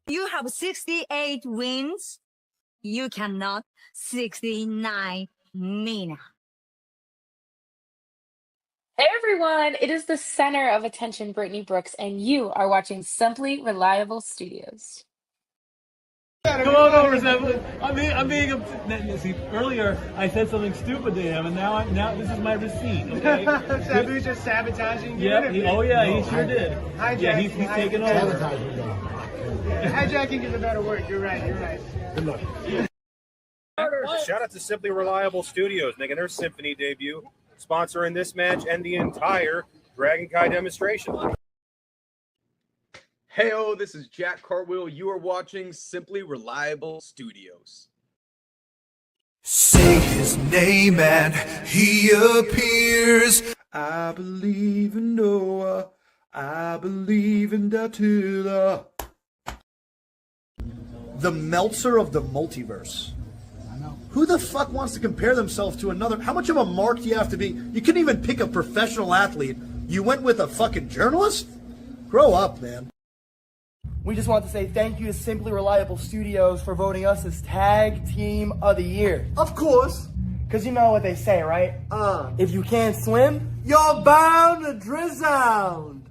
You have 68 wins. You cannot 69 Mina. Hey everyone, it is the center of attention, Brittany Brooks, and you are watching Simply Reliable Studios. Come on over, Simply. I'm being see, earlier I said something stupid to him, and now this is my receipt. Okay. Sabu's just sabotaging you. Yep. He sure did. Hijacking. Yeah, he's taking over. Hijacking is a better word. You're right. Good luck. Shout out to Simply Reliable Studios making their Symphony debut, sponsoring this match and the entire Dragon Kai demonstration. Heyo, this is Jack Cartwheel. You are watching Simply Reliable Studios. Say his name and he appears. I believe in Noah. I believe in Datula. The Meltzer of the multiverse. Who the fuck wants to compare themselves to another? How much of a mark do you have to be? You couldn't even pick a professional athlete. You went with a fucking journalist? Grow up, man. We just want to say thank you to Simply Reliable Studios for voting us as Tag Team of the Year. Of course. Because you know what they say, right? If you can't swim, you're bound to drown.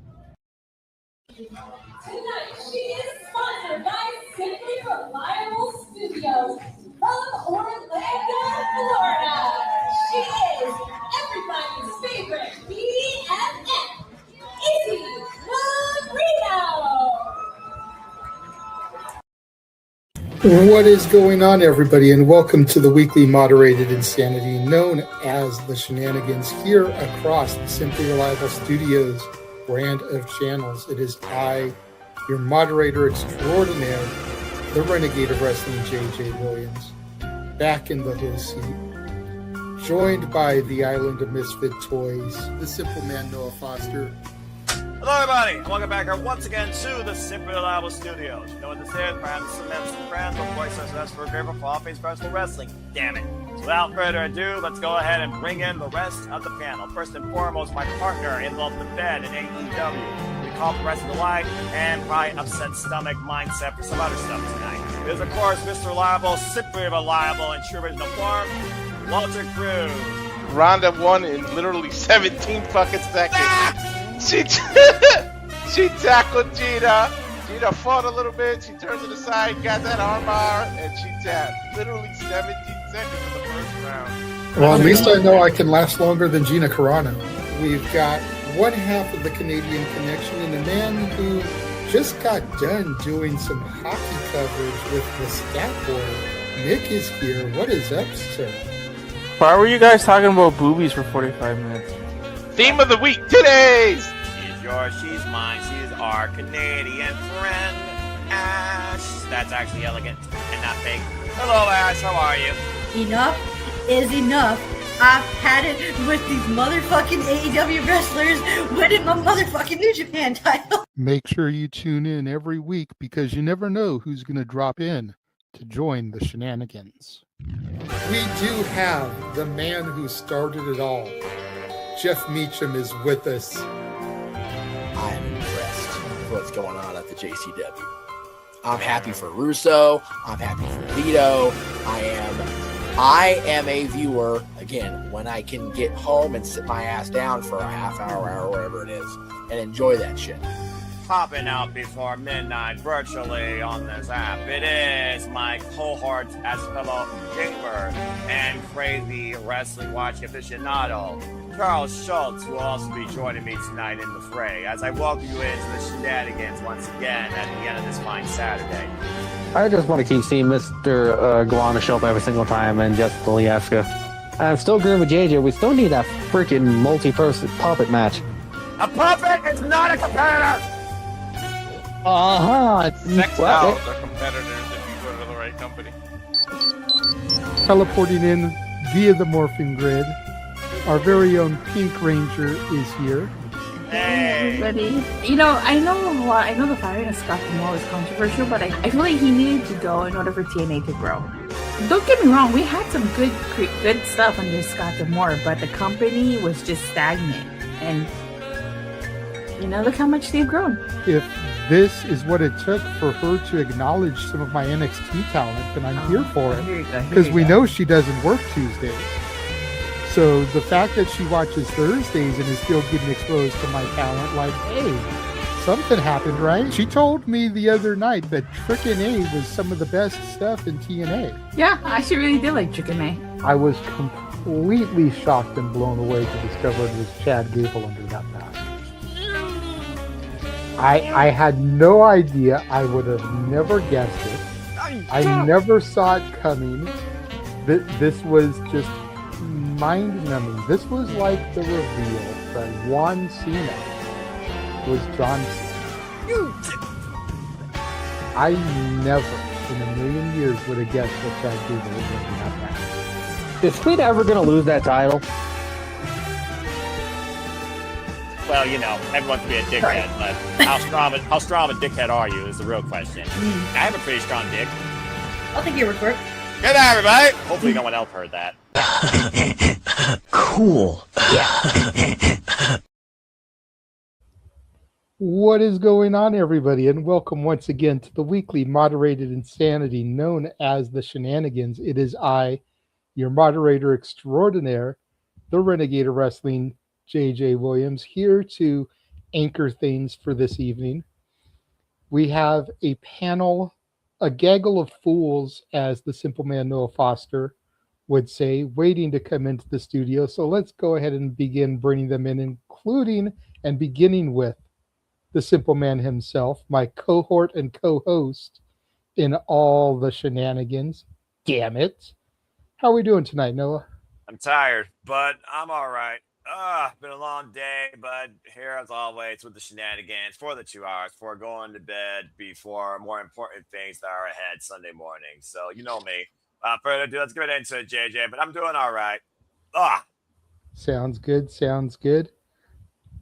Tonight, she is sponsored by Simply Reliable Studios from Orlando, Florida. She is everybody's favorite BFF, Izzy Marino. What is going on, everybody, and welcome to the weekly moderated insanity known as the Shenanigans here across the Simply Reliable Studios brand of channels. It is I, your moderator extraordinaire, the Renegade of Wrestling, JJ Williams, back in the host seat, joined by the Island of Misfit Toys, the Simple Man Noah Foster. Hello everybody, and welcome back here once again to the Simply Reliable Studios. You know what this is? Perhaps some friends, but voice us for a great for All Things Professional Wrestling. Damn it. So without further ado, let's go ahead and bring in the rest of the panel. First and foremost, my partner in Love the Bed in AEW. We call the rest of the life and probably upset stomach mindset for some other stuff tonight. It is, of course, Mr. Reliable, Simply Reliable, in true original form, Walter Cruz. Ronda won in literally 17 fucking seconds. She tackled Gina. Gina fought a little bit. She turned to the side, got that armbar, and she tapped. Literally 17 seconds in the first round. Well, at least I know I can last longer than Gina Carano. We've got one half of the Canadian connection and a man who just got done doing some hockey coverage with the Scat Boy. Nick is here. What is up, sir? Why were you guys talking about boobies for 45 minutes? Theme of the week, today's. She's yours, she's mine, she's our Canadian friend, Ash. That's actually elegant and not fake. Hello, Ash, how are you? Enough is enough. I've had it with these motherfucking AEW wrestlers winning my motherfucking New Japan title. Make sure you tune in every week because you never know who's going to drop in to join the Shenanigans. We do have the man who started it all. Jeff Meacham is with us. I'm impressed with what's going on at the JCW. I'm happy for Russo. I'm happy for Vito. I am a viewer, again, when I can get home and sit my ass down for a half hour, whatever it is, and enjoy that shit. Popping out before midnight virtually on this app. It is my cohort as fellow gamer and crazy wrestling watching aficionado, Charles Schultz, will also be joining me tonight in the fray as I welcome you into the Shenanigans once again at the end of this fine Saturday. I just want to keep seeing Mr. Guana show up every single time and just Polieska. I'm still agreeing with JJ. We still need that freaking multi-person puppet match. A puppet is not a competitor! Sex dolls are competitors if you go to the right company. Teleporting in via the morphing grid, our very own Pink Ranger is here. Hey, everybody. You know, I know the firing of Scott D'Amore is controversial, but I feel like he needed to go in order for TNA to grow. Don't get me wrong, we had some good stuff under Scott D'Amore, but the company was just stagnant. And look how much they've grown. If this is what it took for her to acknowledge some of my NXT talent, then I'm here for it. Because we know she doesn't work Tuesdays. So the fact that she watches Thursdays and is still getting exposed to my talent, like, hey, something happened, right? She told me the other night that Trick and A was some of the best stuff in TNA. Yeah, I actually really did like Chicken May. I was completely shocked and blown away to discover it was Chad Gable under that mask. I had no idea. I would have never guessed it. I never saw it coming. This was just mind-numbing. This was like the reveal that Juan Cena was John Cena. I never in a million years would have guessed that Chad Gable was going to have that. Is Tweet ever going to lose that title? Well, everyone can be a dickhead, but how strong of a dickhead are you is the real question. I have a pretty strong dick. I'll take your report. Good night, everybody. Hopefully no one else heard that. Cool. What is going on, everybody, and welcome once again to the weekly moderated insanity known as the Shenanigans. It is I, your moderator extraordinaire, the Renegade of Wrestling, JJ Williams, here to anchor things for this evening. We have a panel, a gaggle of fools, as the simple man Noah Foster would say, waiting to come into the studio. So let's go ahead and begin bringing them in, including and beginning with the simple man himself, my cohort and co-host in all the shenanigans. Damn it. How are we doing tonight, Noah? I'm tired, but I'm all right. Been a long day, but here as always with the shenanigans for the 2 hours before going to bed, before more important things that are ahead Sunday morning. So you know me. Further ado, let's get into it, JJ, but I'm doing all right. Sounds good. Sounds good.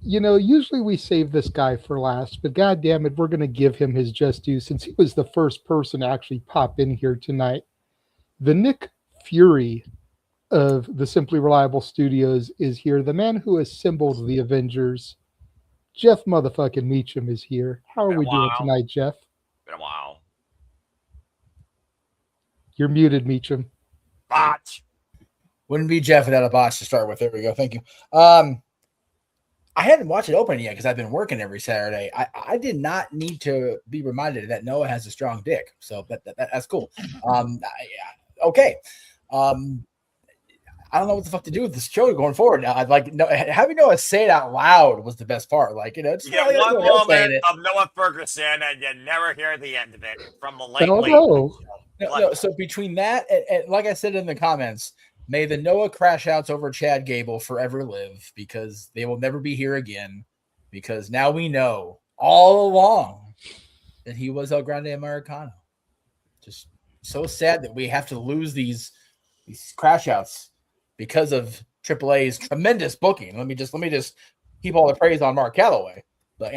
Usually we save this guy for last, but God damn it, we're going to give him his just due since he was the first person to actually pop in here tonight. The Nick Fury of the Simply Reliable Studios is here. The man who assembled the Avengers, Jeff motherfucking Meacham, is here. How are we doing tonight, Jeff? Been a while. You're muted, Meacham. Botch. Wouldn't be Jeff without a botch to start with. There we go. Thank you. I hadn't watched it open yet because I've been working every Saturday. I did not need to be reminded that Noah has a strong dick, so that's cool. Okay. I don't know what the fuck to do with this show going forward now. Having Noah say it out loud was the best part. It's one moment of Noah Ferguson, and you never hear the end of it from the late. No. So between that and like I said in the comments, may the Noah crash outs over Chad Gable forever live, because they will never be here again. Because now we know all along that he was El Grande Americano. Just so sad that we have to lose these crash outs because of AAA's tremendous booking. Let me just heap all the praise on Mark Calloway. But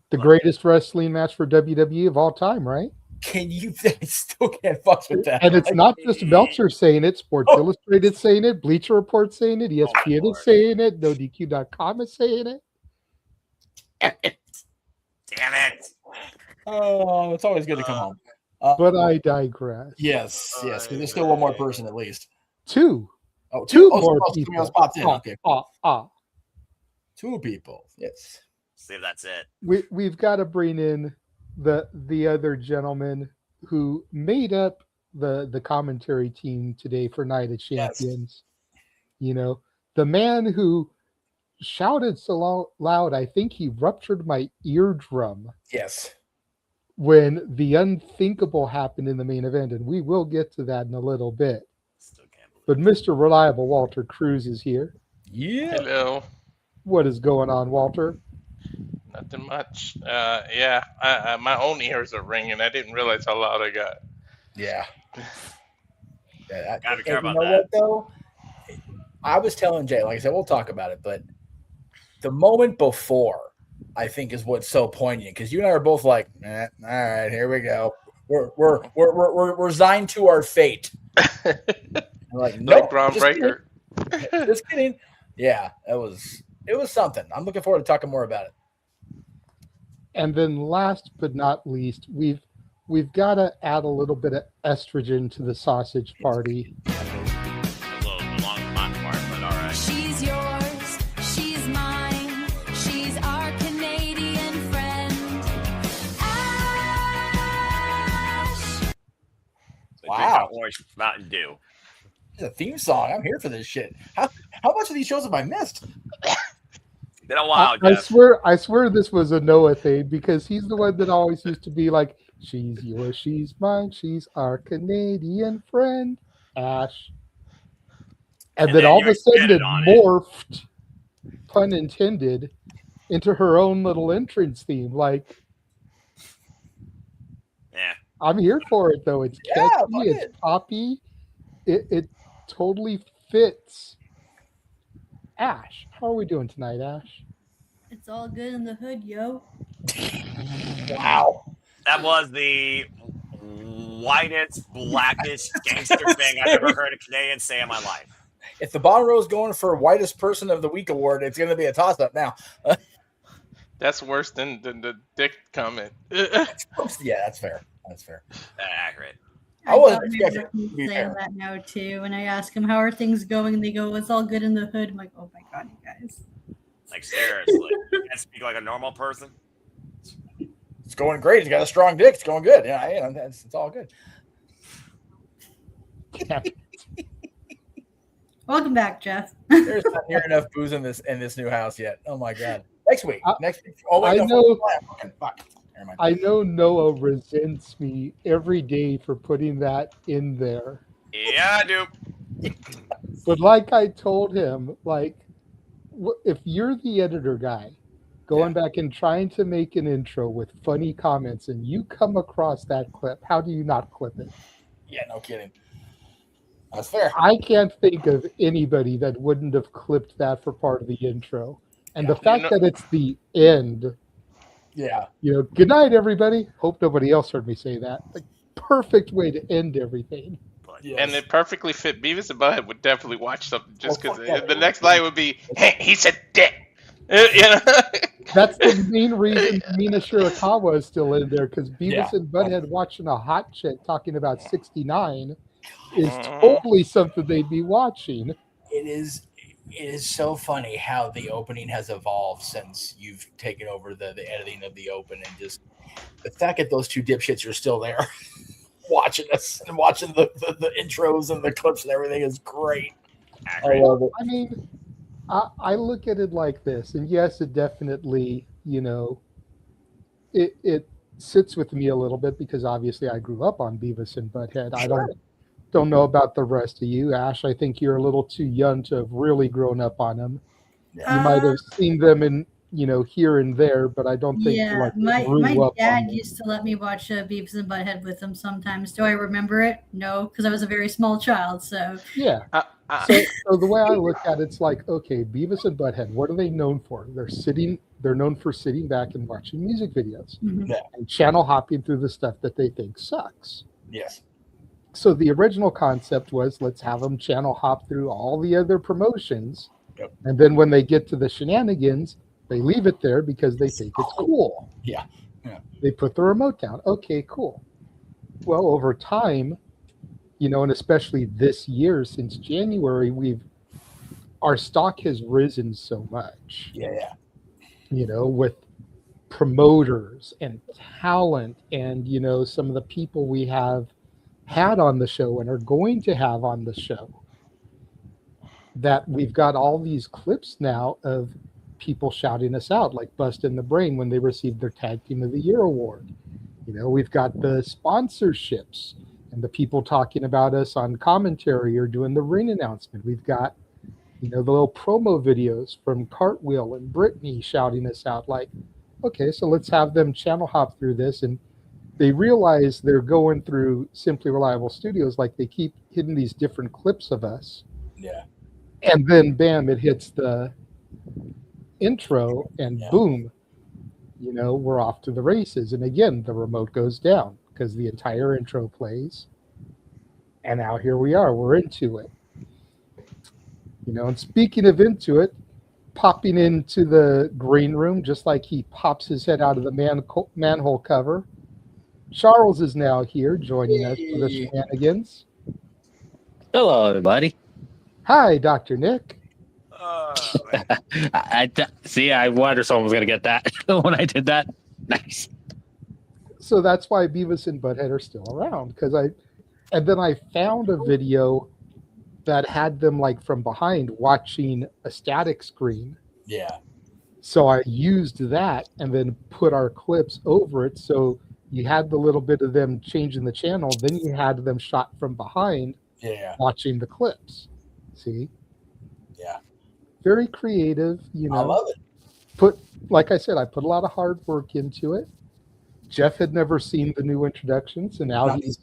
the greatest wrestling match for WWE of all time, right? Still can't fuck with that. And it's not just Meltzer saying it, Sports Illustrated saying it, Bleacher Report saying it, ESPN is saying it, NoDQ.com is saying it. Damn it. Oh, it's always good to come home. But I digress. Yes. There's still one more person at least. Two. Oh, two more more people. people. Popped in. Okay. Two people. Yes. See if that's it. We've got to bring in the other gentleman who made up the commentary team today for Night of Champions. Yes. The man who shouted so loud, I think he ruptured my eardrum. Yes. When the unthinkable happened in the main event, and we will get to that in a little bit. But Mr. Reliable Walter Cruz is here. Yeah. Hello. What is going on, Walter? Nothing much. I my own ears are ringing. I didn't realize how loud I got. Yeah. Gotta be careful about that. What, though? I was telling Jay, like I said, we'll talk about it, but the moment before, I think, is what's so poignant, because you and I are both like, all right, here we go. We're resigned to our fate. I'm like, nope, groundbreaker. Just kidding. Yeah, it was something. I'm looking forward to talking more about it. And then last but not least, we've got to add a little bit of estrogen to the sausage party. A little long hot part, but all right. She's yours, she's mine, she's our Canadian friend. Ash. Wow. Orange Mountain Dew. It's a theme song. I'm here for this shit. How much of these shows have I missed? Been a while, I Jeff. swear this was a Noah thing because he's the one that always used to be like, she's yours, she's mine, she's our Canadian friend, Ash. And then all of a sudden it morphed, pun intended, into her own little entrance theme. Like, yeah, I'm here for it though. It's Yeah, catchy, fuck it's it. poppy, it totally fits. Ash, how are we doing tonight, Ash? It's all good in the hood, yo. Wow. That was the whitest, blackest gangster thing I've ever heard a Canadian say in my life. If the bottom row is going for whitest person of the week award, it's going to be a toss-up now. That's worse than the dick comment. Yeah, that's fair. That's fair. Accurate. I wasn't thought expecting maybe it to be saying fair. that now too. When I ask them how are things going, and they go, "It's all good in the hood." I'm like, "Oh my god, you guys!" Like seriously, you can't speak like a normal person. It's going great. He's got a strong dick. It's going good. Yeah, it's all good. Welcome back, Jeff. There's not near enough booze in this new house yet. Oh my god. Next week. Next week. Oh wait, I no, know. fuck. Never mind. I know Noah resents me every day for putting that in there. Yeah, I do. But like I told him, like, if you're the editor guy going back and trying to make an intro with funny comments and you come across that clip, how do you not clip it? Yeah, no kidding. That's fair. I can't think of anybody that wouldn't have clipped that for part of the intro. And the fact that it's the end. Yeah. Good night, everybody. Hope nobody else heard me say that. Like, perfect way to end everything. And it perfectly fit. Beavis and Butthead would definitely watch something just because the next line would be, "Hey, he said dick." That's the main reason Mina Shirakawa is still in there, because Beavis and Butthead watching a hot chick talking about 69 is totally something they'd be watching. It is so funny how the opening has evolved since you've taken over the editing of the open, and just the fact that those two dipshits are still there watching us and watching the intros and the clips and everything is great. I love it. I mean, I look at it like this, and yes, it definitely, it sits with me a little bit because obviously I grew up on Beavis and Butthead. I don't know about the rest of you, Ash. I think you're a little too young to have really grown up on them. You might have seen them in, here and there, but I don't think my grew up dad on used to let me watch Beavis and Butthead with him sometimes. Do I remember it? No, because I was a very small child. So yeah. So the way I look at it, it's like, okay, Beavis and Butthead, what are they known for? They're known for sitting back and watching music videos and channel hopping through the stuff that they think sucks. Yes. So the original concept was, let's have them channel hop through all the other promotions. Yep. And then when they get to the Shenanigans, they leave it there because they think it's cool. Yeah. They put the remote down. Okay, cool. Well, over time, and especially this year, since January, our stock has risen so much. Yeah. With promoters and talent and, some of the people we have had on the show and are going to have on the show, that we've got all these clips now of people shouting us out, like Bust in the Brain when they received their Tag Team of the Year award. We've got the sponsorships and the people talking about us on commentary or doing the ring announcement. We've got, the little promo videos from Cartwheel and Brittany shouting us out, like, okay, so let's have them channel hop through this. And they realize they're going through Simply Reliable Studios, like they keep hitting these different clips of us. Yeah. And then, bam, it hits the intro, and boom, we're off to the races. And again, the remote goes down because the entire intro plays. And now here we are. We're into it. And speaking of into it, popping into the green room just like he pops his head out of the manhole cover. Charles is now here joining us for the Shenanigans. Hello, everybody. Hi, Dr. Nick. See, I wondered someone was going to get that when I did that. Nice. So that's why Beavis and Butthead are still around, and then I found a video that had them like from behind watching a static screen. Yeah. So I used that and then put our clips over it. So you had the little bit of them changing the channel, then you had them shot from behind watching the clips. See? Yeah. Very creative, I love it. Like I said, I put a lot of hard work into it. Jeff had never seen the new introductions, and now he's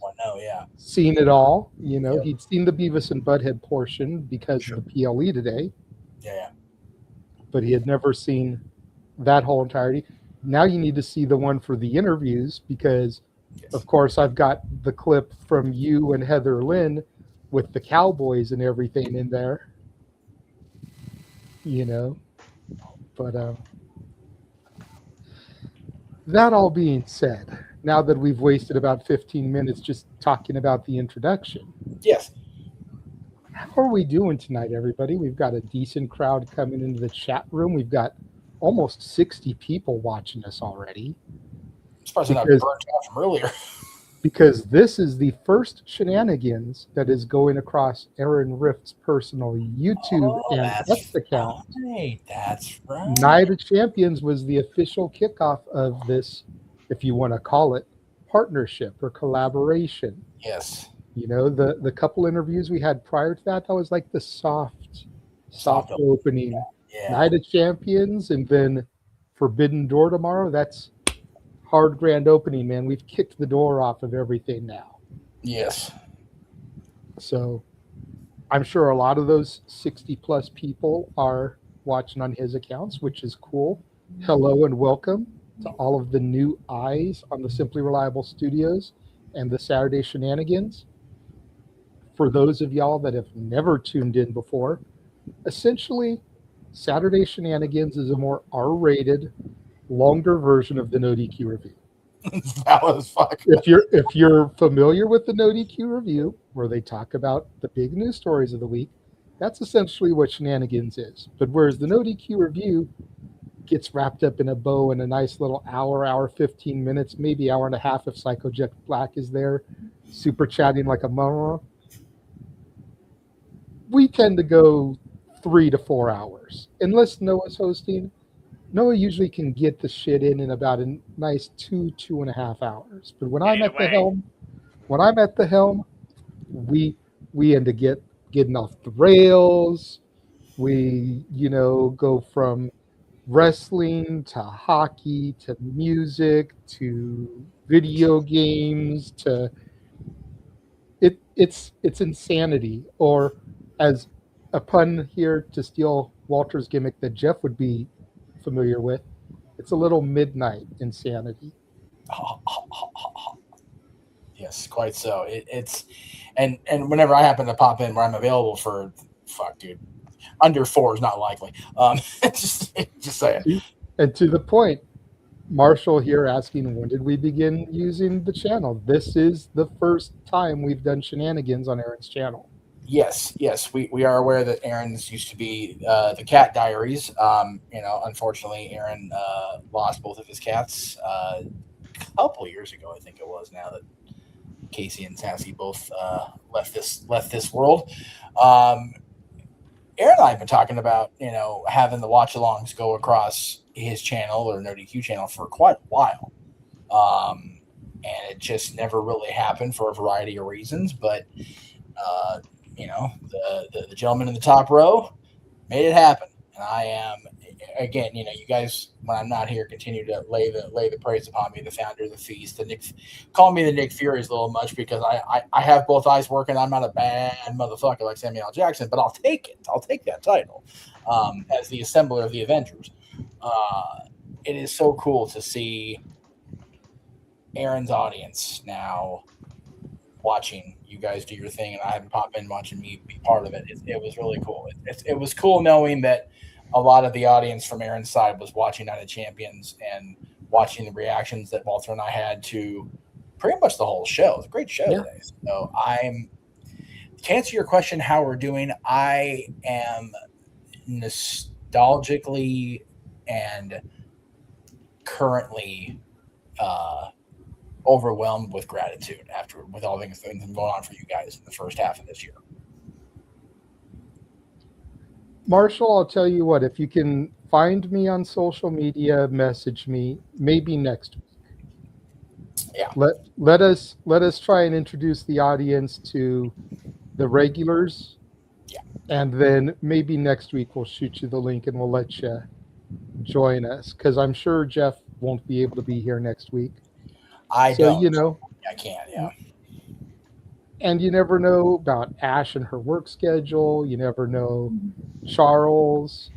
seen it all. He'd seen the Beavis and Butthead portion because of the PLE today. Yeah. But he had never seen that whole entirety. Now you need to see the one for the interviews because, of course, I've got the clip from you and Heather Lynn with the Cowboys and everything in there. But that all being said, now that we've wasted about 15 minutes just talking about the introduction. Yes. How are we doing tonight, everybody? We've got a decent crowd coming into the chat room. We've got almost 60 people watching us already. It's probably not burnt out from earlier. Because this is the first Shenanigans that is going across Aaron Rift's personal YouTube and X account. Right, that's right. Night of Champions was the official kickoff of this, if you want to call it, partnership or collaboration. Yes. The couple interviews we had prior to that was like the soft opening. Yeah. Night of Champions, and then Forbidden Door tomorrow. That's hard grand opening, man. We've kicked the door off of everything now. Yes. So I'm sure a lot of those 60 plus people are watching on his accounts, which is cool. Hello and welcome to all of the new eyes on the Simply Reliable Studios and the Saturday Shenanigans. For those of y'all that have never tuned in before, essentially Saturday Shenanigans is a more R-rated, longer version of the No DQ review. That was fucking. If you're familiar with the No DQ review, where they talk about the big news stories of the week, that's essentially what Shenanigans is. But whereas the No DQ review gets wrapped up in a bow in a nice little hour 15 minutes, maybe hour and a half if Psycho Jet Black is there, super chatting like a mama, we tend to go 3 to 4 hours. Unless Noah's hosting, Noah usually can get the shit in about a nice 2.5 hours. But when I'm at the helm, we end up getting off the rails. We, go from wrestling to hockey to music to video games to it's insanity. Or as a pun here to steal Walter's gimmick that Jeff would be familiar with, it's a little midnight insanity. Yes, quite so. It's and whenever I happen to pop in where I'm available for, under 4 is not likely. Just saying. And to the point, Marshall here asking, when did we begin using the channel? This is the first time we've done Shenanigans on Aaron's channel. Yes, we are aware that Aaron's used to be the Cat Diaries. Unfortunately, Aaron lost both of his cats a couple years ago. I think it was now that Casey and Sassy both left this world. Aaron and I have been talking about having the watch-alongs go across his channel or No DQ channel for quite a while, and it just never really happened for a variety of reasons. But the gentleman in the top row made it happen, and I am again. You guys, when I'm not here, continue to lay the praise upon me, the founder of the feast. Call me the Nick Fury is a little much because I have both eyes working. I'm not a bad motherfucker like Samuel L. Jackson, but I'll take it. I'll take that title as the assembler of the Avengers. It is so cool to see Aaron's audience now watching you guys do your thing, and I haven't popped in watching me be part of it. It was really cool. It was cool knowing that a lot of the audience from Aaron's side was watching Night of Champions and watching the reactions that Walter and I had to pretty much the whole show. It was a great show today. So to answer your question, how we're doing, I am nostalgically and currently overwhelmed with gratitude with all things going on for you guys in the first half of this year. Marshall, I'll tell you what, if you can find me on social media, message me, maybe next week. Yeah. Let us try and introduce the audience to the regulars. Yeah. And then maybe next week we'll shoot you the link and we'll let you join us, because I'm sure Jeff won't be able to be here next week. I don't. You know, I can't, yeah. And you never know about Ash and her work schedule. You never know Charles.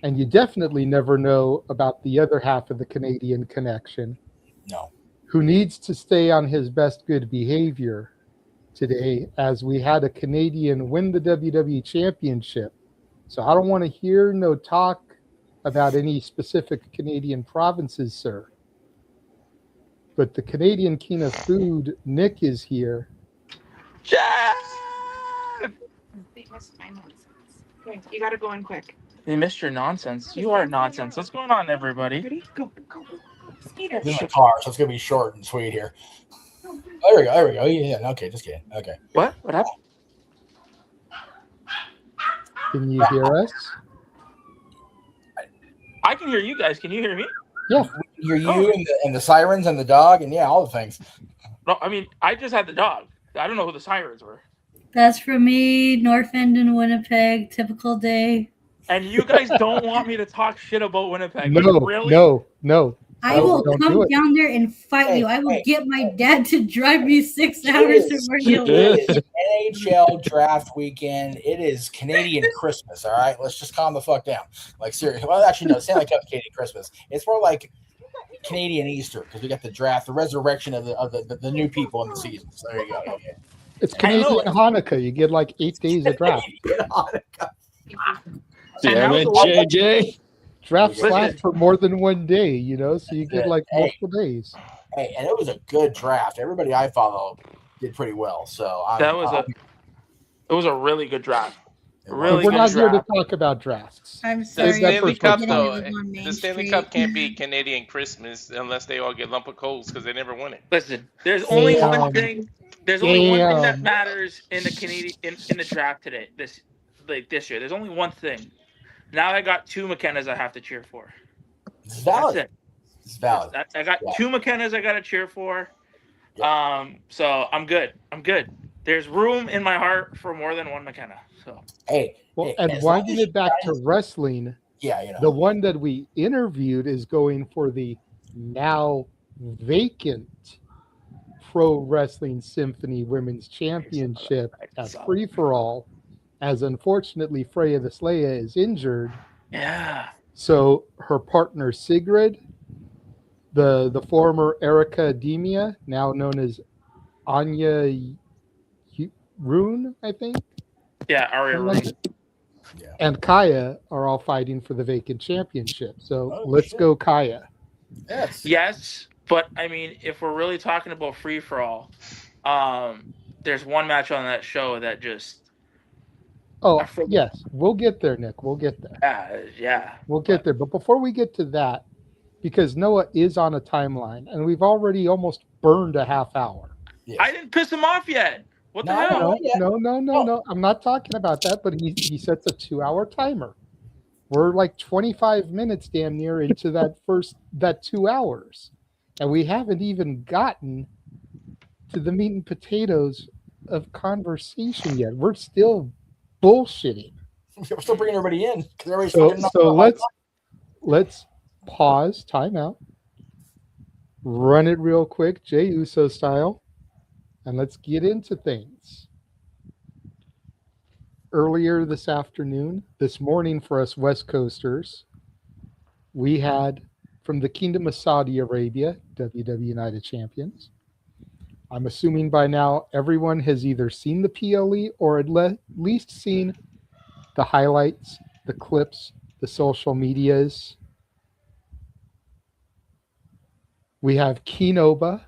And you definitely never know about the other half of the Canadian connection. No. Who needs to stay on his best good behavior today, as we had a Canadian win the WWE Championship. So I don't want to hear no talk about any specific Canadian provinces, sir. But the Canadian King of Food, Nick, is here. They missed my nonsense. Okay, you gotta go in quick. They missed your nonsense. You are nonsense. What's going on, everybody? Ready? Go. Skater. This is a car, so it's gonna be short and sweet here. Oh, there we go. Yeah, okay, just kidding. Okay. What happened? Can you hear us? I can hear you guys. Can you hear me? Yeah. Hear you and the sirens and the dog and all the things. No, I mean, I just had the dog. I don't know who the sirens were. That's from me, North End in Winnipeg, typical day. And you guys don't want me to talk shit about Winnipeg. No, really? No. I will come down there and fight you. I will get my dad to drive me 6 hours to where you live. It is NHL draft weekend. It is Canadian Christmas. All right, let's just calm the fuck down. Like seriously. Well, actually, no. Stanley Cup Canadian Christmas. It's more like Canadian Easter because we got the draft, the resurrection of the new people in the season. So there you go. Yeah. It's Canadian Hanukkah. You get like 8 days of draft. Damn it, JJ. Drafts last for more than 1 day, you know, so you get like multiple days. Hey, and it was a good draft. Everybody I follow did pretty well. So it was a really good draft. Really, we're not here to talk about drafts. I'm sorry. The Stanley Cup, though, the Stanley Cup can't be Canadian Christmas unless they all get lump of coals because they never won it. Listen, there's only one thing. There's only one thing that matters in the Canadian in the draft today. This year, there's only one thing. Now I got 2 McKennas I have to cheer for. It's valid. That's it. It's valid. I got 2 McKennas I got to cheer for. So I'm good. There's room in my heart for more than 1 McKenna. So and winding it back to wrestling, the one that we interviewed is going for the now vacant Pro Wrestling Symphony Women's Championship at Free For All, as unfortunately Freya the Slaya is injured. Yeah. So her partner Sigrid, the former Erica Demia, now known as Anya Rune, I think. Yeah, Aria Rune. And Kaya are all fighting for the vacant championship. So let's go, Kaya. Yes, but I mean, if we're really talking about free for all, there's one match on that show that just. Oh yes, we'll get there, Nick. We'll get there. Yeah. We'll get there, but before we get to that, because Noah is on a timeline, and we've already almost burned a half hour. I didn't piss him off yet. What the hell? No. I'm not talking about that, but he sets a 2-hour timer. We're like 25 minutes damn near into that 2 hours. And we haven't even gotten to the meat and potatoes of conversation yet. We're still bullshitting. We're still bringing everybody in. So let's pause, time out, run it real quick, Jey Uso style. And let's get into things. Earlier this morning for us West Coasters, we had from the Kingdom of Saudi Arabia, WWE United Champions. I'm assuming by now everyone has either seen the PLE or at least seen the highlights, the clips, the social medias. We have Kinoba.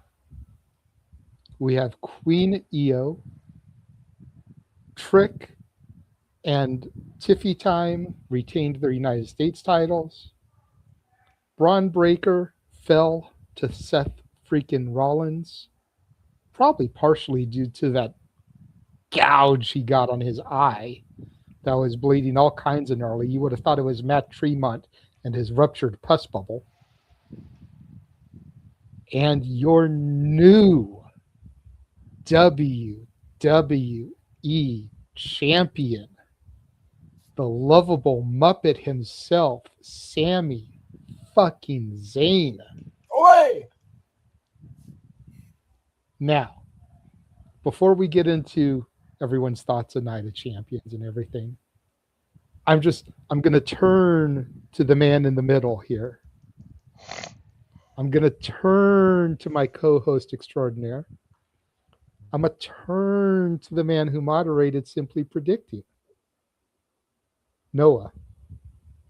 We have Queen Io. Trick and Tiffy Time retained their United States titles. Braun Breaker fell to Seth freaking Rollins, probably partially due to that gouge he got on his eye that was bleeding all kinds of gnarly. You would have thought it was Matt Tremont and his ruptured pus bubble. And your new WWE champion, the lovable Muppet himself, Sami fucking Zayn. Oi! Now, before we get into everyone's thoughts on Night of Champions and everything, I'm going to turn to the man in the middle here. I'm going to turn to my co-host extraordinaire. I'm going to turn to the man who moderated Simply Predicting. Noah,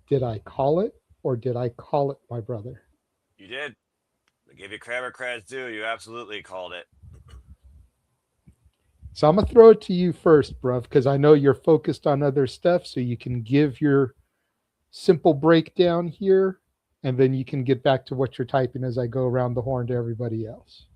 did I call it or did I call it, my brother? You did. I give you credit where credit's due. You absolutely called it. So I'm going to throw it to you first, bruv, because I know you're focused on other stuff, so you can give your simple breakdown here, and then you can get back to what you're typing as I go around the horn to everybody else.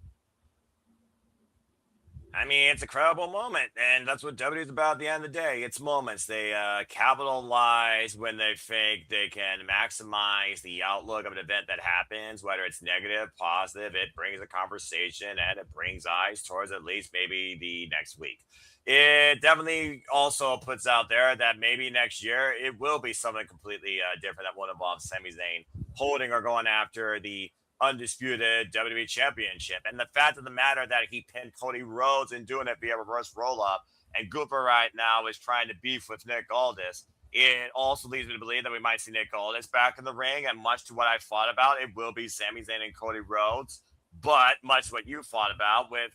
I mean, it's a credible moment, and that's what WWE is about at the end of the day. It's moments. They capitalize when they think they can maximize the outlook of an event that happens, whether it's negative, positive. It brings a conversation, and it brings eyes towards at least maybe the next week. It definitely also puts out there that maybe next year it will be something completely different that won't involve Sami Zayn holding or going after the undisputed WWE Championship. And the fact of the matter that he pinned Cody Rhodes and doing it via reverse roll-up, and Gunther right now is trying to beef with Nick Aldis, it also leads me to believe that we might see Nick Aldis back in the ring, and much to what I thought about, it will be Sami Zayn and Cody Rhodes. But much to what you thought about with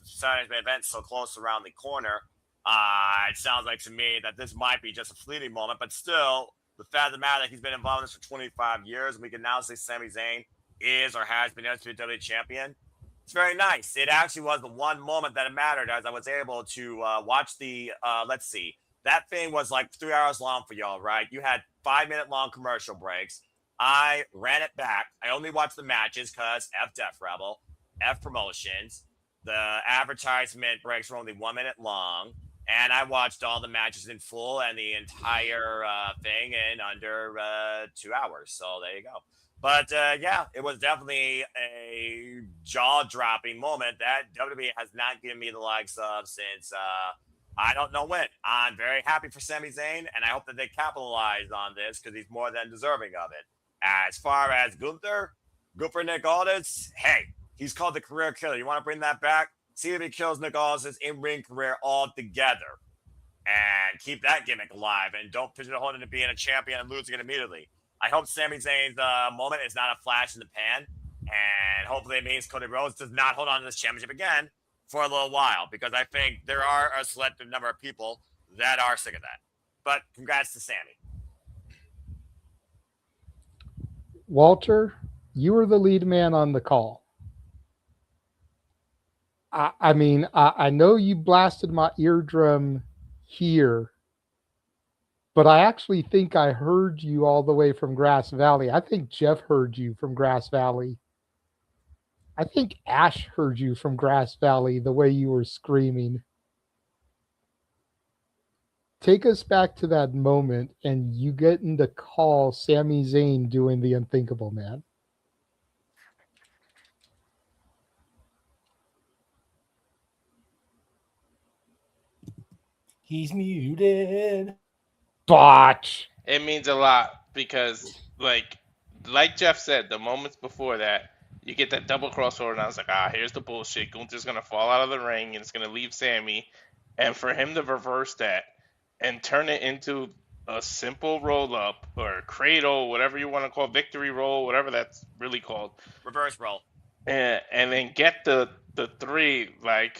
Saturday's main event so close around the corner, it sounds like to me that this might be just a fleeting moment, but still, the fact of the matter that he's been involved in this for 25 years, and we can now say Sami Zayn is or has been WWE champion. It's very nice. It actually was the one moment that it mattered as I was able to watch the, let's see, that thing was like 3 hours long for y'all, right? You had 5-minute long commercial breaks. I ran it back. I only watched the matches because F Def Rebel, F Promotions. The advertisement breaks were only 1 minute long. And I watched all the matches in full and the entire thing in under 2 hours. So there you go. But yeah, it was definitely a jaw-dropping moment that WWE has not given me the likes of since I don't know when. I'm very happy for Sami Zayn, and I hope that they capitalize on this because he's more than deserving of it. As far as Gunther Nick Aldis, hey, he's called the career killer. You want to bring that back? See if he kills Nick Aldis' in-ring career altogether. And keep that gimmick alive, and don't pigeonhole him into being a champion and losing it immediately. I hope Sami Zayn's moment is not a flash in the pan, and hopefully it means Cody Rhodes does not hold on to this championship again for a little while, because I think there are a selective number of people that are sick of that. But congrats to Sami. Walter, you were the lead man on the call. I mean, I know you blasted my eardrum here, but I actually think I heard you all the way from Grass Valley. I think Jeff heard you from Grass Valley. I think Ash heard you from Grass Valley, the way you were screaming. Take us back to that moment and you getting to call Sami Zayn doing the unthinkable, man. He's muted. Botch. It means a lot because, like Jeff said, the moments before that, you get that double crossover, and I was like, here's the bullshit. Gunther's going to fall out of the ring, and it's going to leave Sami. And for him to reverse that and turn it into a simple roll-up or cradle, whatever you want to call it, victory roll, whatever that's really called. Reverse roll. And then get the three, like,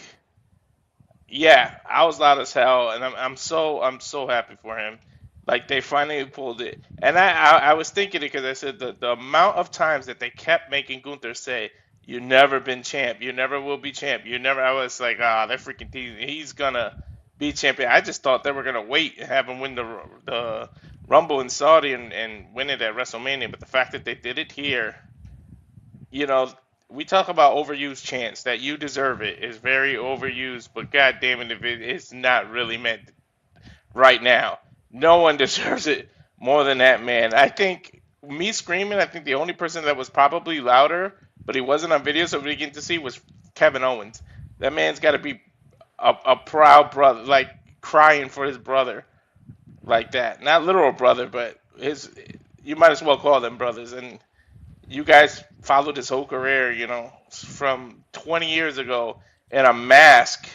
yeah, I was loud as hell, and I'm so happy for him. Like they finally pulled it, and I was thinking it because I said the amount of times that they kept making Gunther say, "You never been champ, you never will be champ, you never." I was like, ah, they're freaking teasing. He's gonna be champion. I just thought they were gonna wait and have him win the Rumble in Saudi and win it at WrestleMania. But the fact that they did it here, you know, we talk about overused chants that you deserve it is very overused. But god damn it, if it's not really meant right now. No one deserves it more than that man. I think me screaming, I think the only person that was probably louder, but he wasn't on video, so we get to see, was Kevin Owens. That man's got to be a proud brother, like crying for his brother, like that. Not literal brother, but his. You might as well call them brothers. And you guys followed his whole career, you know, from 20 years ago in a mask,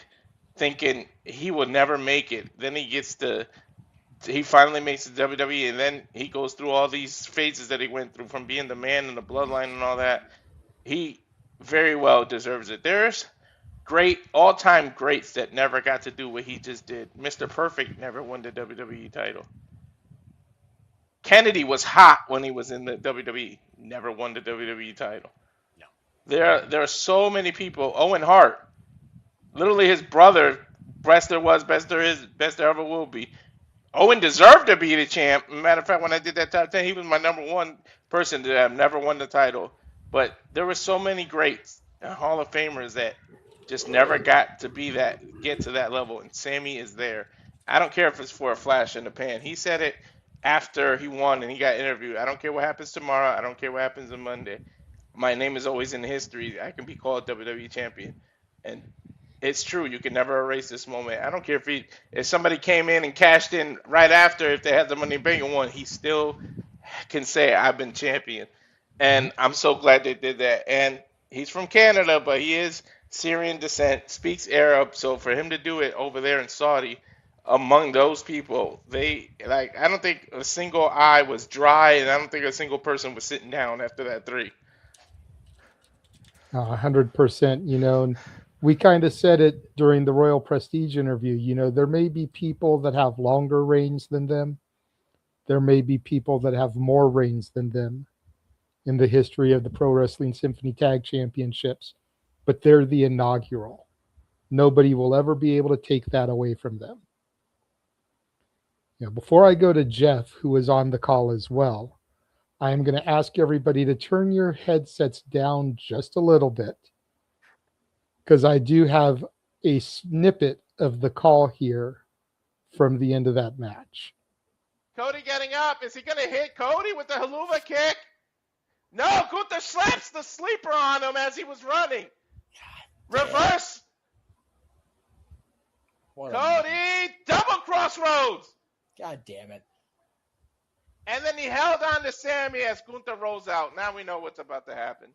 thinking he will never make it. Then he finally makes the WWE, and then he goes through all these phases that he went through, from being the man in the bloodline and all that. He very well deserves it. There's great all-time greats that never got to do what he just did. Mr. Perfect never won the WWE title. Kennedy was hot when he was in the WWE, never won the WWE title. No. There are so many people. Owen Hart, literally his brother, best there was, best there is, best there ever will be. Owen deserved to be the champ. Matter of fact, when I did that top 10, he was my number one person to have never won the title. But there were so many greats, Hall of Famers, that just never got to get to that level. And Sammy is there. I don't care if it's for a flash in the pan. He said it after he won and he got interviewed. I don't care what happens tomorrow. I don't care what happens on Monday. My name is always in history. I can be called WWE champion. And it's true. You can never erase this moment. I don't care if somebody came in and cashed in right after, if they had the Money in the Bank and won, he still can say, I've been champion. And I'm so glad they did that. And he's from Canada, but he is Syrian descent, speaks Arab. So for him to do it over there in Saudi, among those people, I don't think a single eye was dry, and I don't think a single person was sitting down after that 3. 100%, you know, and we kind of said it during the Royal Prestige interview, you know, there may be people that have longer reigns than them. There may be people that have more reigns than them in the history of the Pro Wrestling Symphony Tag Championships, but they're the inaugural. Nobody will ever be able to take that away from them. Now, before I go to Jeff, who is on the call as well, I am going to ask everybody to turn your headsets down just a little bit, because I do have a snippet of the call here from the end of that match. Cody getting up. Is he going to hit Cody with the haluva kick? No, Gunther slaps the sleeper on him as he was running. Reverse. Cody, double crossroads. God damn it. And then he held on to Sammy as Gunther rolls out. Now we know what's about to happen.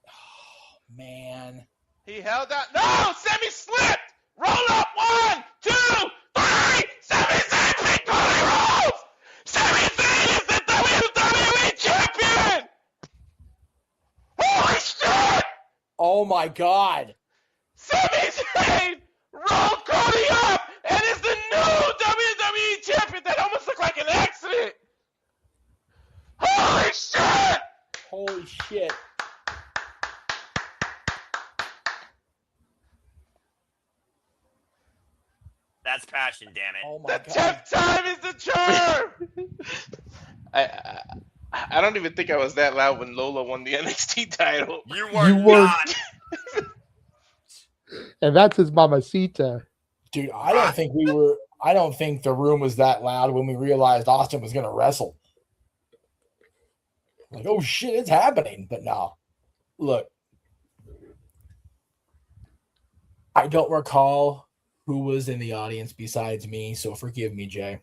Oh, man. He held on. No! Sammy slipped! Roll up! 1, 2, 3! Sammy Zayn, Cody rolls! Sammy Zayn is the WWE champion! Holy shit! Oh my God. Sami Zayn rolled Cody up and is the new WWE champion. That almost looked like an accident. Holy shit! Holy shit. That's passion, damn it. Oh my God. 10th time is the charm! I don't even think I was that loud when Lola won the NXT title. You were not. And that's his mamacita. Dude, I don't think the room was that loud when we realized Austin was going to wrestle. Like, oh shit, it's happening. But no, look, I don't recall who was in the audience besides me, so forgive me, Jay.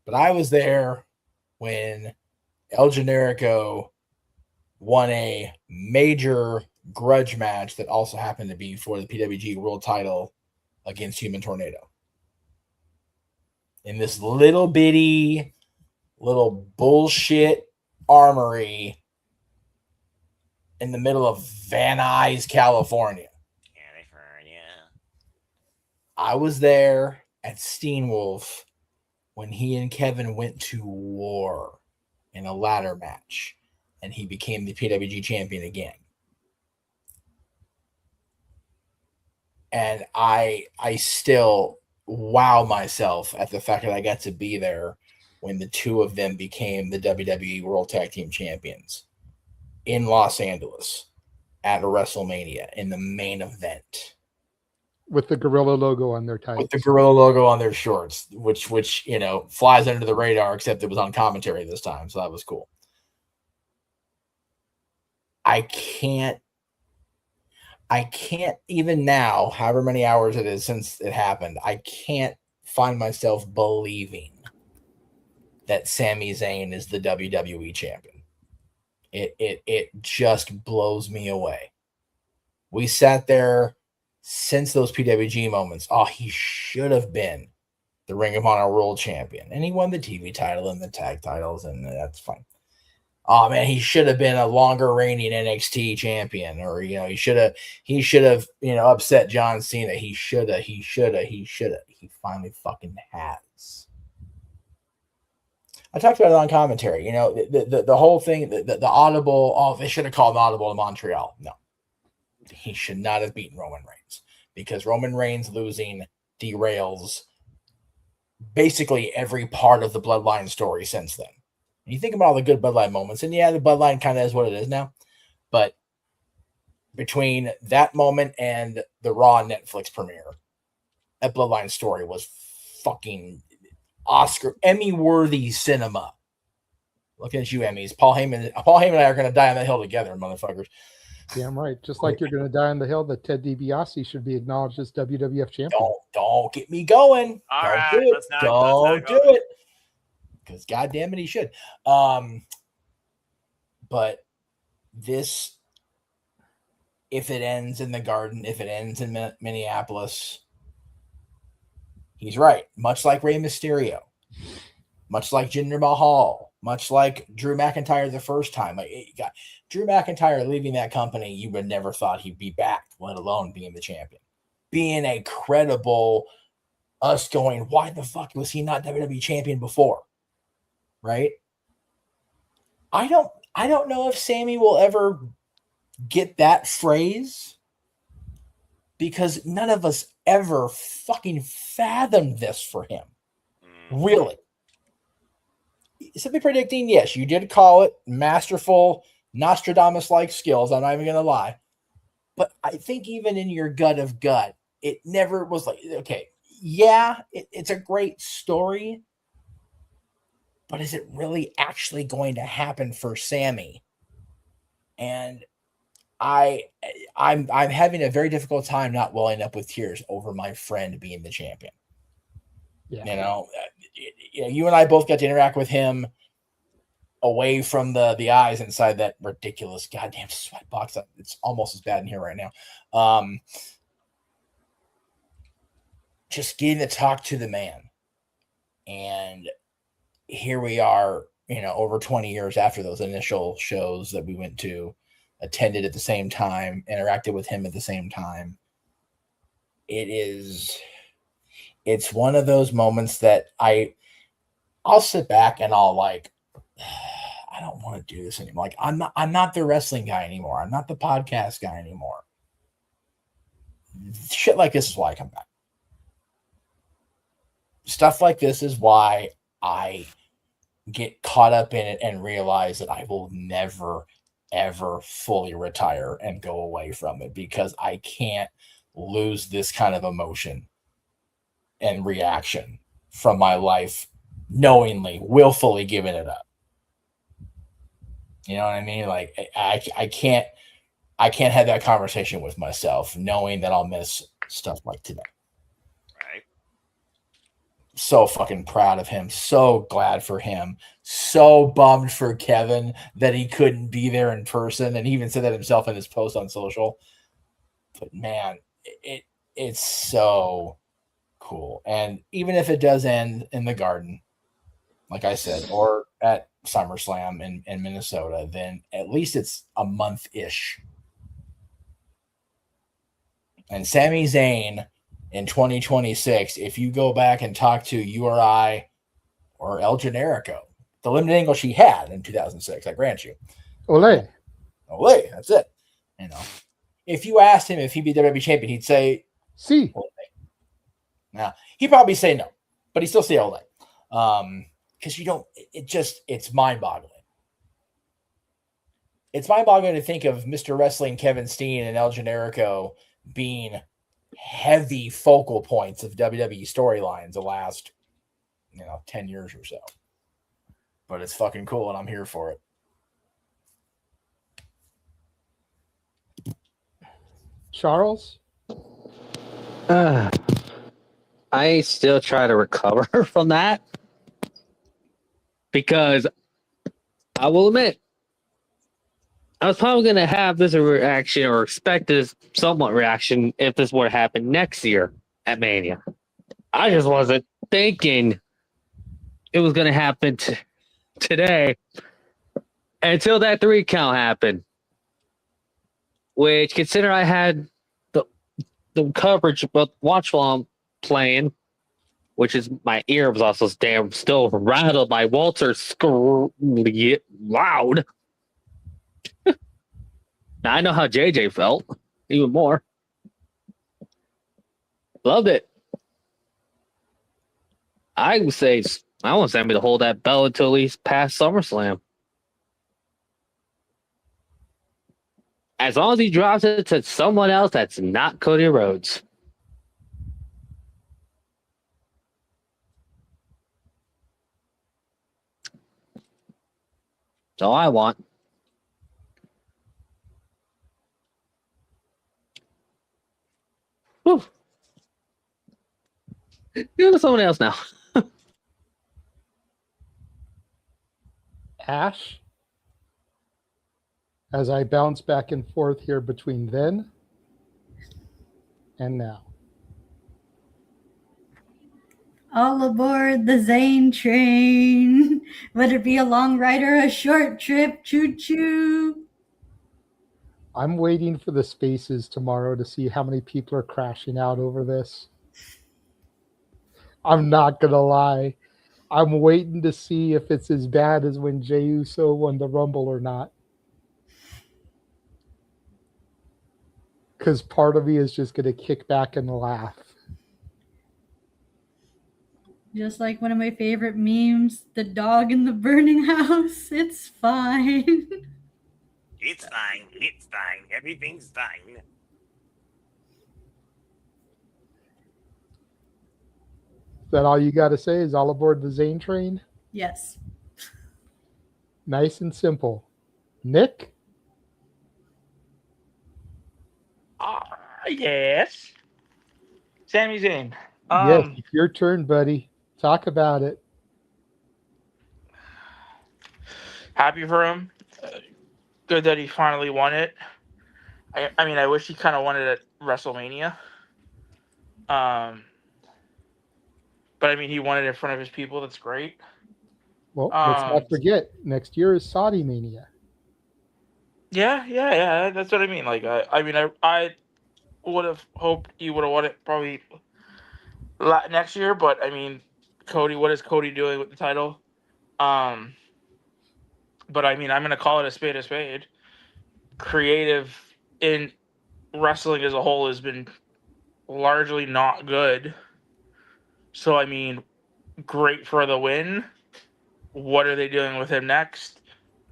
But I was there when El Generico won a major grudge match that also happened to be for the PWG World Title against Human Tornado. In this little bitty, little bullshit armory in the middle of Van Nuys, California. I was there at Steenwolf when he and Kevin went to war in a ladder match and he became the PWG champion again. And I still wow myself at the fact that I got to be there when the two of them became the WWE World Tag Team Champions in Los Angeles at WrestleMania in the main event. With the gorilla logo on their tights. With the gorilla logo on their shorts, which flies under the radar, except it was on commentary this time, so that was cool. I can't even now, however many hours it is since it happened, I can't find myself believing that Sami Zayn is the WWE champion. It just blows me away. We sat there since those PWG moments. Oh, he should have been the Ring of Honor World Champion. And he won the TV title and the tag titles, and that's fine. Oh man, he should have been a longer reigning NXT champion, or he should have upset John Cena. He should have. He finally fucking has. I talked about it on commentary. The whole thing, the audible. Oh, they should have called an audible to Montreal. No, he should not have beaten Roman Reigns, because Roman Reigns losing derails basically every part of the Bloodline story since then. You think about all the good Bloodline moments, and yeah, the Bloodline kind of is what it is now. But between that moment and the Raw Netflix premiere, that Bloodline story was fucking Oscar, Emmy-worthy cinema. Look at you, Emmys. Paul Heyman and I are going to die on that hill together, motherfuckers. Damn right. Just like you're going to die on the hill that Ted DiBiase should be acknowledged as WWF champion. Don't get me going. All Don't right, do it. let's not do go. it. Because goddamn it, he should. But this, if it ends in the Garden, if it ends in Minneapolis, he's right. Much like Rey Mysterio, much like Jinder Mahal, much like Drew McIntyre the first time. Drew McIntyre leaving that company, you would never thought he'd be back, let alone being the champion. Being a credible, us going, why the fuck was he not WWE champion before? Right? I don't know if Sammy will ever get that phrase, because none of us ever fucking fathomed this for him. Really. Simply predicting, yes, you did call it masterful, Nostradamus-like skills. I'm not even going to lie. But I think even in your gut of gut, it never was like, okay, yeah, it's a great story, but is it really actually going to happen for Sammy? And I'm having a very difficult time not welling up with tears over my friend being the champion. Yeah. You and I both got to interact with him away from the eyes inside that ridiculous goddamn sweatbox. It's almost as bad in here right now. Just getting to talk to the man. And here we are, over 20 years after those initial shows that we went to, attended at the same time, interacted with him at the same time. It's one of those moments that I'll sit back and I'll I don't want to do this anymore. I'm not the wrestling guy anymore. I'm not the podcast guy anymore. Shit like this is why I come back. Stuff like this is why I get caught up in it and realize that I will never, ever fully retire and go away from it, because I can't lose this kind of emotion and reaction from my life, knowingly, willfully giving it up. You know what I mean? I can't have that conversation with myself knowing that I'll miss stuff like today. Right. So fucking proud of him. So glad for him. So bummed for Kevin that he couldn't be there in person. And he even said that himself in his post on social. But man, it's so cool. And even if it does end in the Garden, like I said, or at SummerSlam in Minnesota, then at least it's a month-ish. And Sami Zayn in 2026, if you go back and talk to you or I or El Generico. The limited angle she had in 2006, I grant you. Ole. Ole, that's it. You know, if you asked him if he'd be WWE champion, he'd say, "See." Now he'd probably say no, but he'd still say Ole. Because you don't, it's mind-boggling. It's mind-boggling to think of Mr. Wrestling Kevin Steen and El Generico being heavy focal points of WWE storylines the last, 10 years or so. But it's fucking cool, and I'm here for it. Charles? I still try to recover from that because I will admit, I was probably going to have this reaction or expect this somewhat reaction if this were to happen next year at Mania. I just wasn't thinking it was going to happen today until that 3 count happened. Which, consider I had the coverage, but watch while I'm playing, which is my ear was also still rattled by Walter loud. Now I know how JJ felt, even more. Loved it. I would say I want Sammy to hold that belt until he's past SummerSlam. As long as he drops it to someone else that's not Cody Rhodes. That's all I want. Whew. Go to someone else now. Ash? As I bounce back and forth here between then and now. All aboard the Zane train. Whether it be a long ride or a short trip, choo-choo. I'm waiting for the spaces tomorrow to see how many people are crashing out over this. I'm not going to lie. I'm waiting to see if it's as bad as when Jey Uso won the Rumble or not. Because part of me is just going to kick back and laugh. Just like one of my favorite memes, the dog in the burning house. It's fine. It's fine. It's fine. Everything's fine. Is that all you got to say? Is all aboard the Zane train? Yes. Nice and simple. Nick? Yes. Sami Zayn. Yes, it's your turn, buddy. Talk about it. Happy for him. Good that he finally won it. I mean, I wish he kind of won it at WrestleMania. But I mean, he won it in front of his people. That's great. Well, let's not forget, next year is Saudi Mania. Yeah. That's what I mean. Like, I would have hoped he would have won it probably next year. But I mean, Cody, what is Cody doing with the title? But I mean, I'm gonna call it a spade a spade. Creative in wrestling as a whole has been largely not good. So I mean, great for the win. What are they doing with him next?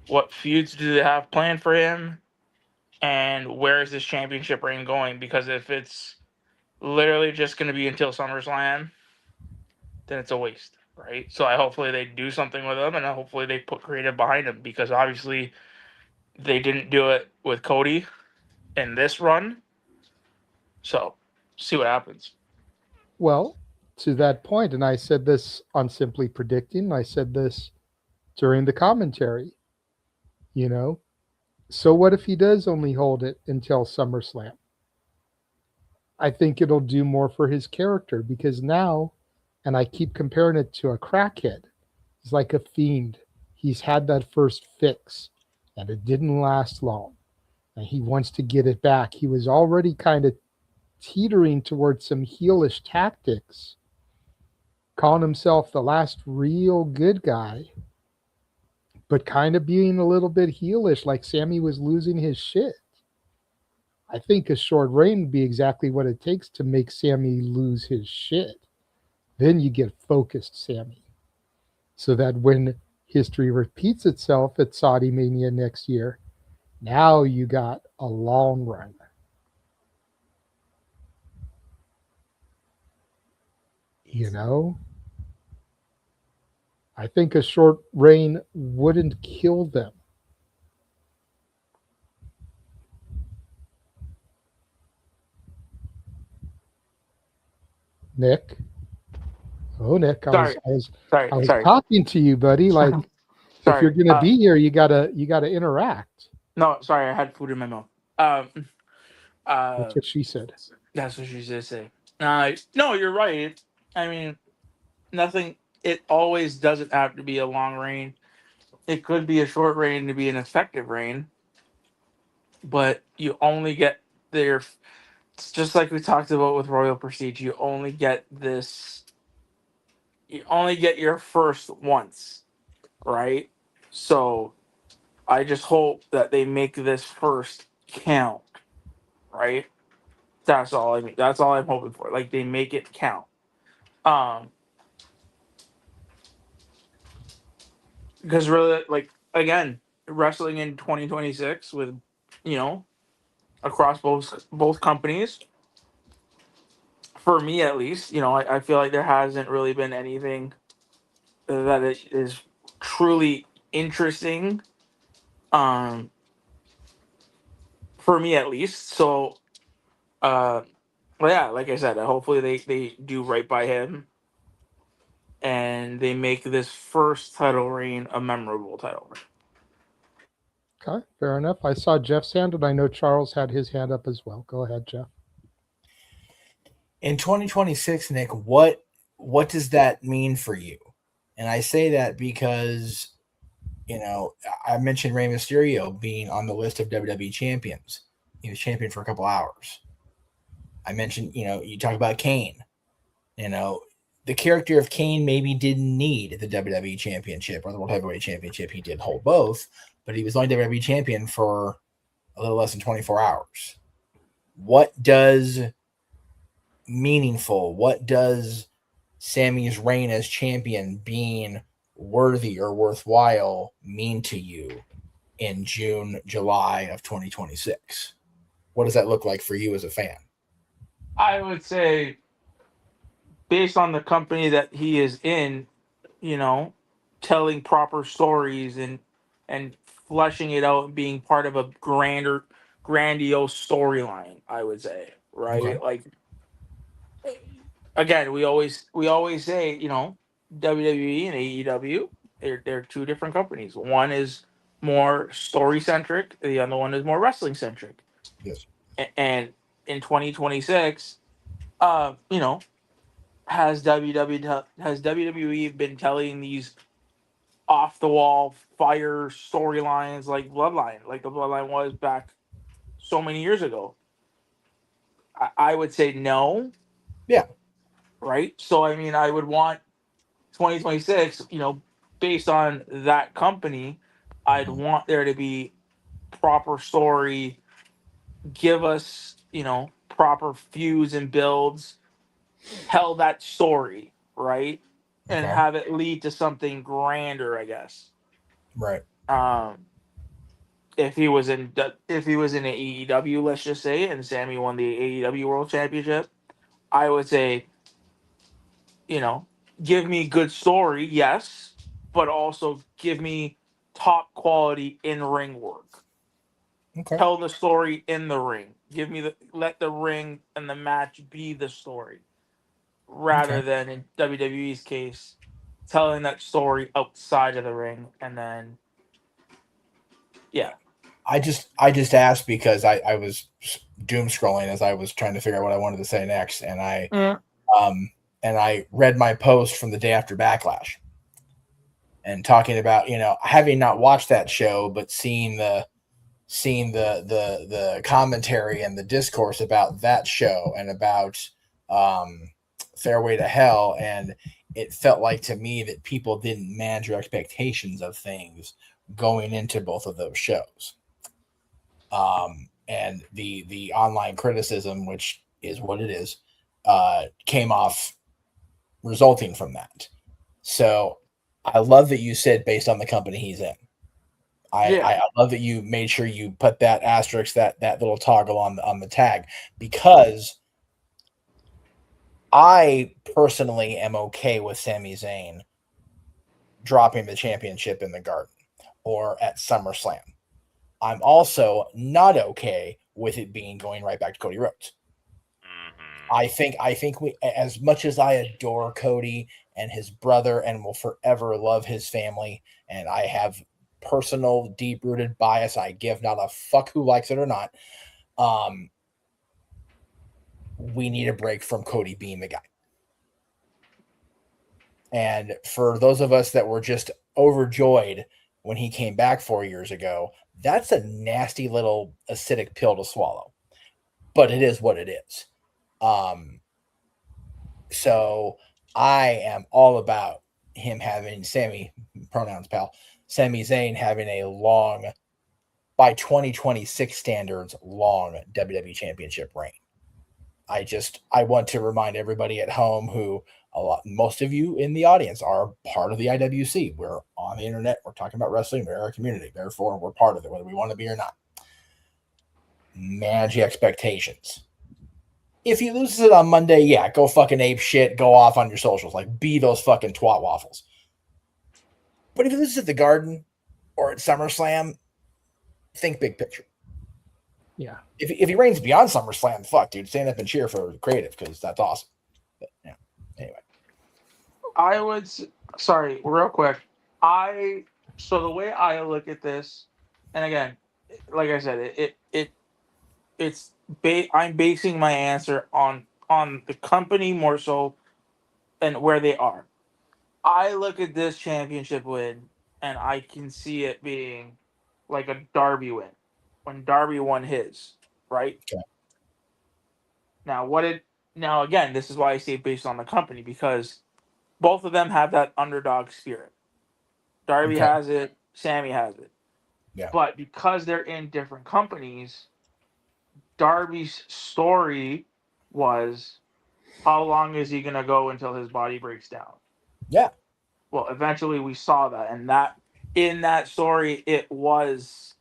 What feuds do they have planned for him? And where is this championship reign going? Because if it's literally just going to be until SummerSlam, then it's a waste, right? So hopefully they do something with him, and hopefully they put creative behind him, because obviously they didn't do it with Cody in this run. So see what happens. Well, to that point, and I said this on Simply Predicting, I said this during the commentary, so what if he does only hold it until SummerSlam? I think it'll do more for his character, because now, and I keep comparing it to a crackhead, he's like a fiend. He's had that first fix, and it didn't last long, and he wants to get it back. He was already kind of teetering towards some heelish tactics calling himself the last real good guy, but kind of being a little bit heelish, like Sammy was losing his shit. I think a short reign would be exactly what it takes to make Sammy lose his shit. Then you get focused Sammy. So that when history repeats itself at Saudi Mania next year, now you got a long run. You know? I think a short reign wouldn't kill them. Nick? Oh, Nick, I was Sorry. talking to you, buddy. Like, if Sorry, you're gonna be here, you gotta interact. No, sorry, I had food in my mouth. That's what she said. That's what she said. Say. No, you're right. I mean, nothing. It always doesn't have to be a long reign. It could be a short reign to be an effective reign, but you only get there. It's just like we talked about with Royal Prestige. You only get this. You only get your first once, right? So, I just hope that they make this first count, right? That's all I mean. That's all I'm hoping for. Like they make it count. Because really, like again, wrestling in 2026 with, across both companies. For me, at least, I feel like there hasn't really been anything that is truly interesting. For me, at least. So, well, yeah, like I said, hopefully they do right by him, and they make this first title reign a memorable title reign. Okay, fair enough. I saw Jeff's hand, and I know Charles had his hand up as well. Go ahead, Jeff. In 2026, Nick, what does that mean for you? And I say that because, I mentioned Rey Mysterio being on the list of WWE champions. He was champion for a couple hours. I mentioned, you talk about Kane. The character of Kane maybe didn't need the WWE championship or the World Heavyweight Championship. He did hold both, but he was only WWE champion for a little less than 24 hours. What does meaningful, what does Sammy's reign as champion being worthy or worthwhile mean to you in June, July of 2026? What does that look like for you as a fan? I would say, based on the company that he is in, telling proper stories and fleshing it out and being part of a grandiose storyline, I would say, right? Okay. Like, again, we always say, WWE and AEW, they're two different companies. One is more story centric, the other one is more wrestling centric. Yes. And in 2026, has WWE been telling these off the wall fire storylines like Bloodline, like the Bloodline was back so many years ago? I would say no. Yeah. Right. So I mean, I would want 2026. Based on that company, I'd want there to be proper story. Give us, proper feuds and builds. Tell that story, right? And Okay. have it lead to something grander, I guess. Right. If he was in AEW, let's just say, and Sammy won the AEW World Championship, I would say, give me good story, yes, but also give me top quality in ring work. Okay. Tell the story in the ring. Let the ring and the match be the story, rather than in WWE's case, telling that story outside of the ring, and then, yeah. I just asked because I was doom scrolling as I was trying to figure out what I wanted to say next, and I read my post from the day after Backlash, and talking about having not watched that show, but seeing the commentary and the discourse about that show and about Fairway to Hell, and it felt like to me that people didn't manage their expectations of things going into both of those shows. And the online criticism, which is what it is, came off resulting from that. So I love that you said based on the company he's in. I love that you made sure you put that asterisk, that little toggle on the tag, because I personally am okay with Sami Zayn dropping the championship in the Garden or at SummerSlam. I'm also not okay with it being going right back to Cody Rhodes. I think we, as much as I adore Cody and his brother and will forever love his family, and I have personal deep-rooted bias, I give not a fuck who likes it or not. We need a break from Cody being the guy. And for those of us that were just overjoyed when he came back 4 years ago, that's a nasty little acidic pill to swallow. But it is what it is. So I am all about him having Sami Zayn having a long, by 2026 standards, long WWE Championship reign. I want to remind everybody at home who most of you in the audience are part of the IWC. We're on the internet. We're talking about wrestling. We're a community. Therefore, we're part of it, whether we want to be or not. Manage your expectations. If he loses it on Monday, yeah, go fucking ape shit. Go off on your socials. Like, be those fucking twat waffles. But if he loses at the Garden or at SummerSlam, think big picture. Yeah. If he reigns beyond SummerSlam, fuck, dude, stand up and cheer for creative, because that's awesome. But, yeah. Anyway. I would, sorry, real quick. So the way I look at this, and again, like I said, I'm basing my answer on the company more so and where they are. I look at this championship win and I can see it being like a Darby win when Darby won his, right? Okay. Now again, this is why I say based on the company, because both of them have that underdog spirit. Darby has it, Sammy has it. Yeah. But because they're in different companies, Darby's story was, how long is he going to go until his body breaks down? Yeah. Well, eventually we saw that, and that in that story, it was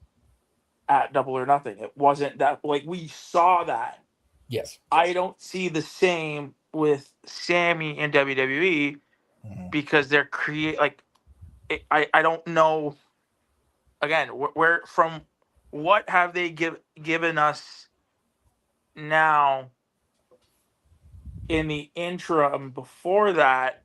at Double or Nothing. It wasn't that, like, we saw that. Yes. I don't see the same with Sammy in WWE because they're I don't know. Again, where from what have they given us now in the interim before that?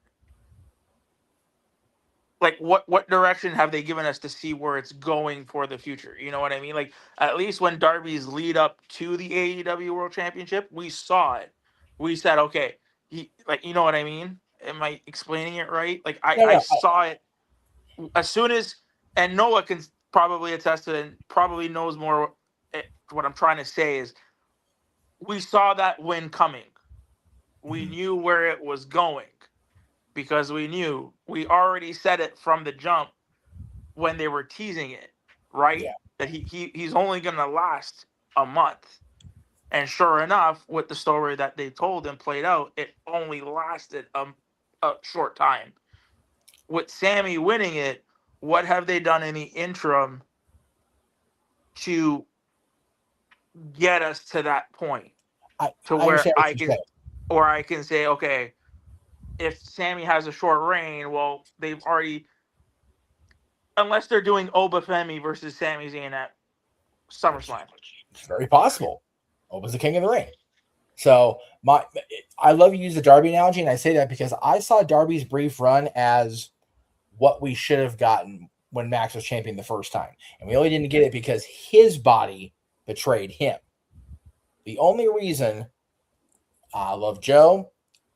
Like what direction have they given us to see where it's going for the future? You know what I mean? Like, at least when Darby's lead up to the AEW World Championship, we saw it. We said, okay, you know what I mean? Am I explaining it right? Like I saw it as soon as, and Noah can probably attest to it and probably knows more. What I'm trying to say is, we saw that win coming. We knew where it was going. Because we already said it from the jump when they were teasing it, right? Yeah. That he's only going to last a month. And sure enough, with the story that they told and played out, it only lasted a short time. With Sammy winning it, what have they done in the interim to get us to that point? Where I can say, okay, if Sammy has a short reign, well, they've already, unless they're doing Obafemi versus Sami Zayn at SummerSlam. It's very possible. Oba's the king of the ring. So I love you use the Darby analogy, and I say that because I saw Darby's brief run as what we should have gotten when Max was champion the first time. And we only didn't get it because his body betrayed him. The only reason I love Joe,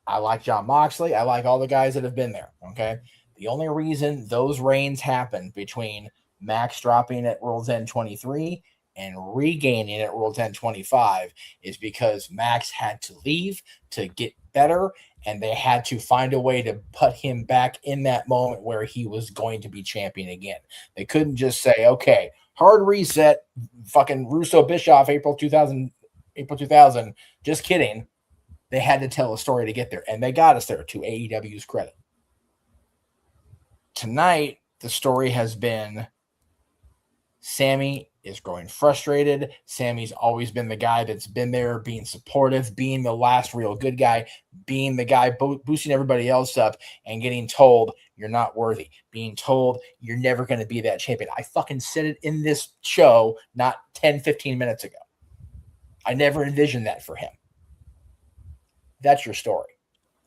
I like John Moxley, I like all the guys that have been there, okay? The only reason those reigns happened between Max dropping at World's End 23 and regaining at World 1025 is because Max had to leave to get better, and they had to find a way to put him back in that moment where he was going to be champion again. They couldn't just say, okay, hard reset, fucking Russo Bischoff, April 2000. Just kidding. They had to tell a story to get there, and they got us there, to AEW's credit. Tonight, the story has been Sammy is growing frustrated. Sammy's always been the guy that's been there, being supportive, being the last real good guy, being the guy boosting everybody else up and getting told you're not worthy, being told you're never going to be that champion. I fucking said it in this show not 10, 15 minutes ago. I never envisioned that for him. That's your story.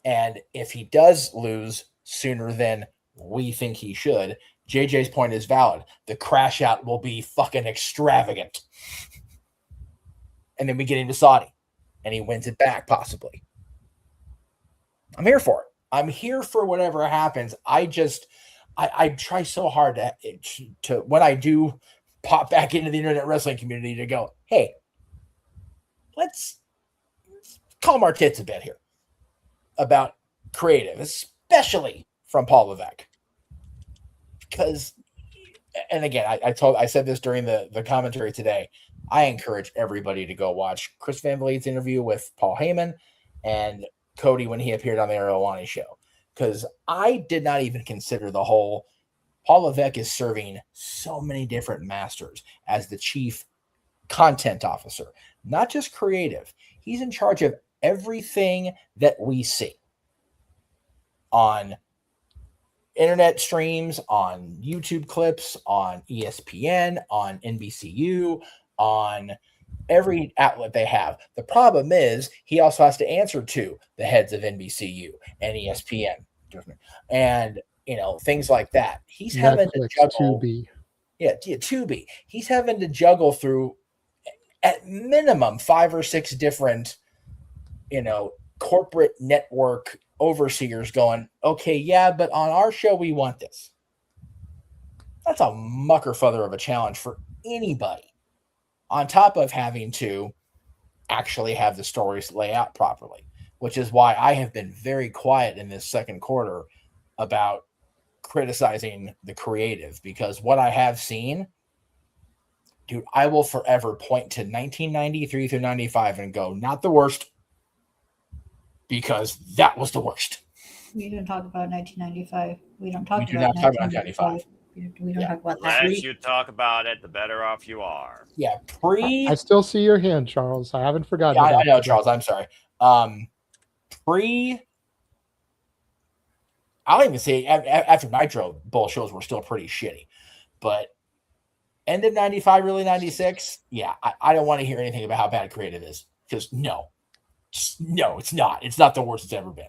And if he does lose sooner than we think he should, JJ's point is valid. The crash out will be fucking extravagant. And then we get into Saudi and he wins it back, possibly. I'm here for it. I'm here for whatever happens. I try so hard to when I do pop back into the internet wrestling community to go, hey, let's calm our tits a bit here about creative, especially from Paul Levesque. Because, and again, I said this during the commentary today, I encourage everybody to go watch Chris Van Vliet's interview with Paul Heyman and Cody when he appeared on the Arowane show. Because I did not even consider the whole, Paul Levesque is serving so many different masters as the chief content officer, not just creative. He's in charge of everything that we see on internet streams, on YouTube clips, on ESPN, on NBCU, on every outlet they have. The problem is he also has to answer to the heads of NBCU and ESPN and, things like that. He's having to juggle. Tubi. Yeah, Tubi. He's having to juggle through at minimum 5 or 6 different, corporate network overseers going, okay, yeah, but on our show, we want this. That's a mucker feather of a challenge for anybody, on top of having to actually have the stories lay out properly, which is why I have been very quiet in this second quarter about criticizing the creative, because what I have seen, dude, I will forever point to 1993 through 95 and go, not the worst, because that was the worst. We don't talk about 1995. We don't talk We do about not talk about 1995. We don't talk about The that. less you talk about it, the better off you are. Yeah, I still see your hand, Charles. I haven't forgotten. I know, Charles. I'm sorry. I don't even say after Nitro, both shows were still pretty shitty, but end of 95, really 96. Yeah, I don't want to hear anything about how bad creative is, because no, it's not. It's not the worst it's ever been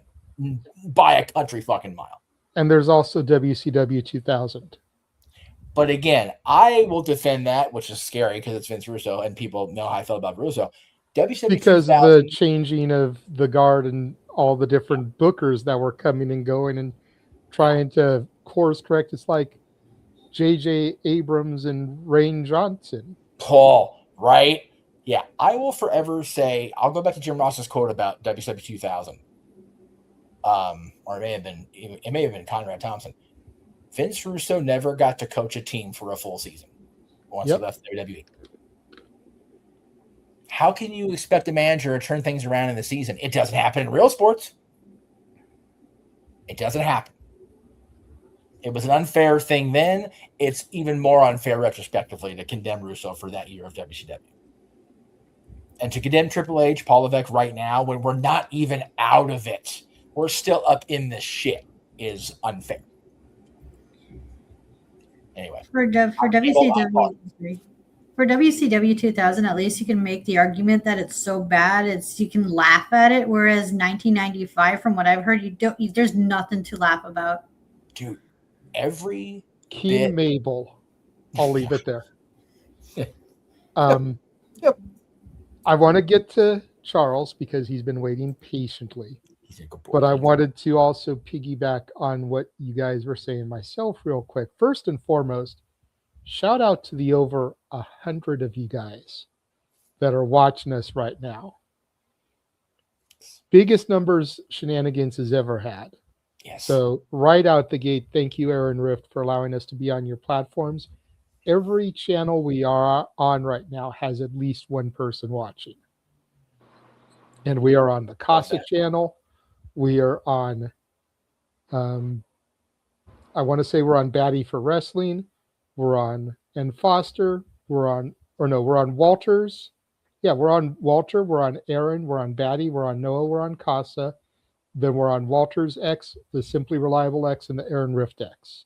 by a country fucking mile. And there's also WCW 2000. But again, I will defend that, which is scary because it's Vince Russo and people know how I feel about Russo. WCW because 2000, of the changing of the guard and all the different bookers that were coming and going and trying to course correct. It's like J.J. Abrams and Rain Johnson. Paul, right? Yeah, I will forever say, I'll go back to Jim Ross's quote about WCW 2000. Or it may have been Conrad Thompson. Vince Russo never got to coach a team for a full season once he left WWE. How can you expect a manager to turn things around in the season? It doesn't happen in real sports. It doesn't happen. It was an unfair thing then. It's even more unfair retrospectively to condemn Russo for that year of WCW. And to condemn Triple H, Paul Levesque right now, when we're not even out of it, we're still up in this shit, is unfair. Anyway. For WCW 2000, at least you can make the argument that it's so bad, you can laugh at it. Whereas 1995, from what I've heard, there's nothing to laugh about. Dude, every Keen Mabel. I'll leave it there. I want to get to Charles because he's been waiting patiently. But I wanted to also piggyback on what you guys were saying myself real quick. First and foremost, shout out to the over 100 of you guys that are watching us right now. Biggest numbers Shenanigans has ever had. Yes. So right out the gate, thank you, Aaron Rift, for allowing us to be on your platforms. Every channel we are on right now has at least one person watching. And we are on the Casa channel. We are on, I want to say we're on Batty for Wrestling. We're on N Foster. We're on Walters. Yeah, we're on Walter. We're on Aaron. We're on Batty. We're on Noah. We're on Casa. Then we're on Walters X, the Simply Reliable X, and the Aaron Rift X.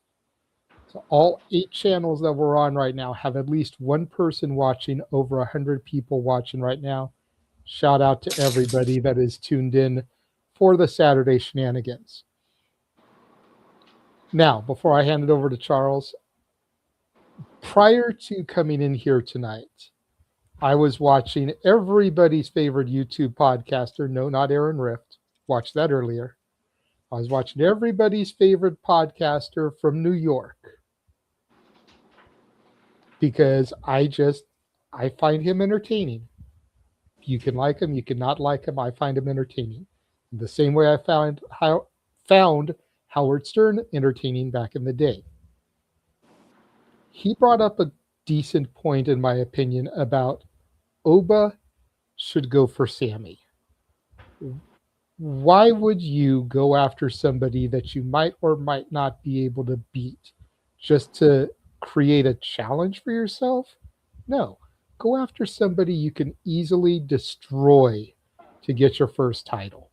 So all 8 channels that we're on right now have at least one person watching, over 100 people watching right now. Shout out to everybody that is tuned in for the Saturday Shenanigans. Now, before I hand it over to Charles, prior to coming in here tonight, I was watching everybody's favorite YouTube podcaster. No, not Aaron Rift. Watched that earlier. I was watching everybody's favorite podcaster from New York because I find him entertaining. You can like him, you cannot like him. I find him entertaining. The same way I found Howard Stern entertaining back in the day. He brought up a decent point, in my opinion, about Oba should go for Sammy. Why would you go after somebody that you might or might not be able to beat just to create a challenge for yourself? No. Go after somebody you can easily destroy to get your first title.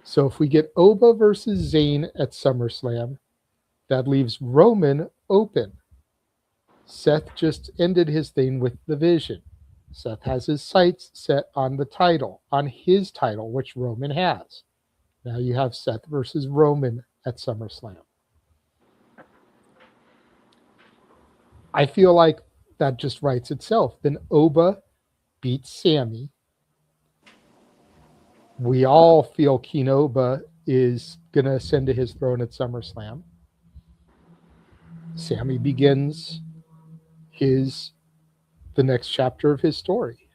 So if we get Oba versus Zayn at SummerSlam, that leaves Roman open. Seth just ended his thing with the Vision. Seth has his sights set on the title, on his title, which Roman has. Now you have Seth versus Roman at SummerSlam. I feel like that just writes itself. Then Oba beats Sammy. We all feel King Oba is going to ascend to his throne at SummerSlam. Sammy begins the next chapter of his story.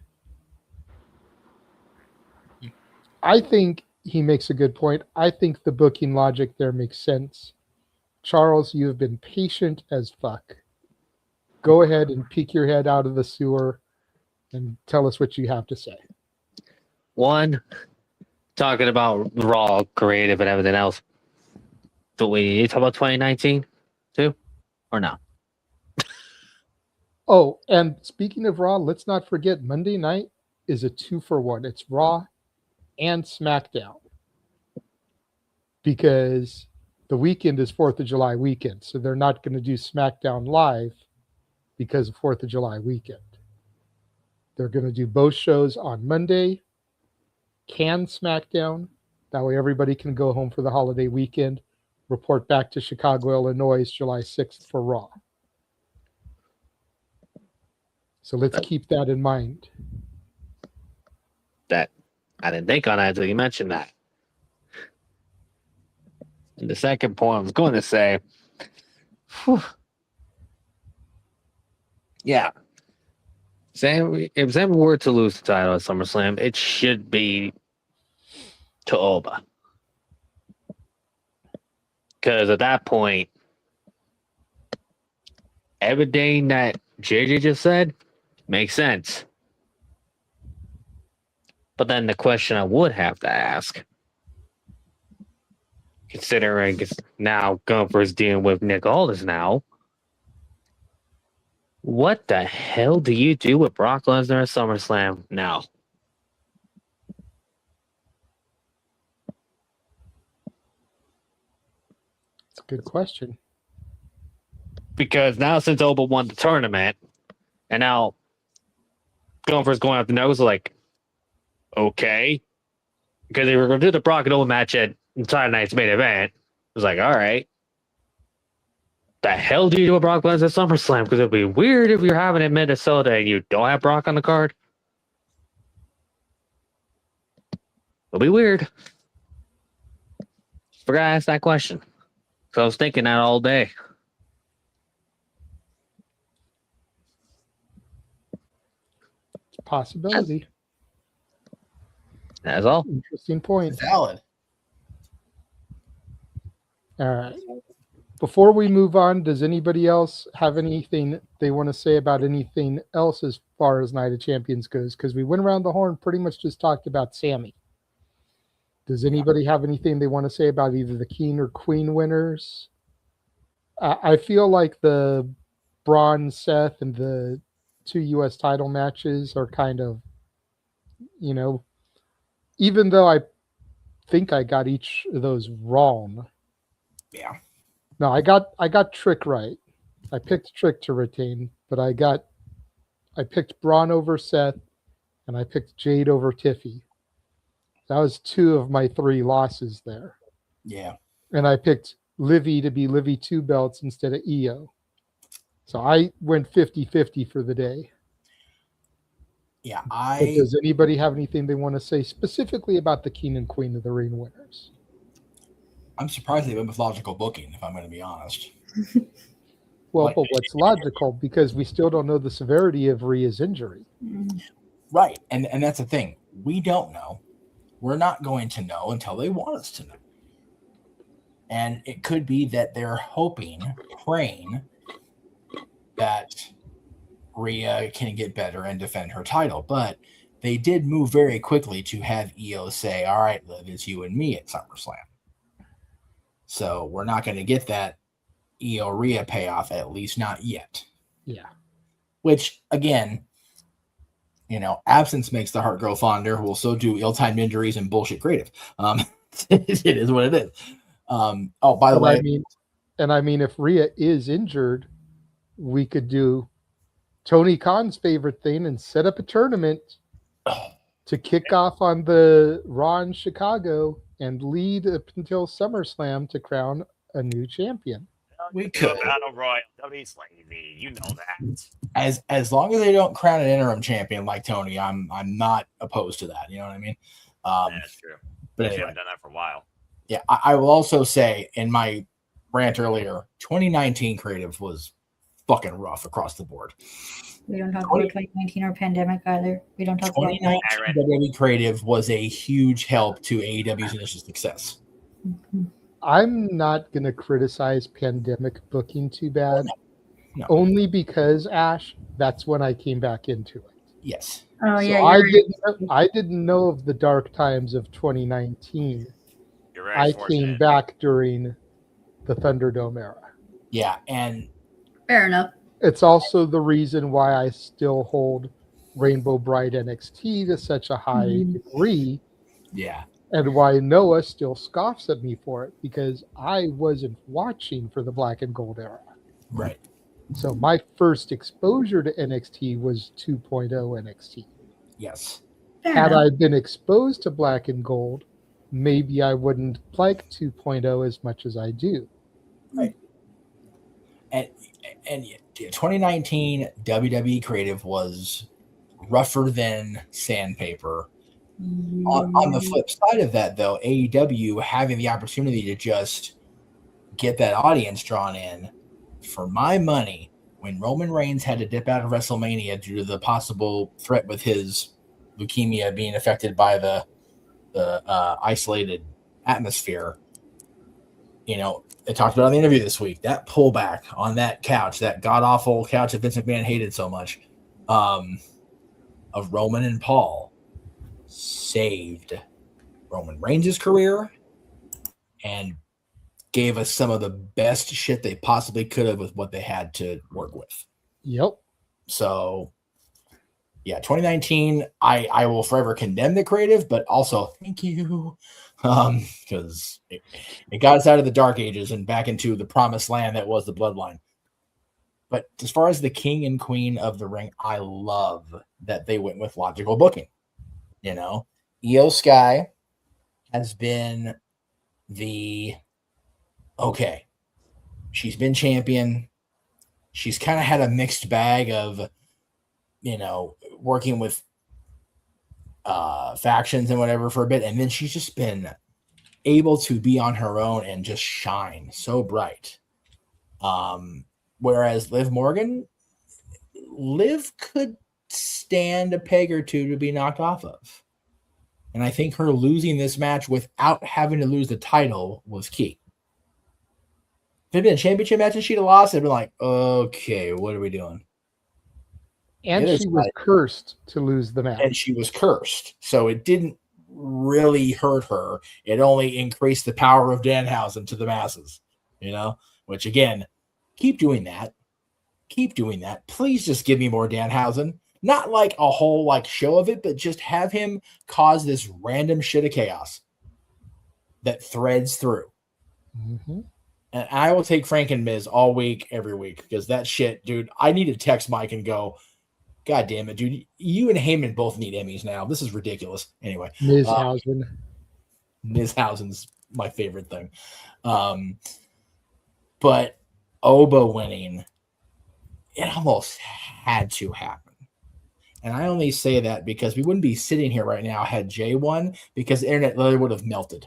I think he makes a good point. I think the booking logic there makes sense. Charles, you have been patient as fuck. Go ahead and peek your head out of the sewer and tell us what you have to say. One, talking about Raw, creative, and everything else. Do we talk about 2019 too? Or no? Oh, and speaking of Raw, let's not forget Monday night is a 2-for-1. It's Raw and SmackDown. Because the weekend is 4th of July weekend. So they're not going to do SmackDown live because of 4th of July weekend. They're going to do both shows on Monday. Can SmackDown. That way everybody can go home for the holiday weekend. Report back to Chicago, Illinois, July 6th for Raw. So let's keep that in mind. That I didn't think on that until you mentioned that. And the second point I was going to say, yeah, if Sam were to lose the title at SummerSlam, it should be to Oba. Because at that point, everything that JJ just said makes sense. But then the question I would have to ask, considering it's now Gunther's dealing with Nick Aldis now, what the hell do you do with Brock Lesnar at SummerSlam now? It's a good question. Because now since Oba won the tournament, and now Gunther's going up the nose, like, okay. Because they were going to do the Brock and Oba match at Saturday night's main event. It was like, all right. The hell do you do with Brock Lesnar at SummerSlam? Because it'd be weird if you're having it in Minnesota and you don't have Brock on the card. It'll be weird. Forgot to ask that question. So I was thinking that all day. Possibility. That's all. Interesting point. Valid. All right. Before we move on, does anybody else have anything they want to say about anything else as far as Night of Champions goes? Because we went around the horn, pretty much just talked about Sammy. Does anybody have anything they want to say about either the King or Queen winners? I feel like the Braun, Seth, and the 2 U.S. title matches are kind of, even though I think I got each of those wrong. Yeah. No, I got Trick right. I picked Trick to retain, but I picked Braun over Seth, and I picked Jade over Tiffy. That was 2 of my 3 losses there. Yeah. And I picked Livy to be Livy 2 belts instead of EO. So I went 50-50 for the day. Yeah, But does anybody have anything they want to say specifically about the King and Queen of the Ring winners? I'm surprised they went with logical booking, if I'm going to be honest. Well, but what's logical? Because we still don't know the severity of Rhea's injury. Right. And that's the thing. We don't know. We're not going to know until they want us to know. And it could be that they're praying that Rhea can get better and defend her title. But they did move very quickly to have EO say, all right, Liv, it's you and me at SummerSlam. So we're not going to get that EO Rhea payoff, at least not yet. Yeah. Which, again, absence makes the heart grow fonder. Will so do ill-timed injuries and bullshit creative. It is what it is. By the way, I mean, if Rhea is injured, we could do Tony Khan's favorite thing and set up a tournament to kick off on the Raw in Chicago and lead up until SummerSlam to crown a new champion. We could. Battle Royal. Tony's lazy. You know that. As long as they don't crown an interim champion like Tony, I'm not opposed to that. You know what I mean? That's true. But You anyway. haven't done that for a while. Yeah, I will also say in my rant earlier, 2019 creative was fucking rough across the board. We don't talk about 2019 or pandemic either. We don't talk about 2019 WWE creative was a huge help to AEW's initial success. I'm not going to criticize pandemic booking too bad. No. Only because, Ash, that's when I came back into it. Yes. Oh, yeah. I didn't know of the dark times of 2019. You're very I fortunate. came back during the Thunderdome era. Yeah, and Fair enough. It's also the reason why I still hold Rainbow Bright NXT to such a high degree. Yeah. And why Noah still scoffs at me for it, because I wasn't watching for the Black and Gold era. Right. So my first exposure to NXT was 2.0 NXT. Yes. Had I been exposed to Black and Gold, maybe I wouldn't like 2.0 as much as I do. Right. And 2019 WWE creative was rougher than sandpaper. On the flip side of that, though, AEW having the opportunity to just get that audience drawn in, for my money, when Roman Reigns had to dip out of WrestleMania due to the possible threat with his leukemia being affected by the isolated atmosphere, they talked about in the interview this week, that pullback on that couch, that god-awful couch that Vince McMahon hated so much, of Roman and Paul, saved Roman Reigns' career and gave us some of the best shit they possibly could have with what they had to work with. Yep. So, yeah, 2019, I will forever condemn the creative, but also thank you, because it got us out of the dark ages and back into the promised land that was the bloodline. But as far as the king and queen of the ring, I love that they went with logical booking. Io Sky has been she's been champion. She's kind of had a mixed bag of, working with factions and whatever for a bit. And then she's just been able to be on her own and just shine so bright. Whereas Liv Morgan, Liv could stand a peg or two to be knocked off of. And I think her losing this match without having to lose the title was key. If it had been a championship match and she'd have lost, I'd been like, okay, what are we doing? And she was cursed to lose the match. And she was cursed. So it didn't really hurt her. It only increased the power of Danhausen to the masses, which again, keep doing that. Keep doing that. Please just give me more Danhausen. Not like a whole show of it, but just have him cause this random shit of chaos that threads through. Mm-hmm. And I will take Frank and Miz all week, every week, because that shit, dude, I need to text Mike and go, God damn it, dude. You and Heyman both need Emmys now. This is ridiculous. Anyway. Mizhausen's my favorite thing. But Oba winning, it almost had to happen. And I only say that because we wouldn't be sitting here right now had Jay won, because the internet literally would have melted.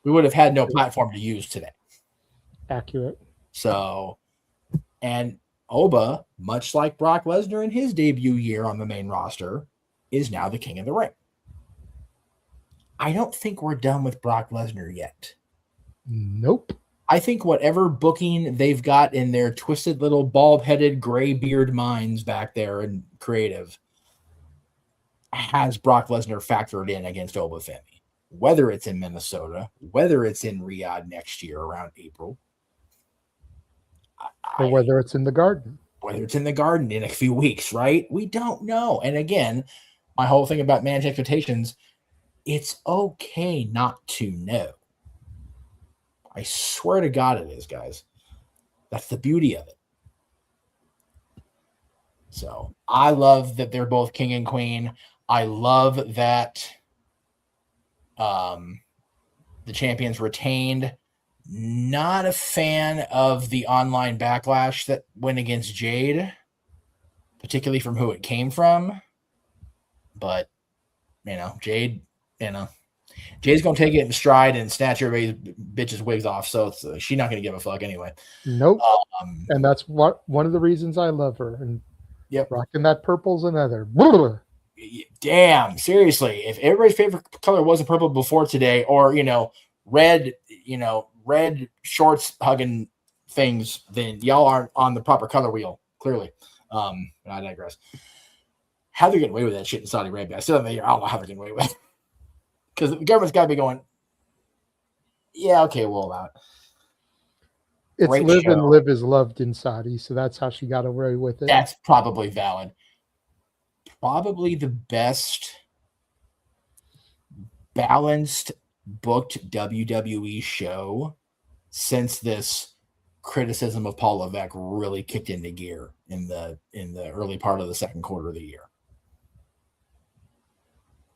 We would have had no platform to use today. Accurate. So, and Oba, much like Brock Lesnar in his debut year on the main roster, is now the king of the ring. I don't think we're done with Brock Lesnar yet. Nope. I think whatever booking they've got in their twisted little bald-headed gray beard minds back there and creative has Brock Lesnar factored in against Oba Femi. Whether it's in Minnesota, whether it's in Riyadh next year around April, or whether it's in the Garden. Whether it's in the Garden in a few weeks, right? We don't know. And again, my whole thing about managing expectations, it's okay not to know. I swear to God it is, guys. That's the beauty of it. So I love that they're both king and queen. I love that the champions retained. Not a fan of the online backlash that went against Jade, particularly from who it came from. But, Jade, Jay's going to take it in stride and snatch everybody's bitches' wigs off, so she's not going to give a fuck anyway. Nope. And that's one of the reasons I love her. And rocking that purple's another. Damn, seriously. If everybody's favorite color wasn't purple before today, or, red, red shorts hugging things, then y'all aren't on the proper color wheel, clearly. But I digress. How they're getting away with that shit in Saudi Arabia, I don't know how they're getting away with it. Because the government's got to be going, yeah, okay, we'll allow it. It's live and live is loved in Saudi, so that's how she got away with it. That's probably valid. Probably the best balanced booked WWE show since this criticism of Paul Levesque really kicked into gear in the early part of the second quarter of the year.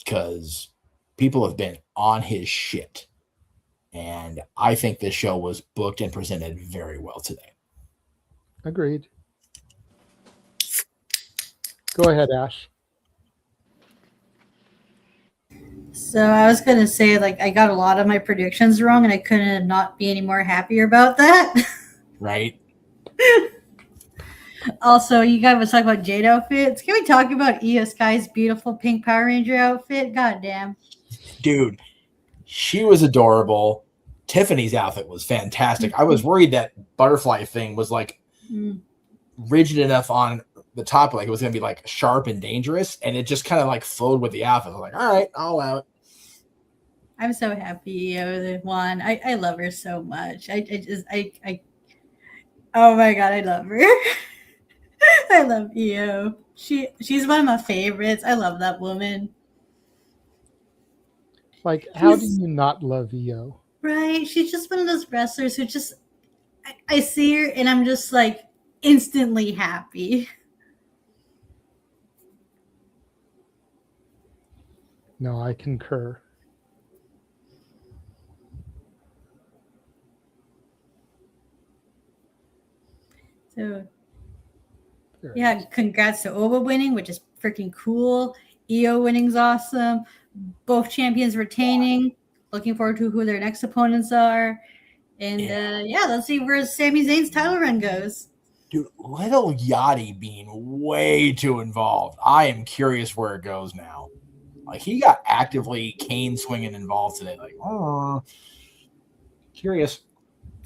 Because people have been on his shit. And I think this show was booked and presented very well today. Agreed. Go ahead, Ash. So I was going to say, I got a lot of my predictions wrong, and I couldn't not be any more happier about that. Right. Also, you guys was talking about Jade outfits. Can we talk about Io Sky's beautiful pink Power Ranger outfit? Goddamn. Dude, she was adorable. Tiffany's outfit was fantastic. I was worried that butterfly thing was rigid enough on the top, it was going to be sharp and dangerous, and it just kind of flowed with the outfit. I was like, all right, I'll allow it. I'm so happy Io won. I love her so much. Oh my God, I love her. I love Io. She's one of my favorites. I love that woman. How do you not love Io? Right? She's just one of those wrestlers who just, I see her and I'm just instantly happy. No, I concur. So, yeah, congrats to Oba winning, which is freaking cool. Io winning's awesome. Both champions retaining. Looking forward to who their next opponents are. And let's see where Sami Zayn's title run goes. Dude, Little Yachty being way too involved. I am curious where it goes now. Like, he got actively cane swinging involved today. Like, curious.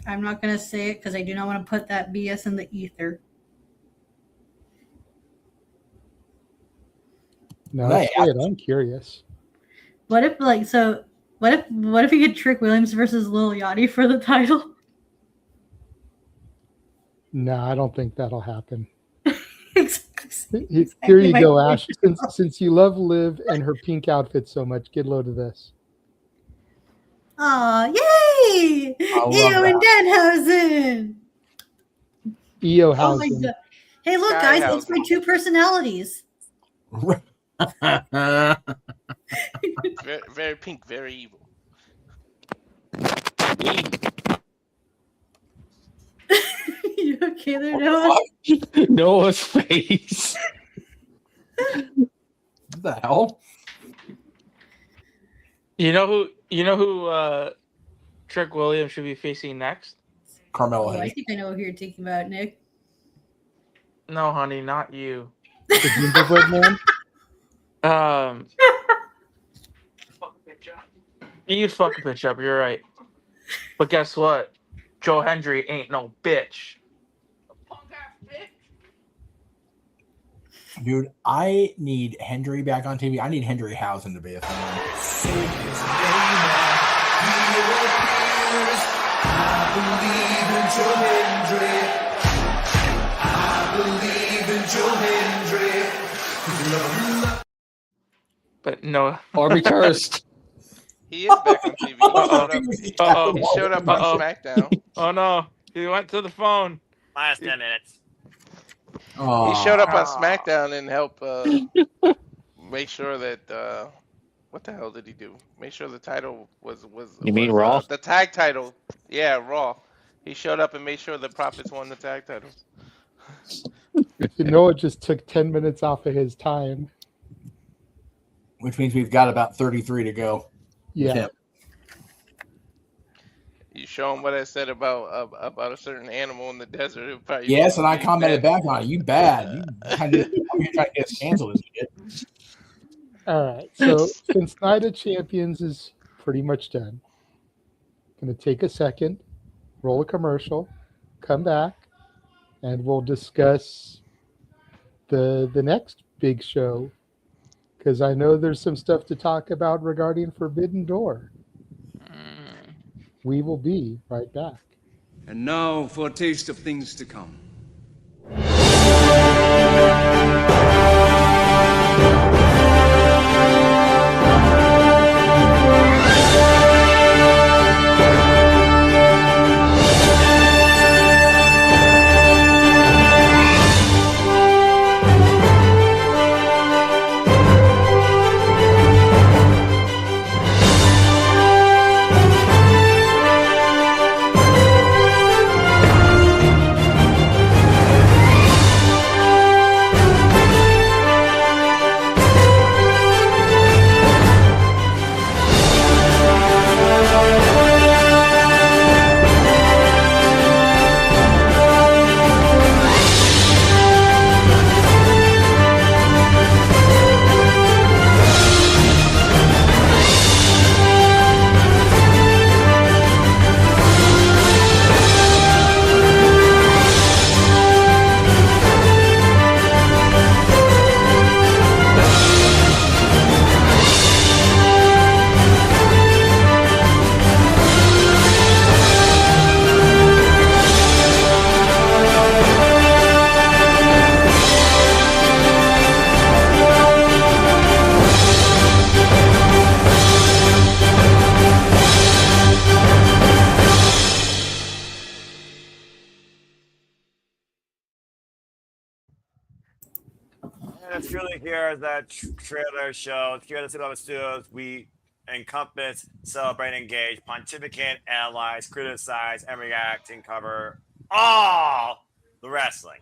I'm not going to say it because I do not want to put that BS in the ether. No, Hey, say it. I'm curious. What if what if you get Trick Williams versus Lil Yachty for the title? No, I don't think that'll happen. Exactly Here you my go, point. Ash. Since you love Liv and her pink outfit so much, get a load of this. Aw, yay! love Io and Danhausen! EO Oh my Hausen. god. Hey, look, guys, it's my two personalities. Very, very pink, very evil. You okay there, Noah? Noah's face. What the hell? You know who Trick Williams should be facing next? Carmelo Oh, I Hayes. think I know who you're talking about, Nick. No, honey, not you. The gingerbread man? You'd fuck a bitch up, you're right. But guess what? Joe Hendry ain't no bitch. Dude, I need Hendry back on TV. I need Hendry Hausen to be a But no. Or be cursed. He is back on TV. He showed up on SmackDown. Oh no, he went to the phone. Last 10 minutes. He showed up on SmackDown and helped make sure that what the hell did he do? Make sure the title was You mean Raw? The tag title. Yeah, Raw. He showed up and made sure the Profits won the tag titles. You know, it just took 10 minutes off of his time. Which means we've got about 33 to go. Yeah. You show him what I said about a certain animal in the desert. it'll probably Yes, and I be commented bad. back on it. You bad. You I'm here trying to get us canceled as shit. All right. So since Night of Champions is pretty much done, going to take a second, roll a commercial, come back, and we'll discuss the next big show, because I know there's some stuff to talk about regarding Forbidden Door. We will be right back. And now for a taste of things to come. And it's really here that trailer show. Here at the Cinema Studios, we encompass, celebrate, engage, pontificate, analyze, criticize, and react and cover all the wrestling.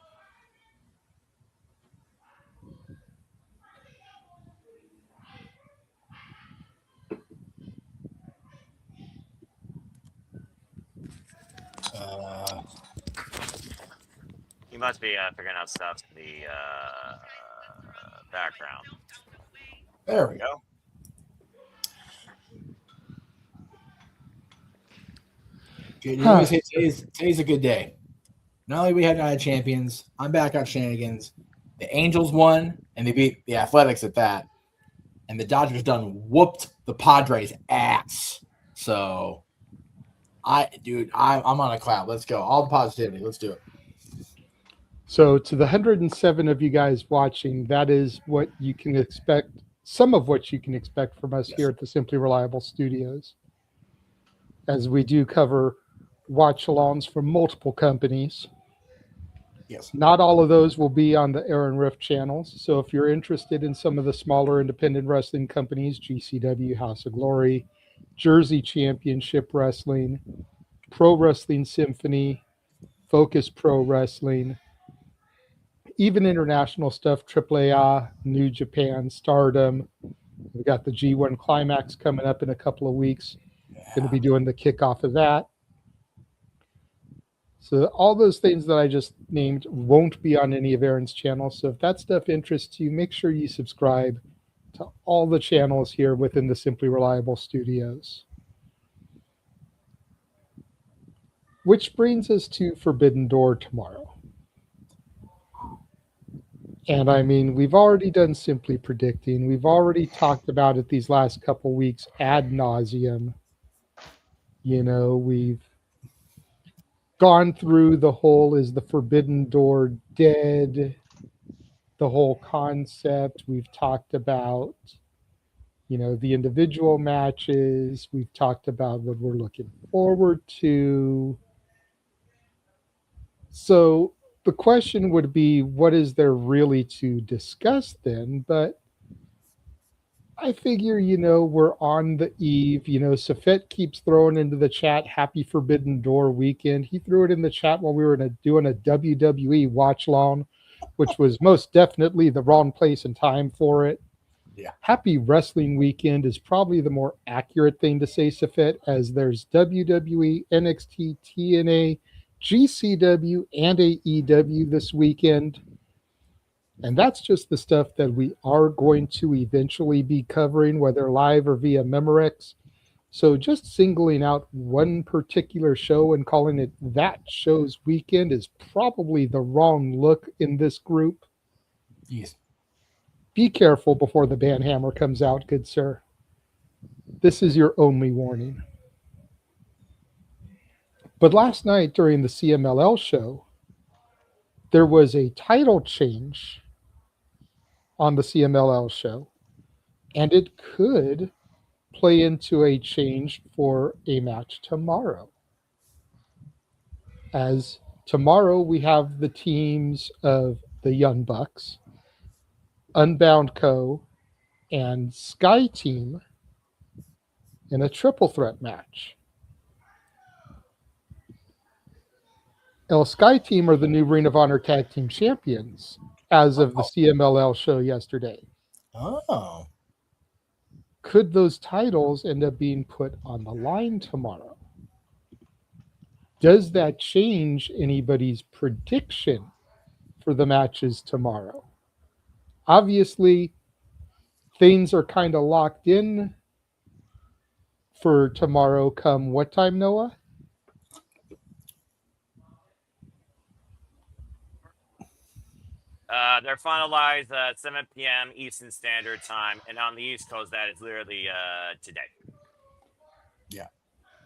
must be figuring out stuff in the background. There we go. Okay, let me say today's a good day. Not only we had Night of Champions, I'm back on Shenanigans. The Angels won, and they beat the Athletics at that. And the Dodgers done whooped the Padres' ass. So, I'm on a cloud. Let's go. All the positivity. Let's do it. So to the 107 of you guys watching, that is what you can expect, some of what you can expect from us here at the Simply Reliable Studios. As we do cover watch-alongs from multiple companies. Yes. Not all of those will be on the Aaron Rift channels. So if you're interested in some of the smaller independent wrestling companies, GCW, House of Glory, Jersey Championship Wrestling, Pro Wrestling Symphony, Focus Pro Wrestling, even international stuff, AAA, New Japan, Stardom. We've got the G1 Climax coming up in a couple of weeks. Going to be doing the kickoff of that. So all those things that I just named won't be on any of Aaron's channels. So if that stuff interests you, make sure you subscribe to all the channels here within the Simply Reliable Studios. Which brings us to Forbidden Door tomorrow. And I mean, we've already done Simply Predicting. We've already talked about it these last couple weeks ad nauseum. You know, we've gone through the whole, is the Forbidden Door dead? The whole concept. We've talked about, you know, the individual matches. We've talked about what we're looking forward to. So the question would be, what is there really to discuss then? But I figure, you know, we're on the eve. You know, Safet keeps throwing into the chat, happy Forbidden Door weekend. He threw it in the chat while we were doing a WWE watch long, which was most definitely the wrong place and time for it. Yeah. Happy Wrestling Weekend is probably the more accurate thing to say, Safet, as there's WWE, NXT, TNA, GCW, and AEW this weekend. And that's just the stuff that we are going to eventually be covering, whether live or via Memorex. So just singling out one particular show and calling it that show's weekend is probably the wrong look in this group. Yes. Be careful before the banhammer comes out, good sir. This is your only warning. But last night during the CMLL show, there was a title change on the CMLL show, and it could play into a change for a match tomorrow. As tomorrow we have the teams of the Young Bucks, Unbound Co., and Sky Team in a triple threat match. El Sky Team are the new Ring of Honor Tag Team Champions as of the CMLL show yesterday. Oh. Could those titles end up being put on the line tomorrow? Does that change anybody's prediction for the matches tomorrow? Obviously, things are kind of locked in for tomorrow come what time, Noah? They're finalized at 7 p.m. Eastern Standard Time, and on the East Coast, that is literally today. Yeah.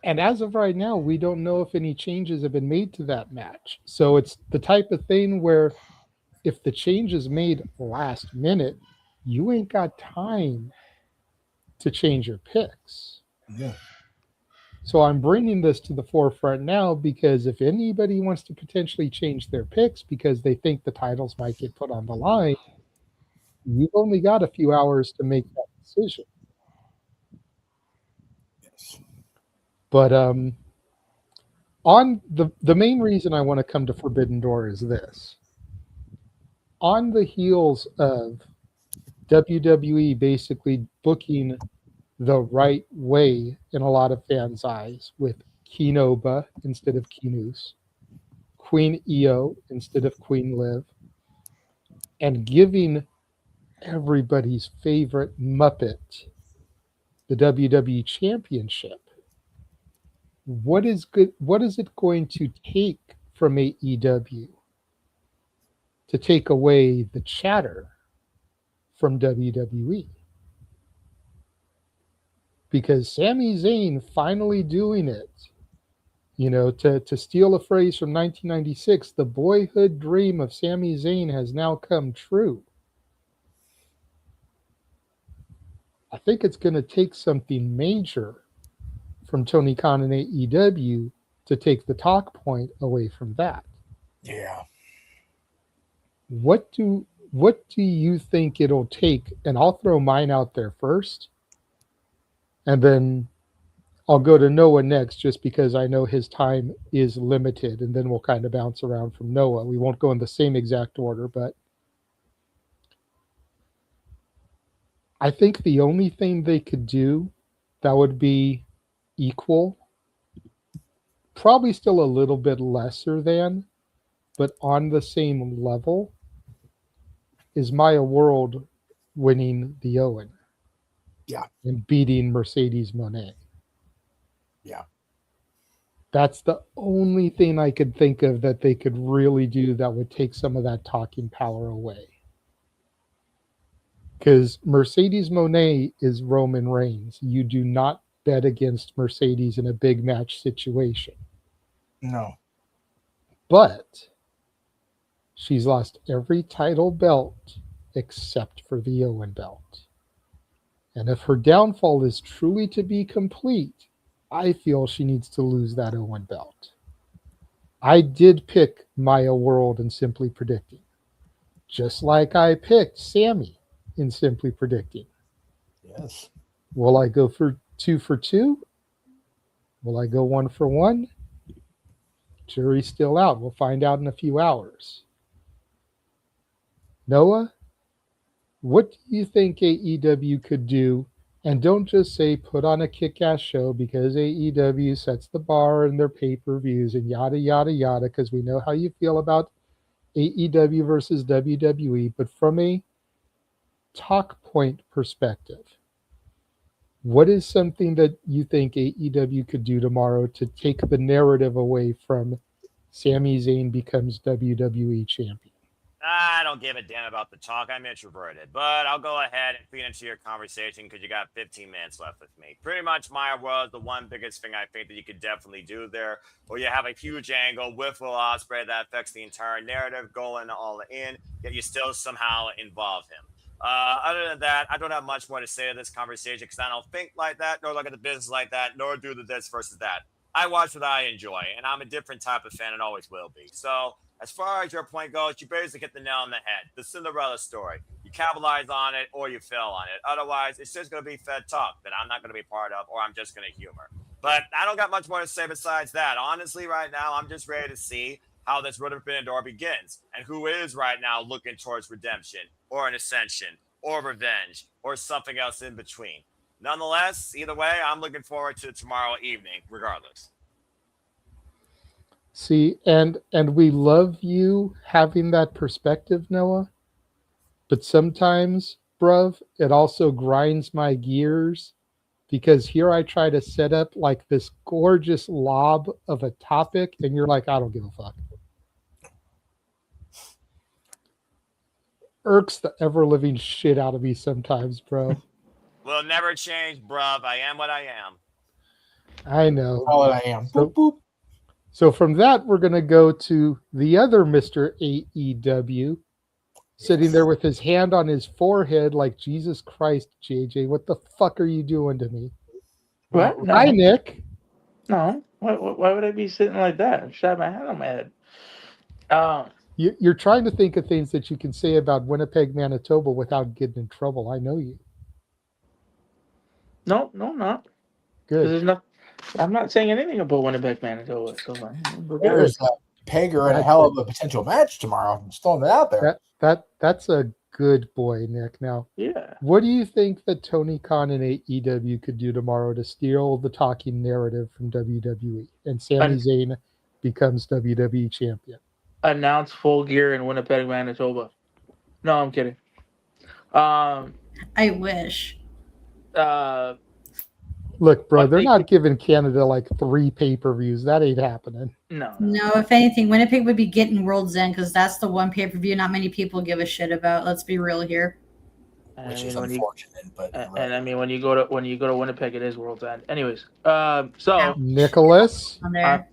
And as of right now, we don't know if any changes have been made to that match. So it's the type of thing where if the change is made last minute, you ain't got time to change your picks. Yeah. So I'm bringing this to the forefront now because if anybody wants to potentially change their picks because they think the titles might get put on the line, you've only got a few hours to make that decision. Yes. But on the main reason I want to come to Forbidden Door is this. On the heels of WWE basically booking the right way in a lot of fans' eyes with Kinoba instead of Kinus, Queen Io instead of Queen Liv, and giving everybody's favorite Muppet the WWE Championship, what is it going to take from AEW to take away the chatter from WWE? Because Sami Zayn finally doing it, to steal a phrase from 1996, the boyhood dream of Sami Zayn has now come true. I think it's going to take something major from Tony Khan and AEW to take the talk point away from that. Yeah. What do you think it'll take? And I'll throw mine out there first, and then I'll go to Noah next, just because I know his time is limited, and then we'll kind of bounce around from Noah. We won't go in the same exact order, but I think the only thing they could do that would be equal, probably still a little bit lesser than, but on the same level, is Maya World winning the Owen. Yeah. And beating Mercedes Moné. Yeah. That's the only thing I could think of that they could really do that would take some of that talking power away. Because Mercedes Moné is Roman Reigns. You do not bet against Mercedes in a big match situation. No. But she's lost every title belt except for the Owen belt. And if her downfall is truly to be complete, I feel she needs to lose that Owen belt. I did pick Maya World in Simply Predicting, just like I picked Sammy in Simply Predicting. Yes. Will I go for 2 for 2? Will I go 1 for 1? Jury's still out. We'll find out in a few hours. Noah, what do you think AEW could do? And don't just say put on a kick-ass show, because AEW sets the bar in their pay-per-views and yada, yada, yada, because we know how you feel about AEW versus WWE. But from a talk point perspective, what is something that you think AEW could do tomorrow to take the narrative away from Sami Zayn becomes WWE champion? I don't give a damn about the talk. I'm introverted, but I'll go ahead and feed into your conversation because you got 15 minutes left with me. Pretty much Maya World is the one biggest thing I think that you could definitely do there, where you have a huge angle with Will Ospreay that affects the entire narrative going all in, yet you still somehow involve him. Other than that, I don't have much more to say to this conversation because I don't think like that, nor look at the business like that, nor do the this versus that. I watch what I enjoy, and I'm a different type of fan and always will be. So as far as your point goes, you basically hit the nail on the head. The Cinderella story. You capitalize on it or you fail on it. Otherwise, it's just going to be fed talk that I'm not going to be part of, or I'm just going to humor. But I don't got much more to say besides that. Honestly, right now, I'm just ready to see how this Road to Forbidden Door begins and who is right now looking towards redemption or an ascension or revenge or something else in between. Nonetheless, either way, I'm looking forward to tomorrow evening, regardless. See, and we love you having that perspective, Noah. But sometimes, bruv, it also grinds my gears, because here I try to set up like this gorgeous lob of a topic, and you're like, I don't give a fuck. Irks the ever-living shit out of me sometimes, bro. Will never change, bruv. I am what I am. I know. All that I am. So, Boop, boop. So from that, we're going to go to the other Mr. AEW, sitting there with his hand on his forehead like, Jesus Christ, JJ, what the fuck are you doing to me? What? No. Hi, Nick. No. Why would I be sitting like that? I should have my hand on my head. You're trying to think of things that you can say about Winnipeg, Manitoba without getting in trouble. I know you. No, I'm not. Good. There's not. I'm not saying anything about Winnipeg, Manitoba. So we're good. There's a Pegger and a hell of a potential match tomorrow. I'm just throwing it out there. That's a good boy, Nick. Now, yeah. What do you think that Tony Khan and AEW could do tomorrow to steal the talking narrative from WWE and Sami Zayn becomes WWE champion. Announce Full Gear in Winnipeg, Manitoba. No, I'm kidding. I wish. Look, bro, What they're they not giving Canada like 3 pay-per-views. That ain't happening. No. If anything, Winnipeg would be getting World's End because that's the one pay-per-view not many people give a shit about. Let's be real here. Which is unfortunate, but And I mean, when you go to Winnipeg, it is World's End. Anyways, so Nicholas, On there.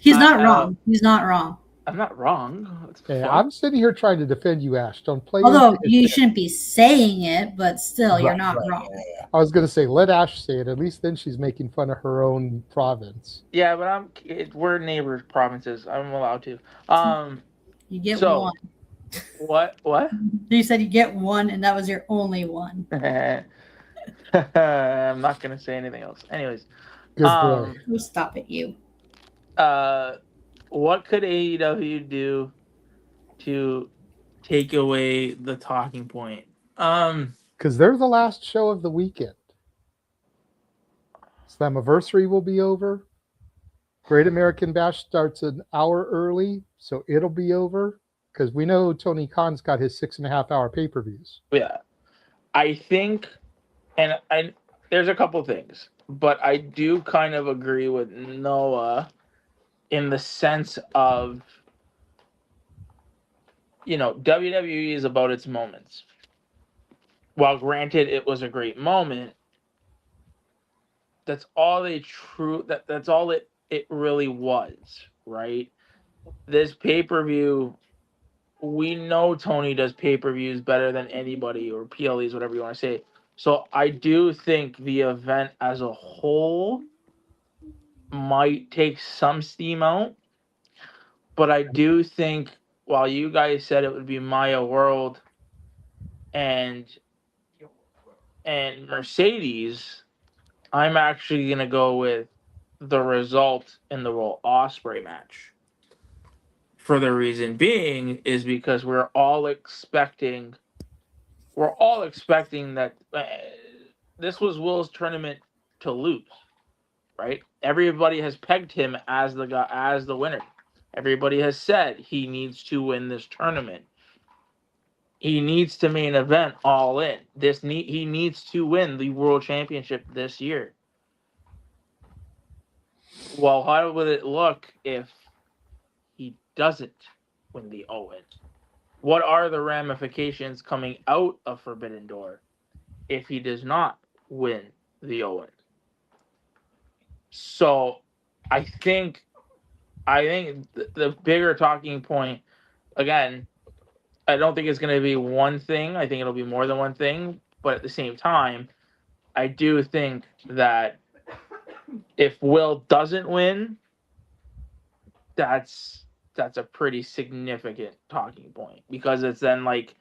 He's not wrong. He's not wrong. I'm not wrong. What the hey, fuck? I'm sitting here trying to defend you, Ash. Don't play. Although into you it. shouldn't be saying it, but still, you're Right, not right, wrong. I was gonna say let Ash say it. At least then she's making fun of her own province. Yeah, but we're neighbor provinces. I'm allowed to. You get so, one. What? You said you get one, and that was your only one. I'm not gonna say anything else. Anyways, Good boy. Oh, stop it, you. What could AEW do to take away the talking point? Because they're the last show of the weekend. Slammiversary will be over. Great American Bash starts an hour early, so it'll be over. Because we know Tony Khan's got his 6.5-hour pay-per-views. Yeah, I think, and there's a couple things, but I do kind of agree with Noah in the sense of, WWE is about its moments. While granted it was a great moment, that's all that's all it really was, right? This pay-per-view, we know Tony does pay-per-views better than anybody, or PLEs, whatever you want to say. So I do think the event as a whole might take some steam out. But I do think, while you guys said it would be Maya World and Mercedes, I'm actually going to go with the result in the Will Ospreay match. For the reason being is because we're all expecting that this was Will's tournament to lose, right? Everybody has pegged him as the winner. Everybody has said he needs to win this tournament. He needs to main event All In. He needs to win the World Championship this year. Well, how would it look if he doesn't win the Owen? What are the ramifications coming out of Forbidden Door if he does not win the Owen? So I think the bigger talking point, again, I don't think it's going to be one thing. I think it'll be more than one thing. But at the same time, I do think that if Will doesn't win, that's a pretty significant talking point, because it's then like,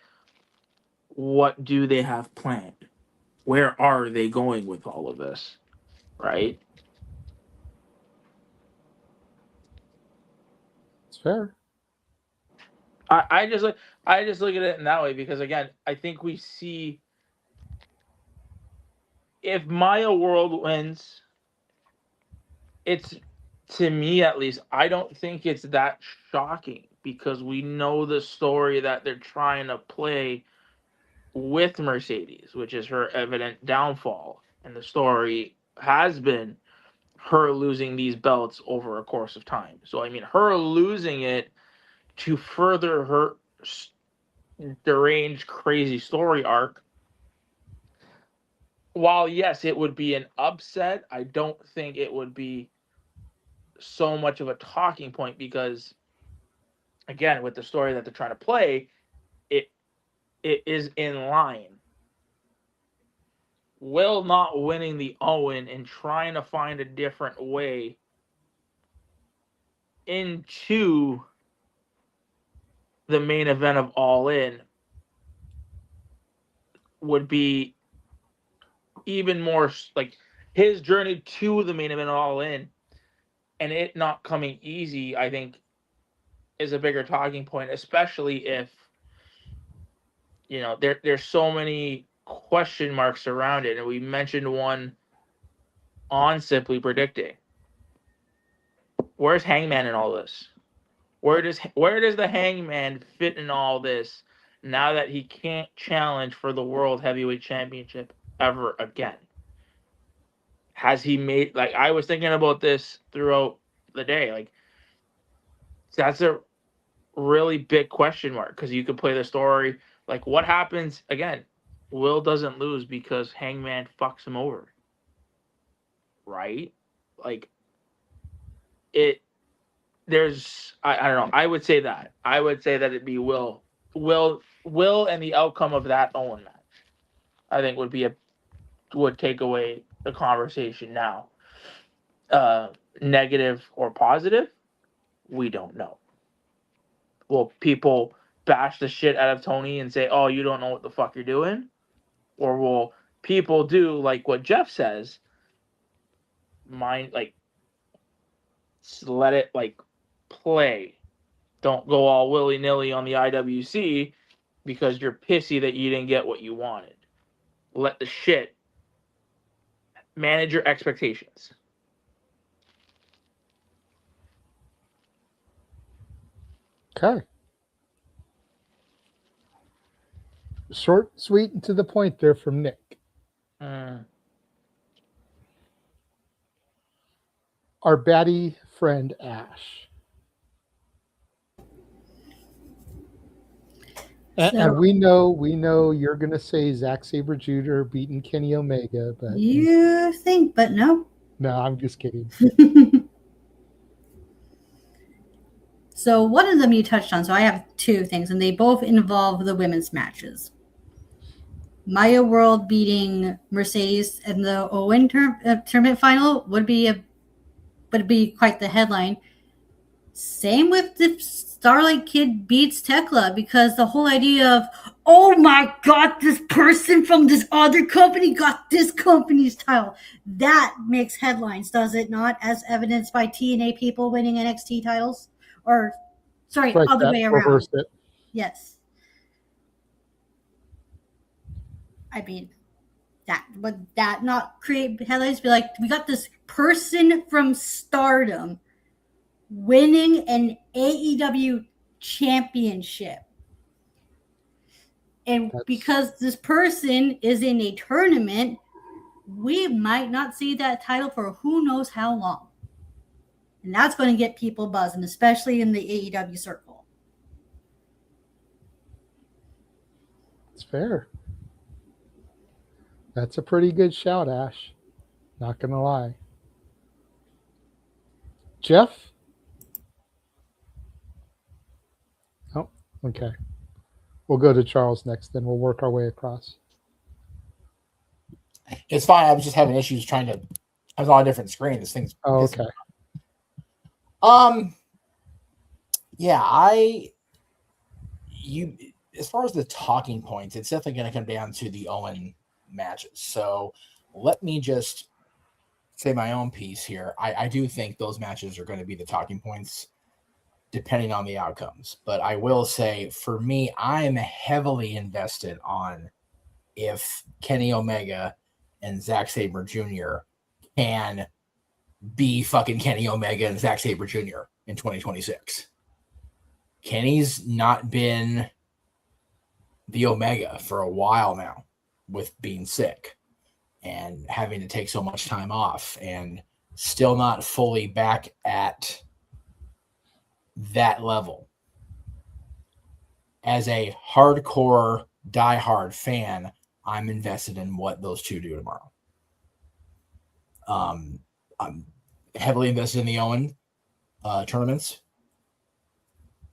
what do they have planned? Where are they going with all of this? Right? It's fair. I just look at it in that way, because again, I think we see, if Maya World wins, it's, to me at least, I don't think it's that shocking, because we know the story that they're trying to play with Mercedes, which is her evident downfall. And the story has been her losing these belts over a course of time. So, I mean, her losing it to further her deranged, crazy story arc, while yes, it would be an upset, I don't think it would be so much of a talking point, because, again, with the story that they're trying to play, it is in line. Will not winning the Owen and trying to find a different way into the main event of All In would be even more like his journey to the main event of All In, and it not coming easy, I think, is a bigger talking point, especially if, there's so many question marks around it. And we mentioned one on Simply Predicting. where's Hangman in all this? Where does the Hangman fit in all this now that he can't challenge for the World Heavyweight Championship ever again? Has he made, like, I was thinking about this throughout the day, like, that's a really big question mark, because you could play the story like, what happens again? Will doesn't lose because Hangman fucks him over, right? Like, there's I don't know. I would say that it'd be Will and the outcome of that Owen match, I think would take away the conversation now. Negative or positive, we don't know. Will people bash the shit out of Tony and say, "Oh, you don't know what the fuck you're doing," or will people do like what Jeff says? Let it like play. Don't go all willy-nilly on the IWC because you're pissy that you didn't get what you wanted. Let the shit manage your expectations. Okay. Short, sweet, and to the point there from Nick. Our baddie friend Ash. And we know you're going to say Zack Sabre Jr. beating Kenny Omega, but You think, but no. no, I'm just kidding. So one of them you touched on. So I have two things, and they both involve the women's matches. Maya World beating Mercedes in the Owen tournament final would be quite the headline. Same with the Starlight Kid beats Tekla, because the whole idea of, oh my God, this person from this other company got this company's title. That makes headlines, does it not? As evidenced by TNA people winning NXT titles? Or, sorry, Right, other way around. reversed it. Yes. I mean, would that not create headlines? Be like, we got this person from Stardom winning an AEW championship. And because this person is in a tournament, we might not see that title for who knows how long. And that's going to get people buzzing, especially in the AEW circle. It's fair. That's a pretty good shout, Ash. Not going to lie. Jeff? Oh, okay. We'll go to Charles next, then we'll work our way across. It's fine. I was just having issues trying to. I was on a different screen. This thing's. Oh, okay. Yeah, as far as the talking points, it's definitely going to come down to the Owen matches. So let me just say my own piece here. I do think those matches are going to be the talking points, depending on the outcomes. But I will say, for me, I'm heavily invested on if Kenny Omega and Zack Sabre Jr. can be fucking Kenny Omega and Zack Sabre Jr. in 2026. Kenny's not been the Omega for a while now, with being sick and having to take so much time off, and still not fully back at that level. As a hardcore, diehard fan, I'm invested in what those two do tomorrow. I'm heavily invested in the Owen tournaments.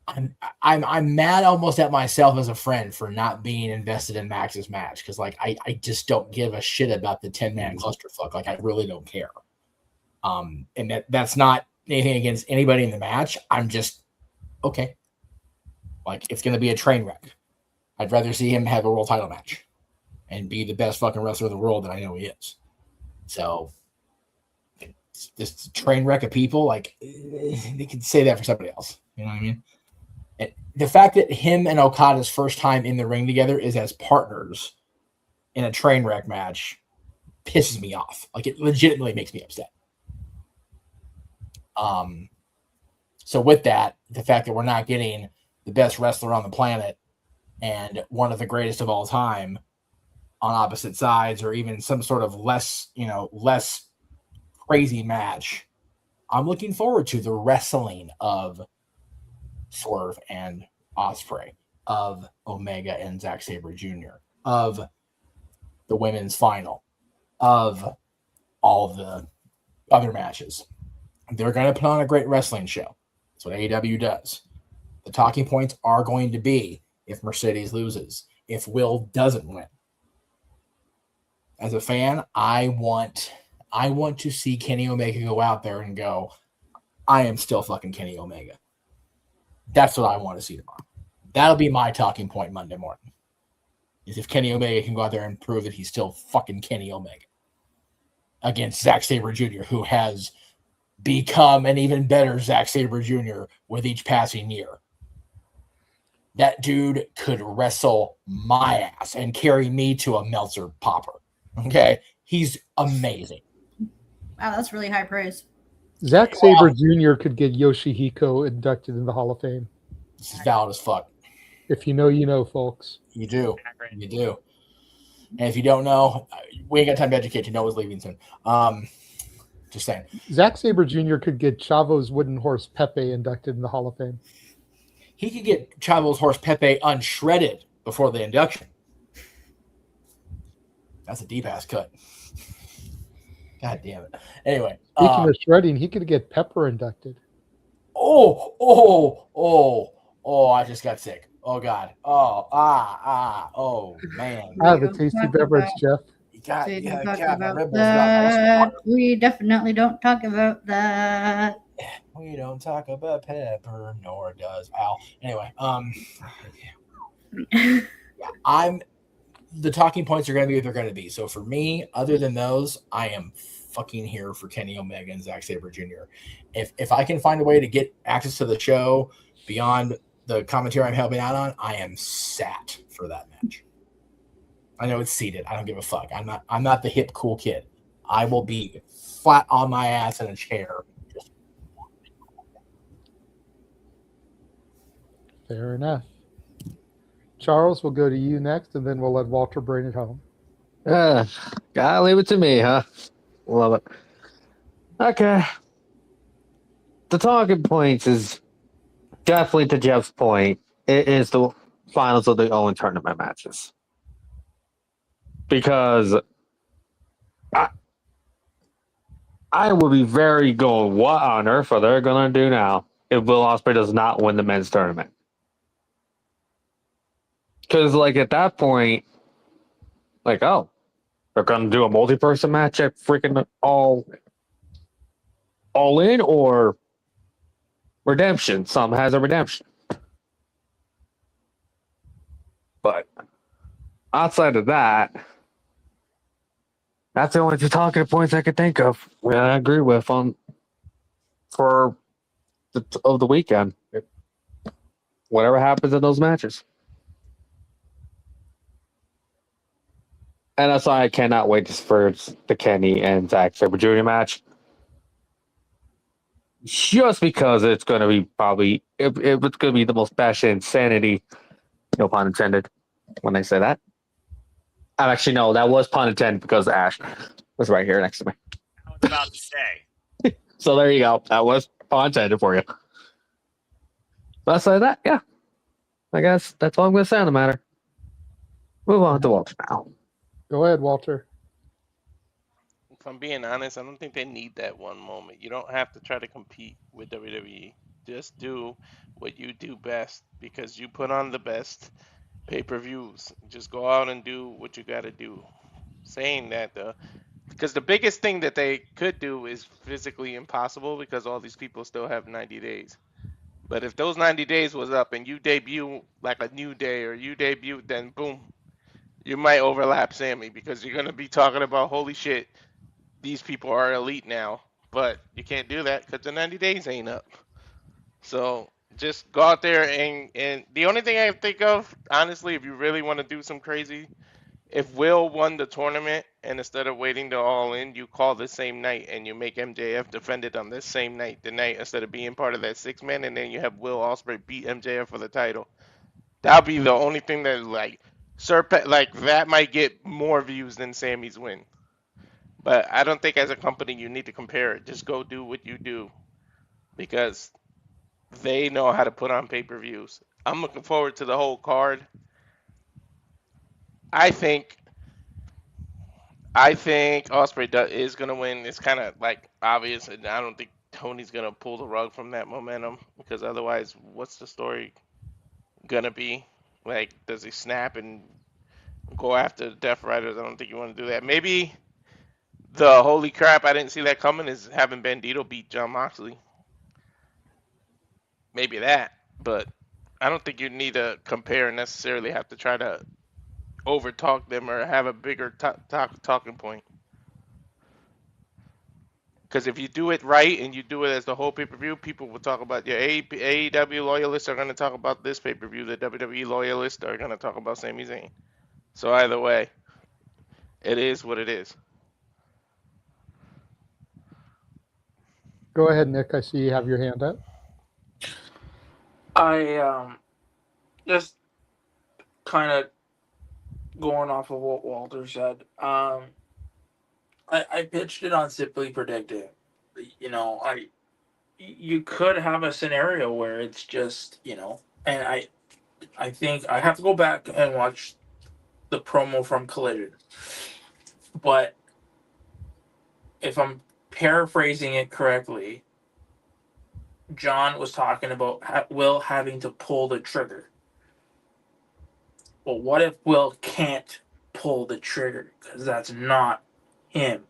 I'm mad almost at myself as a friend for not being invested in Max's match, because like I just don't give a shit about the 10-man clusterfuck. Like, I really don't care. And that's not anything against anybody in the match. I'm just okay. Like, it's gonna be a train wreck. I'd rather see him have a world title match and be the best fucking wrestler in the world that I know he is. So this train wreck of people, like, they could say that for somebody else. You know what I mean? And the fact that him and Okada's first time in the ring together is as partners in a train wreck match pisses me off. Like, it legitimately makes me upset. So with that, the fact that we're not getting the best wrestler on the planet and one of the greatest of all time on opposite sides, or even some sort of less crazy match, I'm looking forward to the wrestling of Swerve and Ospreay, of Omega and Zack Sabre Jr., of the women's final, of all of the other matches. They're going to put on a great wrestling show. That's what AEW does. The talking points are going to be if Mercedes loses, if Will doesn't win. As a fan, I want to see Kenny Omega go out there and go, I am still fucking Kenny Omega. That's what I want to see tomorrow. That'll be my talking point Monday morning. Is if Kenny Omega can go out there and prove that he's still fucking Kenny Omega against Zack Sabre Jr., who has become an even better Zack Sabre Jr. with each passing year. That dude could wrestle my ass and carry me to a Meltzer popper. Okay? He's amazing. Wow, that's really high praise. Zack Sabre Jr. could get Yoshihiko inducted in the Hall of Fame. This is valid as fuck. If you know, you know, folks. You do. You do. And if you don't know, we ain't got time to educate you. Noah's leaving soon. Just saying. Zack Sabre Jr. could get Chavo's wooden horse Pepe inducted in the Hall of Fame. He could get Chavo's horse Pepe unshredded before the induction. That's a deep ass cut. God damn it. Anyway. Speaking of shredding, he could get Pepper inducted. Oh, I just got sick. Oh, God. Oh, man. The tasty beverage, Jeff. We definitely don't talk about that. We don't talk about Pepper, nor does Al. Anyway, the talking points are going to be what they're going to be. So for me, other than those, I am fucking here for Kenny Omega and Zack Sabre Jr. If I can find a way to get access to the show beyond the commentary I'm helping out on, I am sat for that match. I know it's seated. I don't give a fuck. I'm not the hip cool kid. I will be flat on my ass in a chair. Fair enough. Charles, we'll go to you next, and then we'll let Walter bring it home. Gotta leave it to me, huh? Love it. Okay. The talking points is definitely, to Jeff's point, it is the finals of the Owen tournament matches. Because I would be very going, what on earth are they going to do now if Will Ospreay does not win the men's tournament? Because, at that point, they're going to do a multi-person match at freaking all in, or redemption. Some has a redemption. But outside of that, that's the only two talking points I could think of. I agree with for the weekend. Whatever happens in those matches. And that's why I cannot wait for the Kenny and Zack Sabre Jr. match. Just because it's going to be probably, it's going to be the most bashed insanity, no pun intended, when I say that. Actually, no, that was pun intended because Ash was right here next to me. I was about to say. So there you go. That was pun intended for you. But outside that, yeah. I guess that's all I'm going to say on the matter. Move on to Walter now. Go ahead, Walter. If I'm being honest, I don't think they need that one moment. You don't have to try to compete with WWE. Just do what you do best, because you put on the best pay-per-views. Just go out and do what you got to do. Saying that, because the biggest thing that they could do is physically impossible, because all these people still have 90 days. But if those 90 days was up and you debut like a New Day, or you debut, then boom, you might overlap Sammy, because you're going to be talking about, holy shit, these people are elite now. But you can't do that because the 90 days ain't up. So just go out there and the only thing I think of, honestly, if you really want to do some crazy, if Will won the tournament and instead of waiting to All In, you call the same night and you make MJF defend it on this same night, the night instead of being part of that 6-man, and then you have Will Ospreay beat MJF for the title. That'll be the only thing that like that might get more views than Sammy's win. But I don't think as a company you need to compare it. Just go do what you do because they know how to put on pay-per-views. I'm looking forward to the whole card. I think Ospreay is gonna win. It's kind of like obvious, and I don't think Tony's gonna pull the rug from that momentum because otherwise, what's the story gonna be? Like, does he snap and go after the Death Riders? I don't think you want to do that. Maybe the holy crap, I didn't see that coming is having Bandito beat John Moxley. Maybe that, but I don't think you need to compare and necessarily have to try to overtalk them or have a bigger talking point. Because if you do it right and you do it as the whole pay-per-view, people will talk about your AEW loyalists are going to talk about this pay-per-view. The WWE loyalists are going to talk about Sami Zayn. So either way, it is what it is. Go ahead, Nick. I see you have your hand up. I just kind of going off of what Walter said. I pitched it on Simply Predicting. You could have a scenario where it's just, and I think I have to go back and watch the promo from Collision. But if I'm paraphrasing it correctly, John was talking about Will having to pull the trigger. Well, what if Will can't pull the trigger? Because that's not him.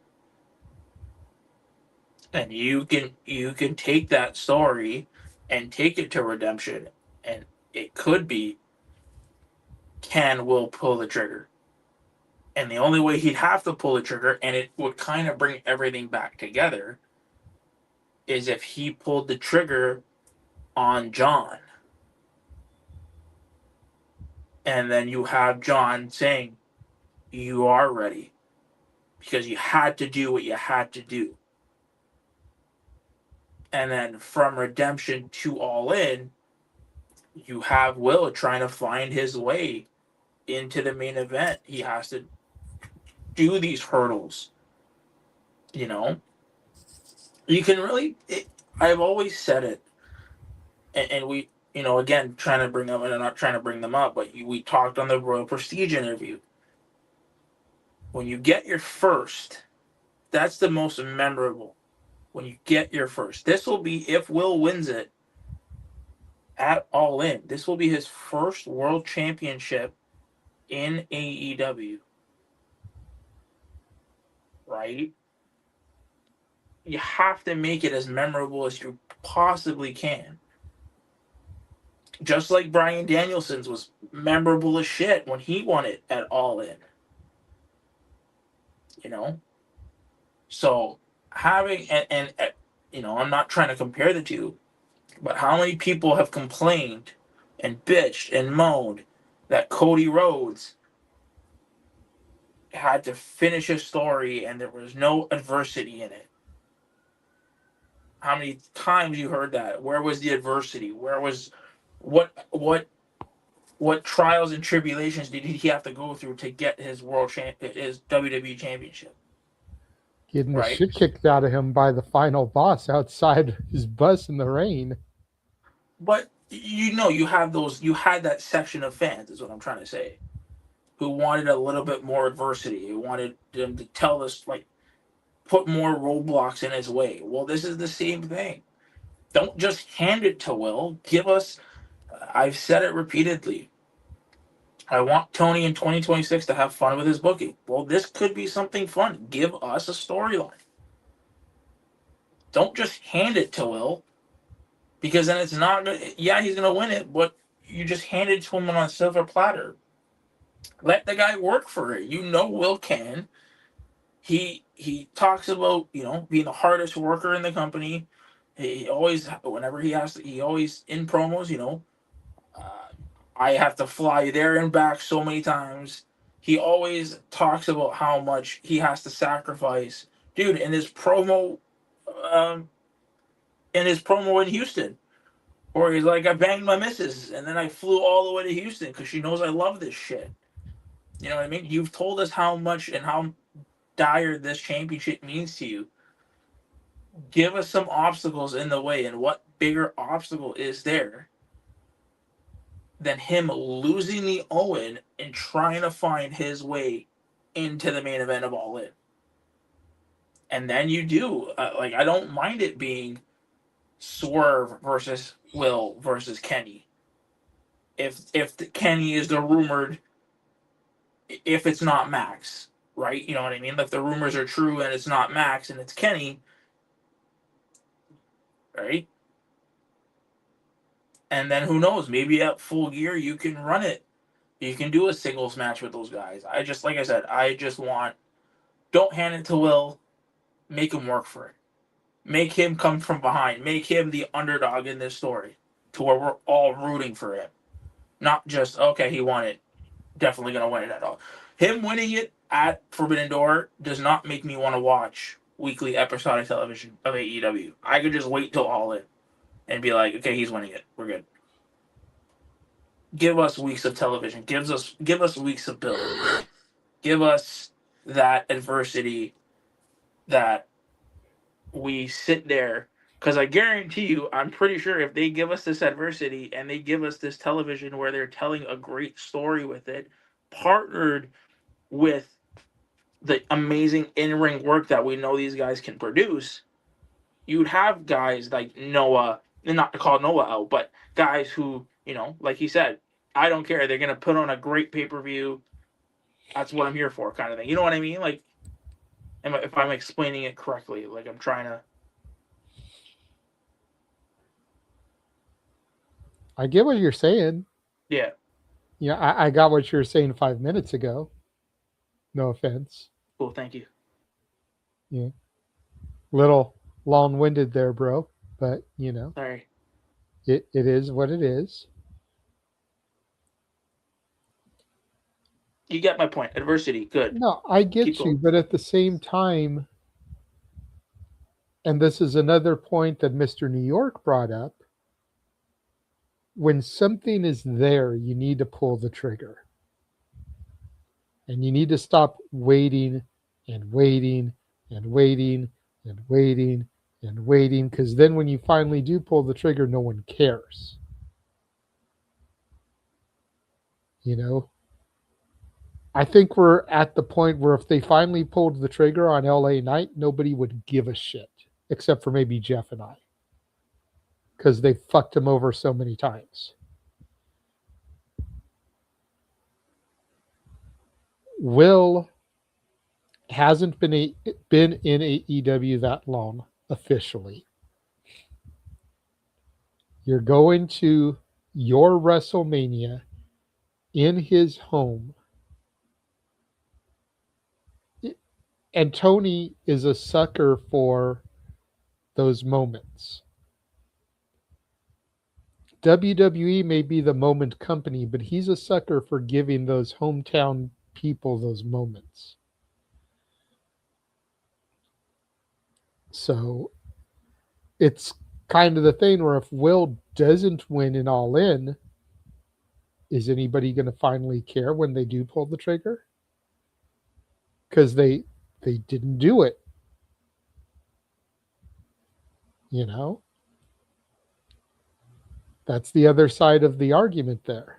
And you can take that story and take it to redemption, and it could be, can Will pull the trigger? And the only way he'd have to pull the trigger, and it would kind of bring everything back together, is if he pulled the trigger on John. And then you have John saying, you are ready. Because you had to do what you had to do. And then from Redemption to All In, you have Will trying to find his way into the main event. He has to do these hurdles. You can really... I've always said it. And we, again, trying to bring them, and I'm not trying to bring them up, but we talked on the Royal Prestige interview. When you get your first, that's the most memorable. When you get your first. This will be, if Will wins it at All In, this will be his first world championship in AEW. Right? You have to make it as memorable as you possibly can. Just like Bryan Danielson's was memorable as shit when he won it at All In. So having, and I'm not trying to compare the two, but how many people have complained and bitched and moaned that Cody Rhodes had to finish his story and there was no adversity in it? How many times you heard that? Where was the adversity? Where was what trials and tribulations did he have to go through to get his his WWE championship? Getting the shit kicked out of him by the final boss outside his bus in the rain. But you had that section of fans, is what I'm trying to say, who wanted a little bit more adversity. Who wanted them to tell us, put more roadblocks in his way. Well, this is the same thing. Don't just hand it to Will. Give us, I've said it repeatedly, I want Tony in 2026 to have fun with his booking. Well, this could be something fun. Give us a storyline. Don't just hand it to Will, because then it's not good. Yeah, he's going to win it, but you just hand it to him on a silver platter. Let the guy work for it. Will can. He talks about, being the hardest worker in the company. He always, whenever he always in promos, I have to fly there and back so many times. He always talks about how much he has to sacrifice. Dude, in his promo in Houston, where he's like, I banged my missus and then I flew all the way to Houston because she knows I love this shit. You know what I mean? You've told us how much and how dire this championship means to you. Give us some obstacles in the way, and what bigger obstacle is there than him losing the Owen and trying to find his way into the main event of All In? And then you do. I don't mind it being Swerve versus Will versus Kenny. If Kenny is the rumored, if it's not Max, right? You know what I mean? If the rumors are true and it's not Max and it's Kenny, right? And then who knows? Maybe at Full Gear you can run it. You can do a singles match with those guys. Like I said, I just want, don't hand it to Will. Make him work for it. Make him come from behind. Make him the underdog in this story to where we're all rooting for him. Not just, okay, he won it. Definitely going to win it at all. Him winning it at Forbidden Door does not make me want to watch weekly episodic television of AEW. I could just wait till All In and be like, okay, he's winning it. We're good. Give us weeks of television. Give us weeks of build. Give us that adversity that we sit there. Because I guarantee you, I'm pretty sure if they give us this adversity and they give us this television where they're telling a great story with it, partnered with the amazing in-ring work that we know these guys can produce, you'd have guys like Noah, and not to call Noah out, but guys who, you know, like he said, I don't care. They're going to put on a great pay-per-view. That's what I'm here for, kind of thing. You know what I mean? Like, if I'm explaining it correctly, like I'm trying to. I get what you're saying. Yeah. Yeah, I got what you were saying 5 minutes ago. No offense. Cool, thank you. Yeah. Little long-winded there, bro. But, you know. Sorry. It is what it is. You get my point. Adversity, good. No, I get Keep you, going. but at the same time, and this is another point that Mr. New York brought up, when something is there, you need to pull the trigger. And you need to stop waiting and waiting and waiting and waiting and waiting, because then when you finally do pull the trigger, no one cares. You know? I think we're at the point where if they finally pulled the trigger on LA Knight, nobody would give a shit, except for maybe Jeff and I, because they fucked him over so many times. Will hasn't been in AEW that long officially. You're going to your WrestleMania in his home. And Tony is a sucker for those moments. WWE may be the moment company, but he's a sucker for giving those hometown people those moments. So it's kind of the thing where if Will doesn't win in All In, is anybody going to finally care when they do pull the trigger? Because they didn't do it. You know? That's the other side of the argument there.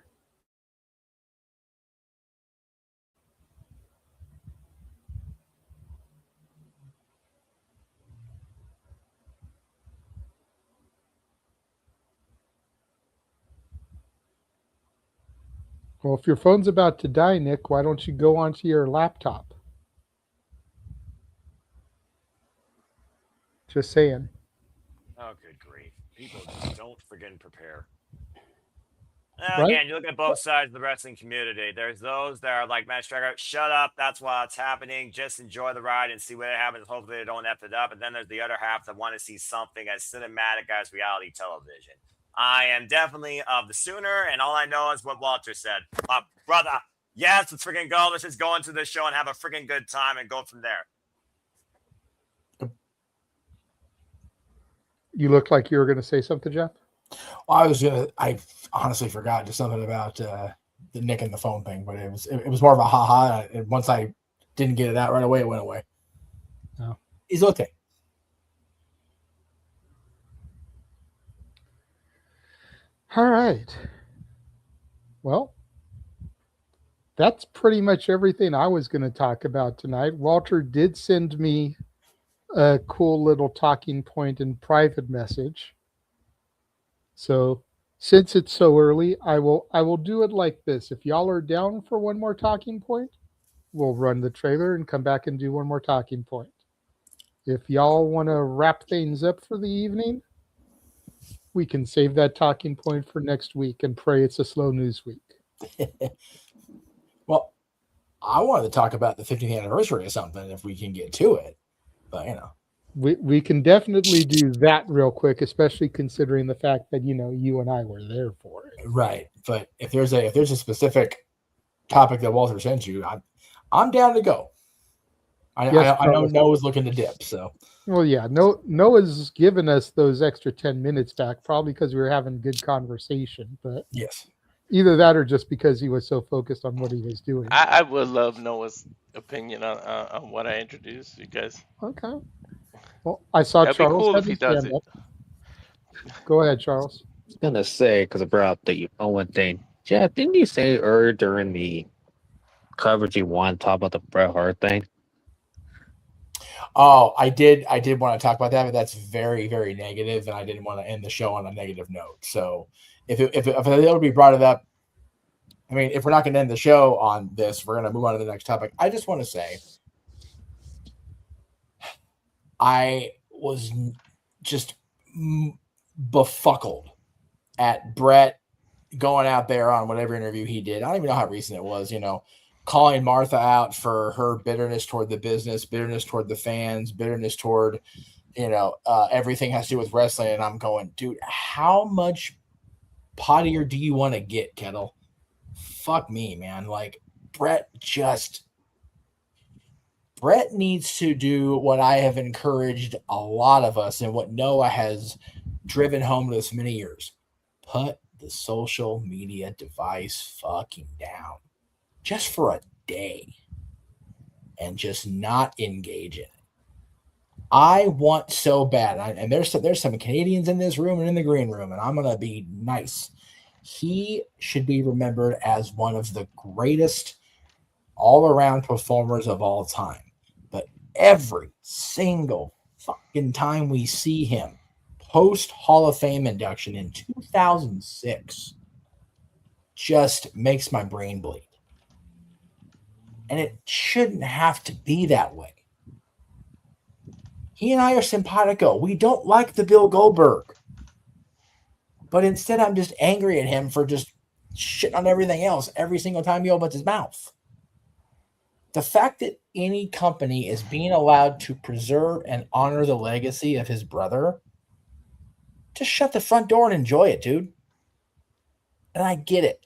Well, if your phone's about to die, Nick, why don't you go onto your laptop? Just saying. Oh, good grief. People just don't friggin' prepare. Right? Again, you look at both sides of the wrestling community. There's those that are like, Matt Striker, shut up, that's what's happening. Just enjoy the ride and see what happens. Hopefully they don't F it up. And then there's the other half that want to see something as cinematic as reality television. I am definitely of the sooner, and all I know is what Walter said. My brother, Yes, let's freaking go. Let's just go into this show and have a freaking good time and go from there. You look like you were going to say something, Jeff. Well, I honestly forgot just something about the Nick and the phone thing, but it was more of a haha. And once I didn't get it out right away, it went away. Oh. He's okay. All right. Well, that's pretty much everything I was going to talk about tonight. Walter did send me a cool little talking point in private message. So since it's so early, I will do it like this. If y'all are down for one more talking point, we'll run the trailer and come back and do one more talking point. If y'all want to wrap things up for the evening, we can save that talking point for next week and pray it's a slow news week. Well, I wanted to talk about the 50th anniversary or something if we can get to it, but we can definitely do that real quick, especially considering the fact that you and I were there for it. Right. But if there's a specific topic that Walter sent you, I'm down to go. I know Noah's looking to dip, so. Well, yeah, Noah's given us those extra 10 minutes back, probably because we were having good conversation. But yes, either that or just because he was so focused on what he was doing. I would love Noah's opinion on what I introduced you guys. Okay. Well, I saw That'd be Charles cool had if he his does hand it. up. Go ahead, Charles. I was gonna say, because I brought up the Owen thing. Jeff, didn't you say earlier during the coverage you want to talk about the Bret Hart thing? Oh, I did want to talk about that, but that's very, very negative, and I didn't want to end the show on a negative note. So if it would be brought it up, I mean, if we're not going to end the show on this, we're going to move on to the next topic. I just want to say I was just befuddled at Bret going out there on whatever interview he did. I don't even know how recent it was, calling Martha out for her bitterness toward the business, bitterness toward the fans, bitterness toward, everything has to do with wrestling. And I'm going, dude, how much pottier do you want to get, Kettle? Fuck me, man. Like, Bret needs to do what I have encouraged a lot of us and what Noah has driven home to us many years. Put the social media device fucking down. Just for a day and just not engage in it. I want so bad, and there's some Canadians in this room and in the green room, and I'm going to be nice. He should be remembered as one of the greatest all-around performers of all time. But every single fucking time we see him post Hall of Fame induction in 2006 just makes my brain bleed. And it shouldn't have to be that way. He and I are simpatico. We don't like the Bill Goldberg. But instead, I'm just angry at him for just shitting on everything else every single time he opens his mouth. The fact that any company is being allowed to preserve and honor the legacy of his brother, just shut the front door and enjoy it, dude. And I get it.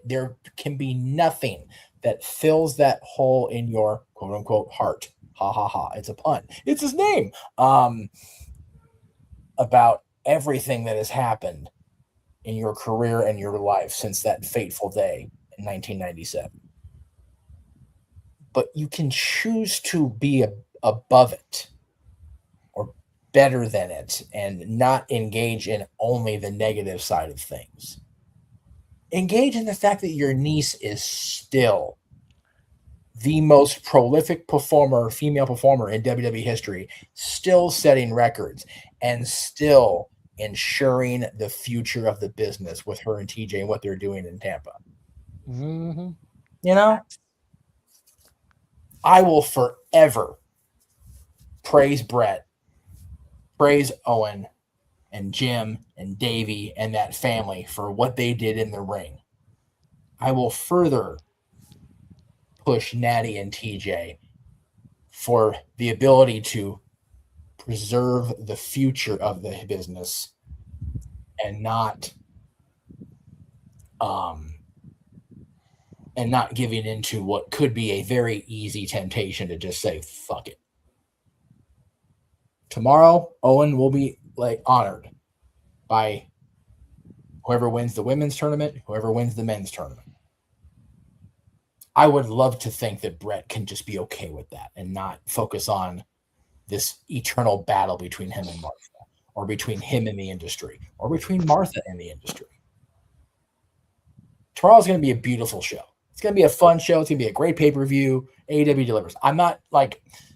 There can be nothing that fills that hole in your quote unquote heart. Ha ha ha. It's a pun. It's his name. About everything that has happened in your career and your life since that fateful day in 1997. But you can choose to be above it or better than it and not engage in only the negative side of things. Engage in the fact that your niece is still the most prolific female performer in WWE history, still setting records and still ensuring the future of the business with her and TJ and what they're doing in Tampa. Mm-hmm. I will forever praise Bret, praise Owen and Jim and Davey and that family for what they did in the ring. I will further push Natty and TJ for the ability to preserve the future of the business and not and not giving into what could be a very easy temptation to just say, fuck it. Tomorrow, Owen will be honored by whoever wins the women's tournament, whoever wins the men's tournament. I would love to think that Brett can just be okay with that and not focus on this eternal battle between him and Martha, or between him and the industry, or between Martha and the industry. Tomorrow's going to be a beautiful show. It's going to be a fun show. It's going to be a great pay-per-view. AEW delivers. I'm not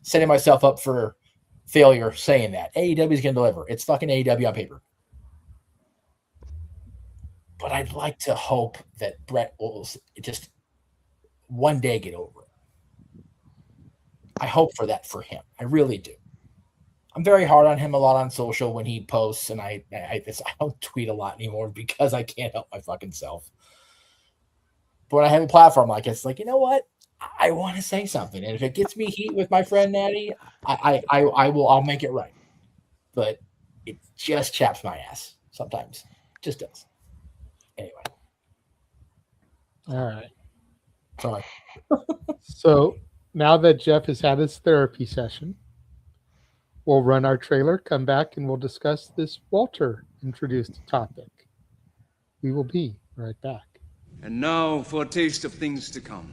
setting myself up for failure saying that. AEW is going to deliver. It's fucking AEW on paper. But I'd like to hope that Brett will just one day get over it. I hope for that for him. I really do. I'm very hard on him a lot on social when he posts, and I don't tweet a lot anymore because I can't help my fucking self. But when I have a platform like it's like, you know what? I want to say something, and if it gets me heat with my friend Natty, I'll make it right. But it just chaps my ass sometimes. Just does. Anyway. All right. Sorry. So now that Jeff has had his therapy session, we'll run our trailer, come back, and we'll discuss this Walter introduced topic. We will be right back. And now for a taste of things to come.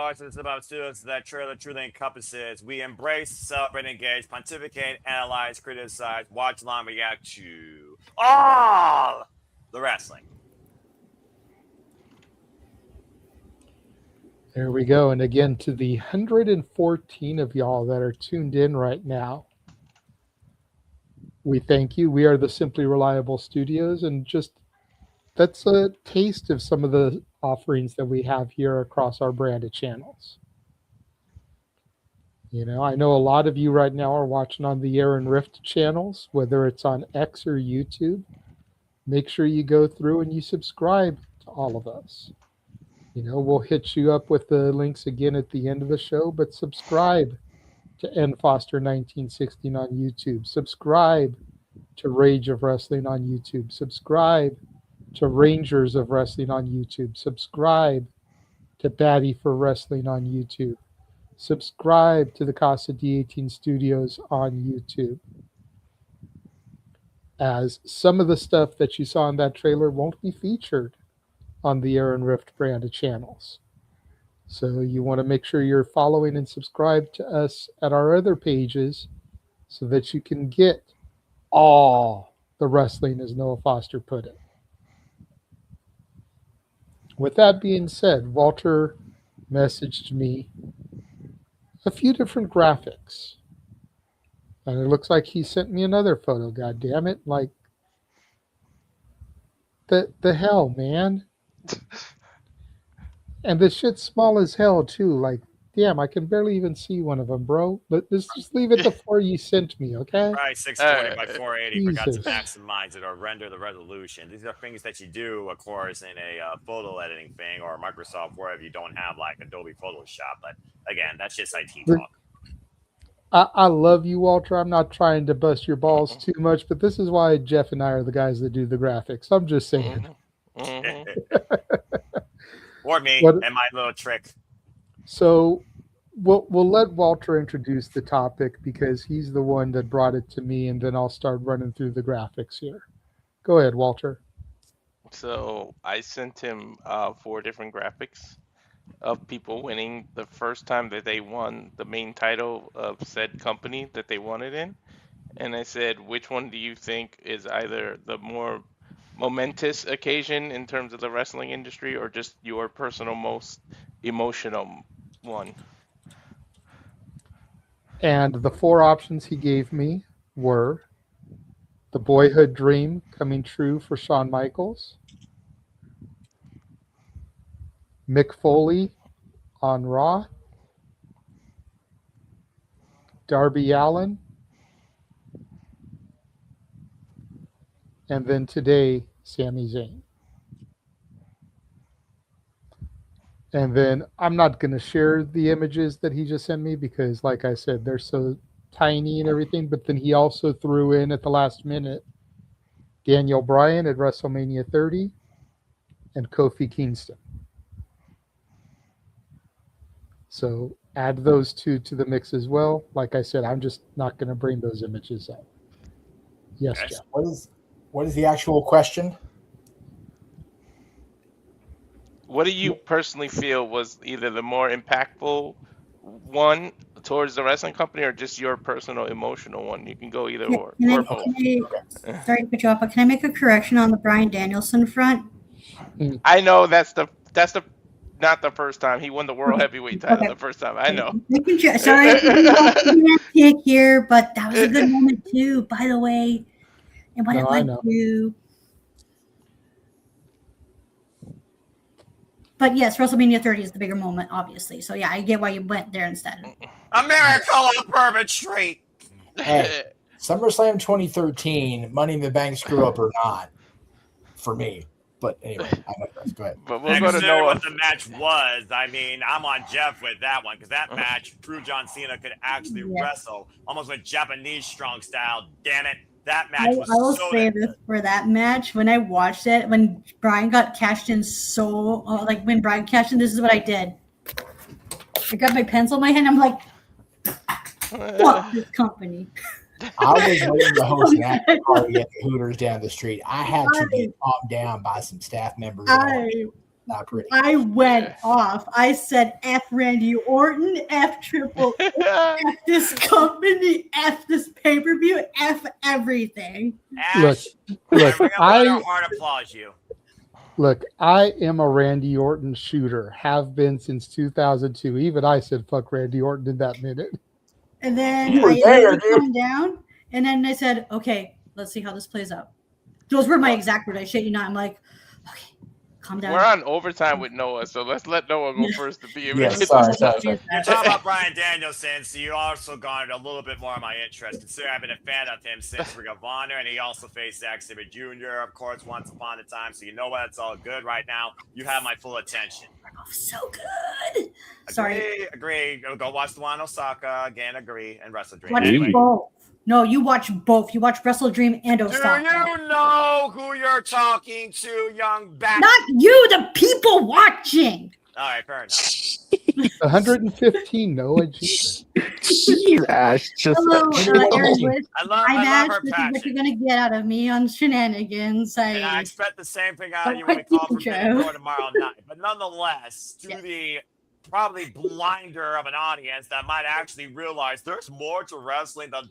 This is about students that trailer truly encompasses. We embrace, celebrate, engage, pontificate, analyze, criticize, watch, along, react to all the wrestling. There we go. And again, to the 114 of y'all that are tuned in right now, we thank you. We are the Simply Reliable Studios, and just that's a taste of some of the offerings that we have here across our branded channels. You know, I know a lot of you right now are watching on the Aaron Rift channels, whether it's on X or YouTube. Make sure you go through and you subscribe to all of us. You know, we'll hit you up with the links again at the end of the show, but subscribe to N Foster 1916 on YouTube. Subscribe to Rage of Wrestling on YouTube. Subscribe to Rangers of Wrestling on YouTube. Subscribe to Batty for Wrestling on YouTube. Subscribe to the Casa D18 Studios on YouTube. As some of the stuff that you saw in that trailer won't be featured on the Aaron Rift branded channels. So you want to make sure you're following and subscribe to us at our other pages so that you can get all the wrestling, as Noah Foster put it. With that being said, Walter messaged me a few different graphics. And it looks like he sent me another photo, god damn it. Like, the hell, man. And the shit's small as hell, too. Like, Damn, I can barely even see one of them, bro. Let's just leave it the 4 you sent me, okay? Probably 620 by 480. Forgot to Jesus. maximize it or render the resolution. These are things that you do, of course, in a photo editing thing or Microsoft Word if you don't have like Adobe Photoshop. But again, that's just IT talk. I love you, Walter. I'm not trying to bust your balls too much, but this is why Jeff and I are the guys that do the graphics. I'm just saying. Or me What- and my little trick. So we'll let Walter introduce the topic because he's the one that brought it to me, and then I'll start running through the graphics here. Go ahead, Walter. So I sent him 4 different graphics of people winning the first time that they won the main title of said company that they won it in. And I said, which one do you think is either the more momentous occasion in terms of the wrestling industry or just your personal most emotional one? And the 4 options he gave me were the boyhood dream coming true for Shawn Michaels, Mick Foley on Raw, Darby Allin, and then today, Sami Zayn. And then I'm not going to share the images that he just sent me because, like I said, they're so tiny and everything. But then he also threw in at the last minute Daniel Bryan at WrestleMania 30 and Kofi Kingston. So add those 2 to the mix as well. Like I said, I'm just not going to bring those images up. Yes, Jeff. What is the actual question? What do you personally feel was either the more impactful one towards the wrestling company or just your personal emotional one? You can go either or both. Sorry to put you off, but can I make a correction on the Bryan Danielson front? I know that's the not the first time he won the world heavyweight title. The first time, I know. Sorry, I can't hear, but that was a good moment too. By the way, and what No, it I went know. to. But yes, WrestleMania 30 is the bigger moment, obviously. So yeah, I get why you went there instead. America on Bourbon Street. Hey, SummerSlam 2013, Money in the Bank screw up or not, for me. But anyway, I digress. Go ahead. But we'll go to Noah. What the match was, I mean, I'm on Jeff with that one because that match proved John Cena could actually wrestle almost with Japanese strong style. Damn it. That match was I will so say this for that match. When I watched it, when Brian got cashed in when Brian cashed in, this is what I did. I got my pencil in my hand. I'm like, fuck this company. I was waiting to host an after party at the Hooters down the street. I had to get calmed down by some staff members. Not pretty. I went off. I said, F Randy Orton, F Triple H, F this company, F this pay-per-view, F everything. Ash, Look, I hard applause you. Look, I am a Randy Orton shooter. Have been since 2002. Even I said fuck Randy Orton in that minute. And then You were I there, let it come down, and then I said, okay, let's see how this plays out. Those were my exact words. I shit you not. I'm like, okay, calm down. We're on overtime with Noah, so let's let Noah go first to be able to get sorry. You're talking about Bryan Danielson, so you also garnered a little bit more of my interest, considering I've been a fan of him since Ring of Honor, and he also faced Zack Sabre Jr., of course, once upon a time, so you know what? It's all good right now. You have my full attention. So good. Sorry. Agree. Go watch the one in Osaka. Again, agree. And Wrestle Dream. Watch Anyway. both. No, you watch both. You watch Wrestle Dream and Osaka. Do you know who you're talking to, young bat? Not you, the people watching. All right, fair enough. 115, Noah. Jesus. Ash, just Hello, Aaron Wish. I love her This is passion. what you're going to get out of me on Shenanigans. And I expect the same thing out of you when we call for Minute tomorrow night. But nonetheless, to the probably blinder of an audience that might actually realize there's more to wrestling than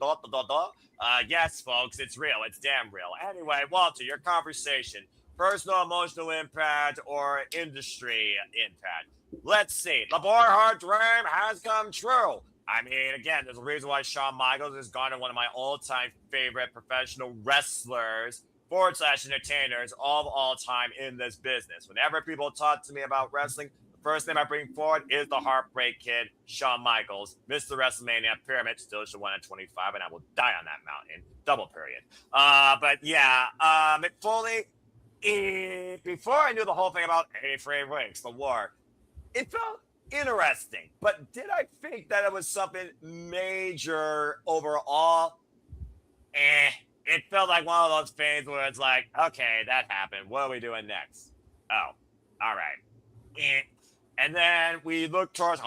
yes, folks, it's real. It's damn real. Anyway, Walter, your conversation. Personal emotional impact or industry impact. Let's see. The Boyhood dream has come true. I mean, again, there's a reason why Shawn Michaels is garnered one of my all-time favorite professional wrestlers / entertainers of all time in this business. Whenever people talk to me about wrestling, the First name I bring forward is the Heartbreak Kid, Shawn Michaels, Mr. WrestleMania Pyramid, still should win at 25, and I will die on that mountain. Double period. But yeah, Mick Foley, before I knew the whole thing about 83 weeks, the war, it felt interesting. But did I think that it was something major overall? It felt like one of those things where it's like, okay, that happened. What are we doing next? Oh, all right. And then we look towards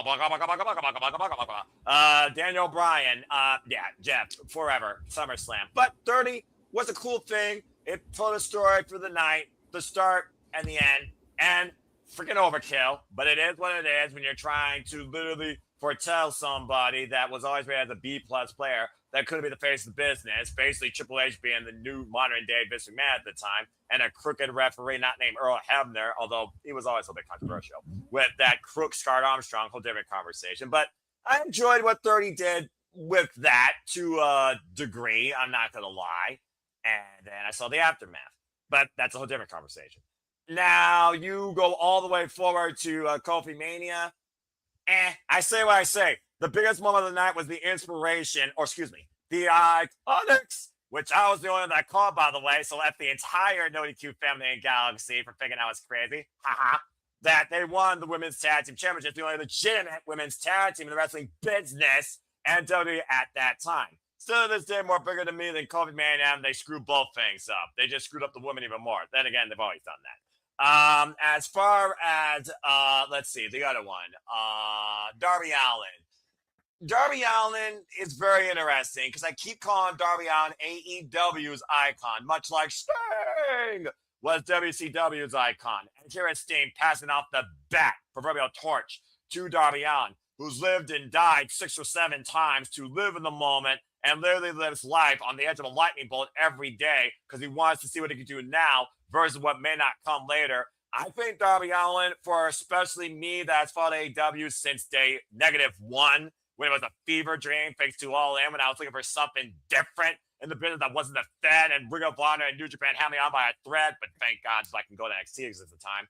Daniel Bryan. Yeah, Jeff, forever, SummerSlam. But 30 was a cool thing. It told a story for the night, the start and the end, and freaking overkill. But it is what it is when you're trying to literally foretell somebody that was always rated as a B-plus player that could be the face of the business, basically Triple H being the new modern-day Vince McMahon at the time, and a crooked referee not named Earl Hebner, although he was always a bit controversial, with that crook Scott Armstrong, whole different conversation. But I enjoyed what 30 did with that to a degree, I'm not going to lie. And then I saw the aftermath. But that's a whole different conversation. Now, you go all the way forward to Kofi Mania. I say what I say. The biggest moment of the night was the inspiration, or excuse me, the Iconics, which I was the only one that called, by the way, so left the entire No DQ family and galaxy for thinking I was crazy. Haha. That they won the Women's Tag Team Championship, the only legitimate women's tag team in the wrestling business, and WWE at that time. Still to this day, more bigger to me than Kofi Mania, and they screwed both things up. They just screwed up the women even more. Then again, they've always done that. As far as, let's see, the other one, Darby Allin. Darby Allin is very interesting because I keep calling Darby Allin AEW's icon, much like Sting was WCW's icon. And here is Sting passing off the proverbial torch to Darby Allin, who's lived and died 6 or 7 times to live in the moment and literally lives life on the edge of a lightning bolt every day because he wants to see what he can do now versus what may not come later. I think Darby Allin, for especially me that's followed AEW since day -1, when it was a fever dream, thanks to All In, when I was looking for something different in the business that wasn't the Fed and Ring of Honor and New Japan had me on by a thread, but thank God so I can go to NXT at the time.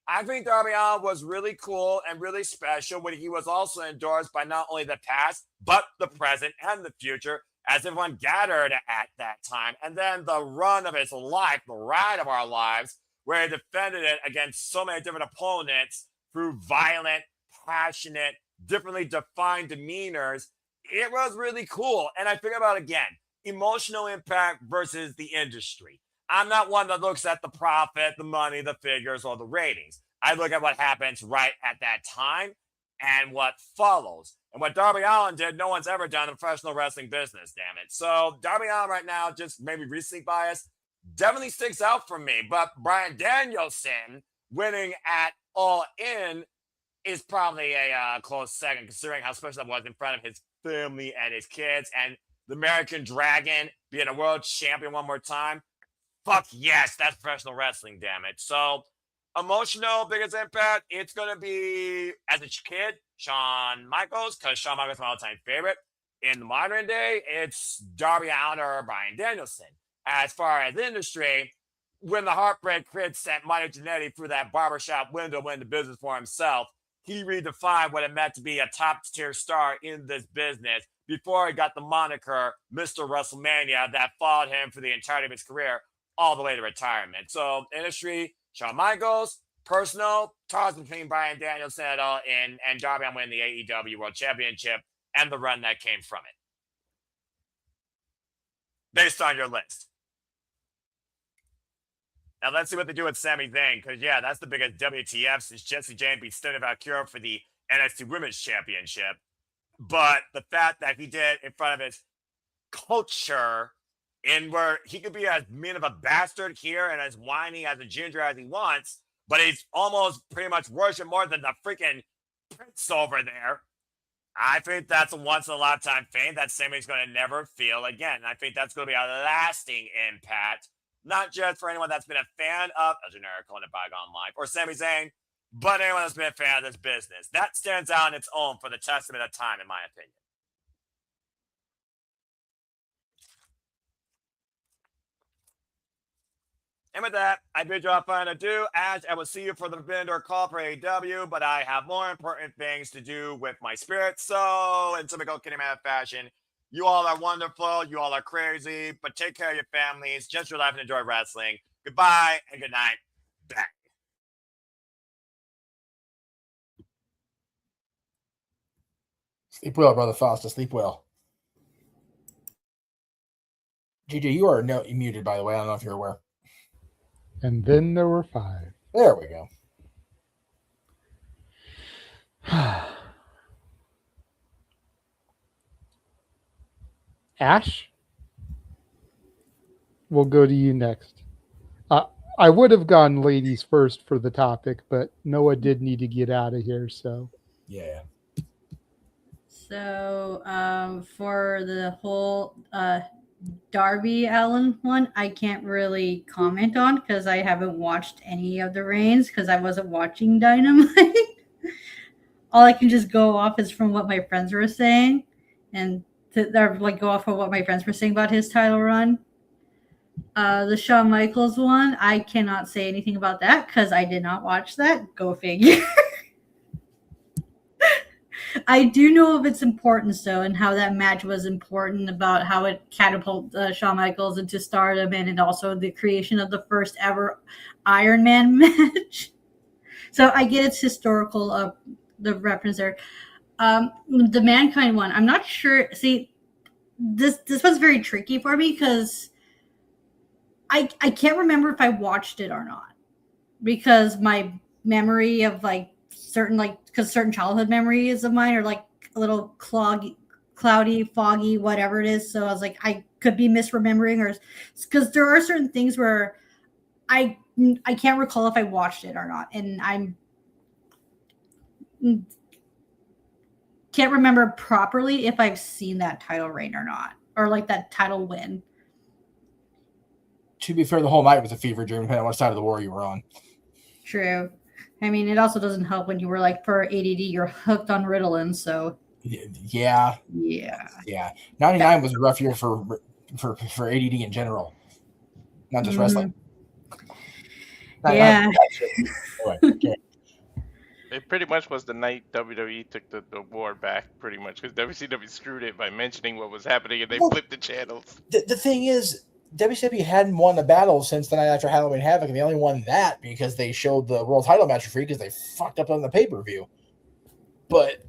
I think Darby Allin was really cool and really special when he was also endorsed by not only the past, but the present and the future, as everyone gathered at that time. And then the run of his life, the ride of our lives, where he defended it against so many different opponents through violent, passionate, differently defined demeanors. It was really cool. And I think about, again, emotional impact versus the industry. I'm not one that looks at the profit, the money, the figures, or the ratings. I look at what happens right at that time and what follows. And what Darby Allin did, no one's ever done in the professional wrestling business, damn it. So Darby Allin right now, just maybe recently biased, definitely sticks out for me. But Bryan Danielson winning at All In is probably a close second, considering how special that was in front of his family and his kids. And the American Dragon being a world champion one more time. Fuck yes, that's professional wrestling, damn it. So, emotional, biggest impact, it's going to be, as a kid, Shawn Michaels, because Shawn Michaels is my all-time favorite. In the modern day, it's Darby Allin or Bryan Danielson. As far as industry, when the Heartbreak Kid sent Marty Jannetty through that barbershop window went into business for himself, he redefined what it meant to be a top-tier star in this business before he got the moniker Mr. WrestleMania that followed him for the entirety of his career, all the way to retirement. So, industry, Shawn Michaels. Personal, toss between Bryan Danielson et al. And Darby Allin winning the AEW World Championship and the run that came from it. Based on your list. Now, let's see what they do with Sami Zayn, because, yeah, that's the biggest WTF since Jesse James beat Stone Valkyrie for the NXT Women's Championship. But the fact that he did in front of his culture, in where he could be as mean of a bastard here and as whiny as a ginger as he wants, but he's almost pretty much worshipped more than the freaking prince over there. I think that's a once-in-a-lifetime thing that Sami's going to never feel again. And I think that's going to be a lasting impact, not just for anyone that's been a fan of a generic calling it bygone life or Sami Zayn, but anyone that's been a fan of this business. That stands out on its own for the testament of time, in my opinion. And with that, I bid you all fun adieu, as I will see you for the vendor call for AEW, but I have more important things to do with my spirit. So, in typical Kinematic fashion, you all are wonderful, you all are crazy, but take care of your families, just your life and enjoy wrestling. Goodbye and good night. Back. Sleep well, brother Foster. Sleep well. GJ, you are muted, by the way. I don't know if you're aware. And then there were 5. There we go. Ash, we'll go to you next. I would have gone ladies first for the topic, but Noah did need to get out of here, so. Yeah. So for the whole Darby Allin one, I can't really comment on because I haven't watched any of the reigns because I wasn't watching Dynamite. All I can just go off is from what my friends were saying, and go off of what my friends were saying about his title run. The Shawn Michaels one, I cannot say anything about that because I did not watch that. Go figure. I do know of its importance, though, and how that match was important about how it catapulted Shawn Michaels into stardom and also the creation of the first ever Iron Man match. So I get its historical the reference there. The Mankind one, I'm not sure. See, this was very tricky for me because I can't remember if I watched it or not because my memory of because certain childhood memories of mine are like a little cloudy, foggy, whatever it is. So I was like, I could be misremembering, or because there are certain things where I can't recall if I watched it or not, and can't remember properly if I've seen that title reign or not, or like that title win. To be fair, the whole night was a fever dream, depending on what side of the war you were on. True. I mean, it also doesn't help when you were like, for ADD, you're hooked on Ritalin, so. Yeah. 99 was a rough year for ADD in general, not just wrestling. Yeah. Anyway, It pretty much was the night WWE took the award back, pretty much, because WCW screwed it by mentioning what was happening, and they flipped the channels. The thing is, WCW hadn't won a battle since the night after Halloween Havoc, and they only won that because they showed the world title match for free because they fucked up on the pay-per-view. But,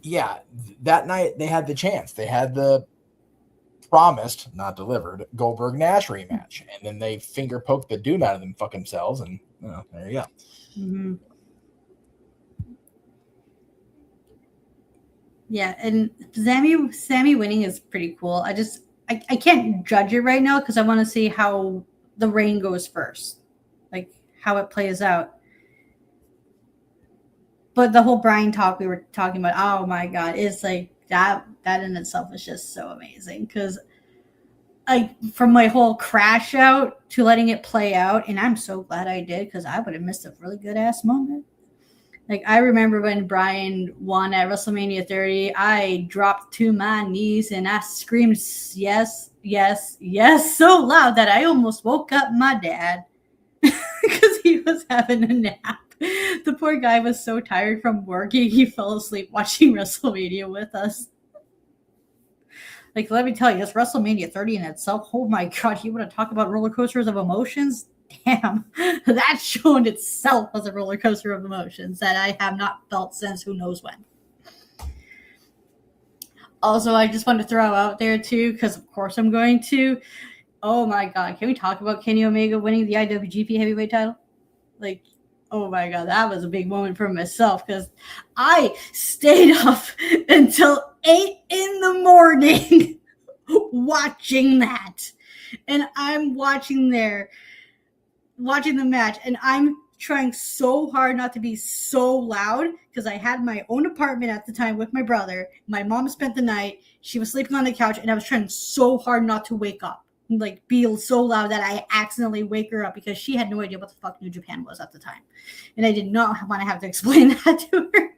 yeah, that night they had the chance. They had the promised, not delivered, Goldberg-Nash rematch. And then they finger-poked the doom out of them fuck themselves, and there you go. Mm-hmm. Yeah, and Sammy winning is pretty cool. I can't judge it right now because I want to see how the reign goes first, like how it plays out. But the whole Brian talk we were talking about, oh my god, it's like that in itself is just so amazing because like from my whole crash out to letting it play out, and I'm so glad I did because I would have missed a really good ass moment. Like, I remember when Brian won at WrestleMania 30, I dropped to my knees and I screamed, yes, yes, yes, so loud that I almost woke up my dad because he was having a nap. The poor guy was so tired from working, he fell asleep watching WrestleMania with us. Like, let me tell you, this WrestleMania 30 in itself, oh my god, you want to talk about roller coasters of emotions? Damn, that show in itself was a roller coaster of emotions that I have not felt since who knows when. Also, I just want to throw out there too, because of course I'm going to. Oh my god, can we talk about Kenny Omega winning the IWGP Heavyweight title? Like, oh my god, that was a big moment for myself because I stayed up until 8 in the morning watching that, and I'm watching the match, and I'm trying so hard not to be so loud because I had my own apartment at the time with my brother. My mom spent the night. She was sleeping on the couch, and I was trying so hard not to wake up, like be so loud that I accidentally wake her up because she had no idea what the fuck New Japan was at the time. And I did not want to have to explain that to her.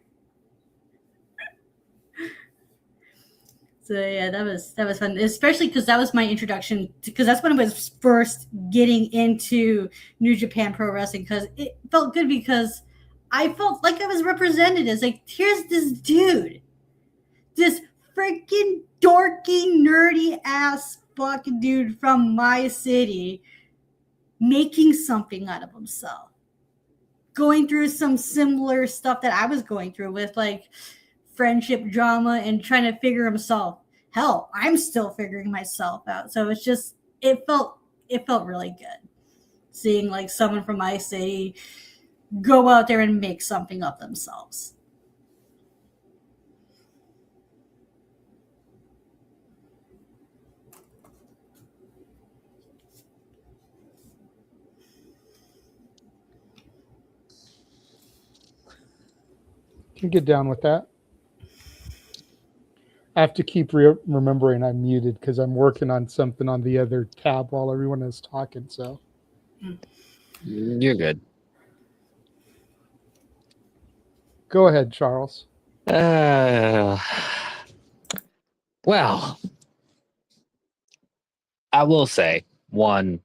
So yeah, that was fun, especially because that was my introduction. Because that's when I was first getting into New Japan Pro Wrestling. Because it felt good because I felt like I was represented. It's like, here's this dude, this freaking dorky, nerdy ass fucking dude from my city, making something out of himself, going through some similar stuff that I was going through with like friendship drama and trying to figure himself. Hell, I'm still figuring myself out. So it's just it felt really good seeing like someone from my city go out there and make something of themselves. Can get down with that. I have to keep remembering I'm muted because I'm working on something on the other tab while everyone is talking. So You're good. Go ahead, Charles. Well, I will say one.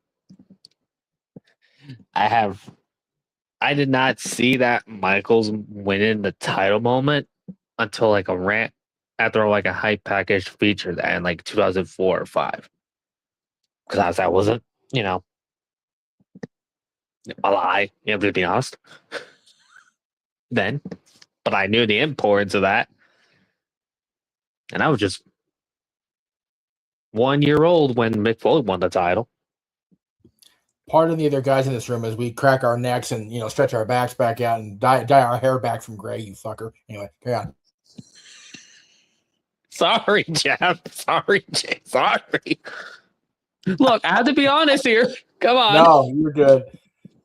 I did not see that Michaels winning the title moment until like a rant after like a hype package feature that in like 2004 or 5. Because I wasn't, a lie, to be honest. Then, but I knew the importance of that. And I was just 1 year old when Mick Foley won the title. Pardon the other guys in this room as we crack our necks and stretch our backs back out and dye our hair back from gray. You fucker. Anyway, carry on. Sorry, Jeff. Sorry, Jay. Sorry. Look, I have to be honest here. Come on. No, you're good.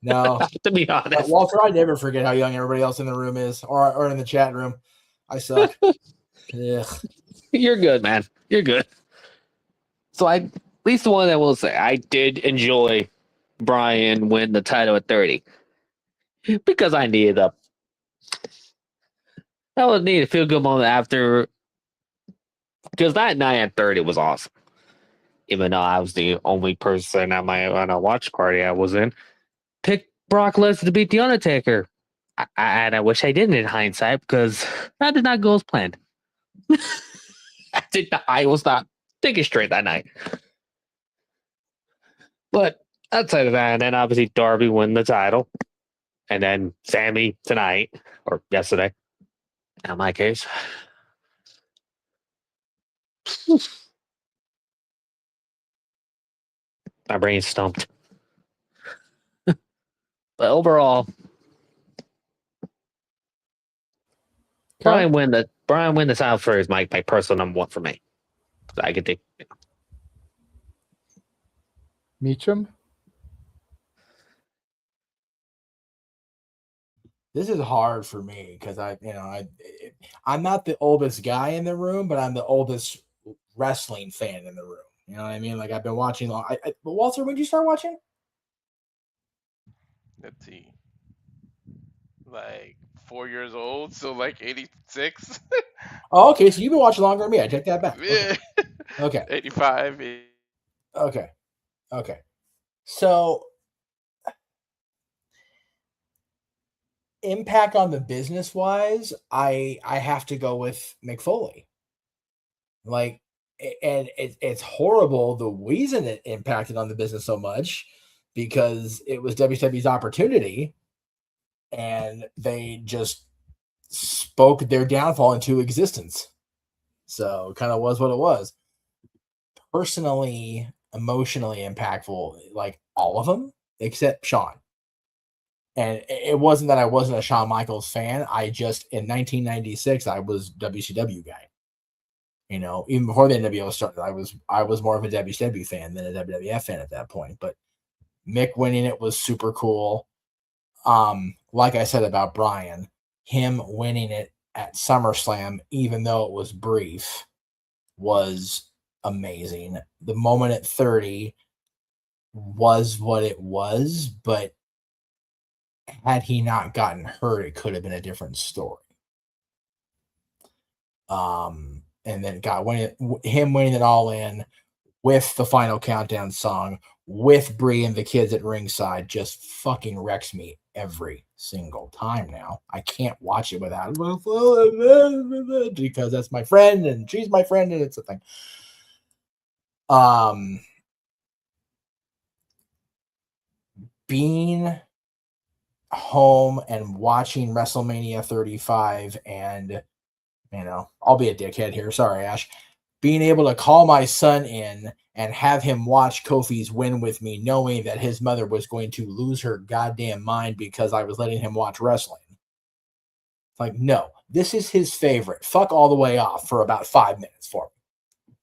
No, to be honest, Walter, I never forget how young everybody else in the room is, or in the chat room. I suck. Ugh. You're good, man. You're good. So at least the one I will say, I did enjoy Brian win the title at 30 because I needed that was needed a feel good moment after, because that night at 30 was awesome. Even though I was the only person at my watch party I was in, picked Brock Lesnar to beat The Undertaker. And I wish I didn't in hindsight because that did not go as planned. I was not thinking straight that night. But outside of that, and then obviously Darby won the title. And then Sammy tonight, or yesterday, in my case. My brain's stumped. But overall, Brian win the title for is my personal number one for me. So I get to Meacham. This is hard for me because I'm not the oldest guy in the room, but I'm the oldest wrestling fan in the room. You know what I mean? Like I've been watching long. But Walter, when did you start watching? Let's see. Like 4 years old, so like 86. Oh, okay. So you've been watching longer than me. I take that back. Yeah. Okay. 85. Okay. So impact on the business wise, I have to go with Mick Foley. Like, and it's horrible the reason it impacted on the business so much because it was WWE's opportunity and they just spoke their downfall into existence. So it kind of was what it was. Personally, emotionally impactful, like all of them except Shawn. And it wasn't that I wasn't a Shawn Michaels fan. I just, in 1996, I was WCW guy. Even before the NWO started, I was more of a WCW fan than a WWF fan at that point. But Mick winning it was super cool. Like I said about Brian, him winning it at SummerSlam, even though it was brief, was amazing. The moment at 30 was what it was, but had he not gotten hurt, it could have been a different story. and then him winning it all in with the Final Countdown song, with Brie and the kids at ringside, just fucking wrecks me every single time now. I can't watch it without because that's my friend and she's my friend and it's a thing. Being home and watching WrestleMania 35 and, I'll be a dickhead here. Sorry, Ash. Being able to call my son in and have him watch Kofi's win with me, knowing that his mother was going to lose her goddamn mind because I was letting him watch wrestling. It's like, no, this is his favorite. Fuck all the way off for about 5 minutes for me.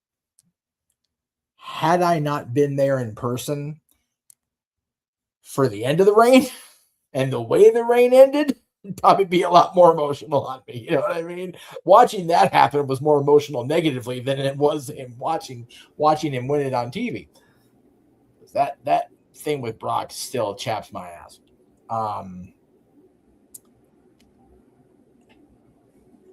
Had I not been there in person for the end of the reign and the way the reign ended, it'd probably be a lot more emotional on me. You know what I mean? Watching that happen was more emotional negatively than it was in watching him win it on TV. That thing with Brock still chaps my ass. I'm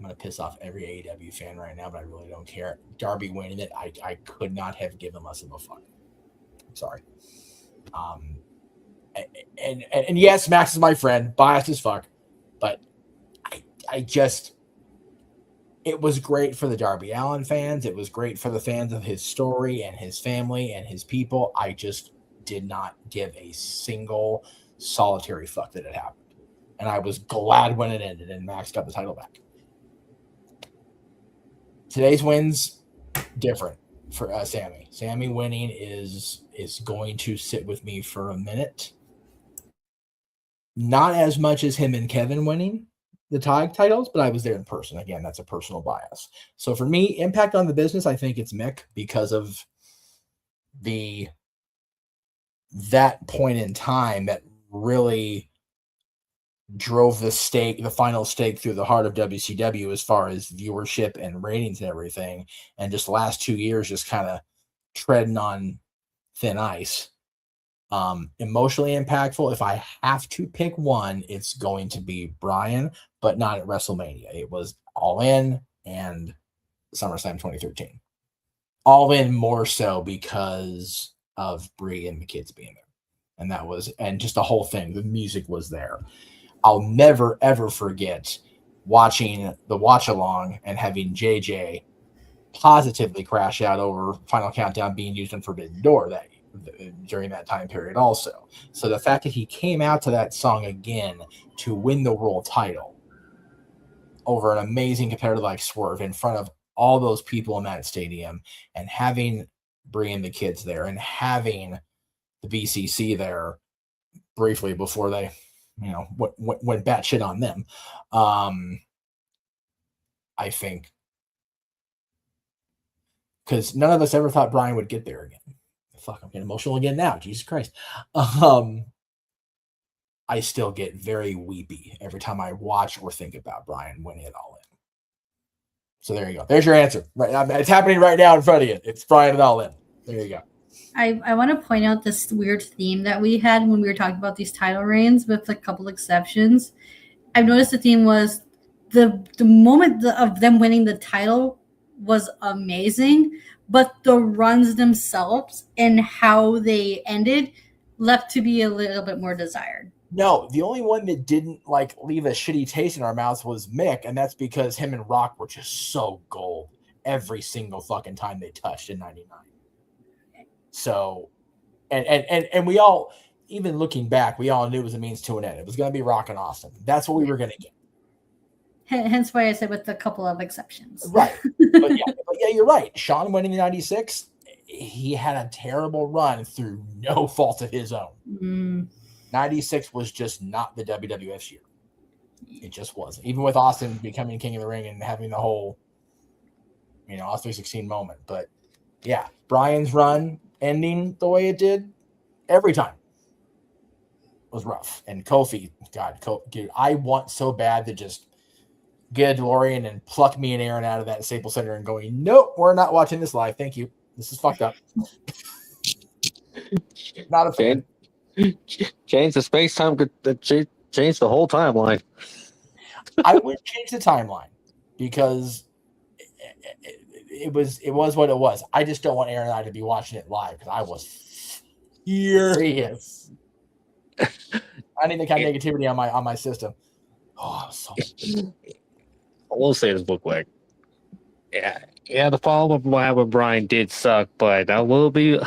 going to piss off every AEW fan right now, but I really don't care. Darby winning it, I could not have given less of a fuck. I'm sorry. And yes, Max is my friend, biased as fuck, but I just, it was great for the Darby Allin fans. It was great for the fans of his story and his family and his people. I just did not give a single solitary fuck that it happened. And I was glad when it ended and Max got the title back. Today's win's different for Sammy. Sammy winning is going to sit with me for a minute. Not as much as him and Kevin winning the tag titles, but I was there in person. Again, that's a personal bias. So for me, impact on the business, I think it's Mick because of that point in time that really drove the final stake through the heart of WCW as far as viewership and ratings and everything. And just the last 2 years, just kind of treading on thin ice. Emotionally impactful. If I have to pick one, it's going to be Bryan, but not at WrestleMania. It was All In and SummerSlam 2013. All In more so because of Brie and the kids being there. And just the whole thing, the music was there. I'll never, ever forget watching the watch along and having JJ positively crash out over Final Countdown being used in Forbidden Door during that time period also. So the fact that he came out to that song again to win the world title over an amazing competitor like Swerve in front of all those people in that stadium and having Brie and the kids there and having the BCC there briefly before they went batshit on them. I think because none of us ever thought Bryan would get there again. Fuck, I'm getting emotional again now. Jesus Christ. I still get very weepy every time I watch or think about Bryan winning it all in. So there you go. There's your answer. Right, it's happening right now in front of you. It's Bryan it all in. There you go. I want to point out this weird theme that we had when we were talking about these title reigns, with a couple exceptions. I've noticed the theme was the moment of them winning the title was amazing, but the runs themselves and how they ended left to be a little bit more desired. No, the only one that didn't leave a shitty taste in our mouths was Mick, and that's because him and Rock were just so gold every single fucking time they touched in '99. So, and we all, even looking back, we all knew it was a means to an end. It was going to be Rock and Austin. That's what we were going to get. Hence why I said with a couple of exceptions. Right. But yeah, you're right. Shawn winning in '96, he had a terrible run through no fault of his own. 96 was just not the WWF year. It just wasn't. Even with Austin becoming King of the Ring and having the whole, Austin 316 moment. But yeah, Bryan's run ending the way it did every time was rough. And Kofi, dude, I want so bad to just get a DeLorean and pluck me and Aaron out of that Staples Center and going, nope, we're not watching this live. Thank you. This is fucked up. Not a fan. Change the space-time, change the whole timeline. I would change the timeline because it was what it was. I just don't want Aaron and I to be watching it live because I was furious. I need the kind of negativity on my system. Oh, so. I will say this real quick. Yeah, the follow-up with Brian did suck, but that will be.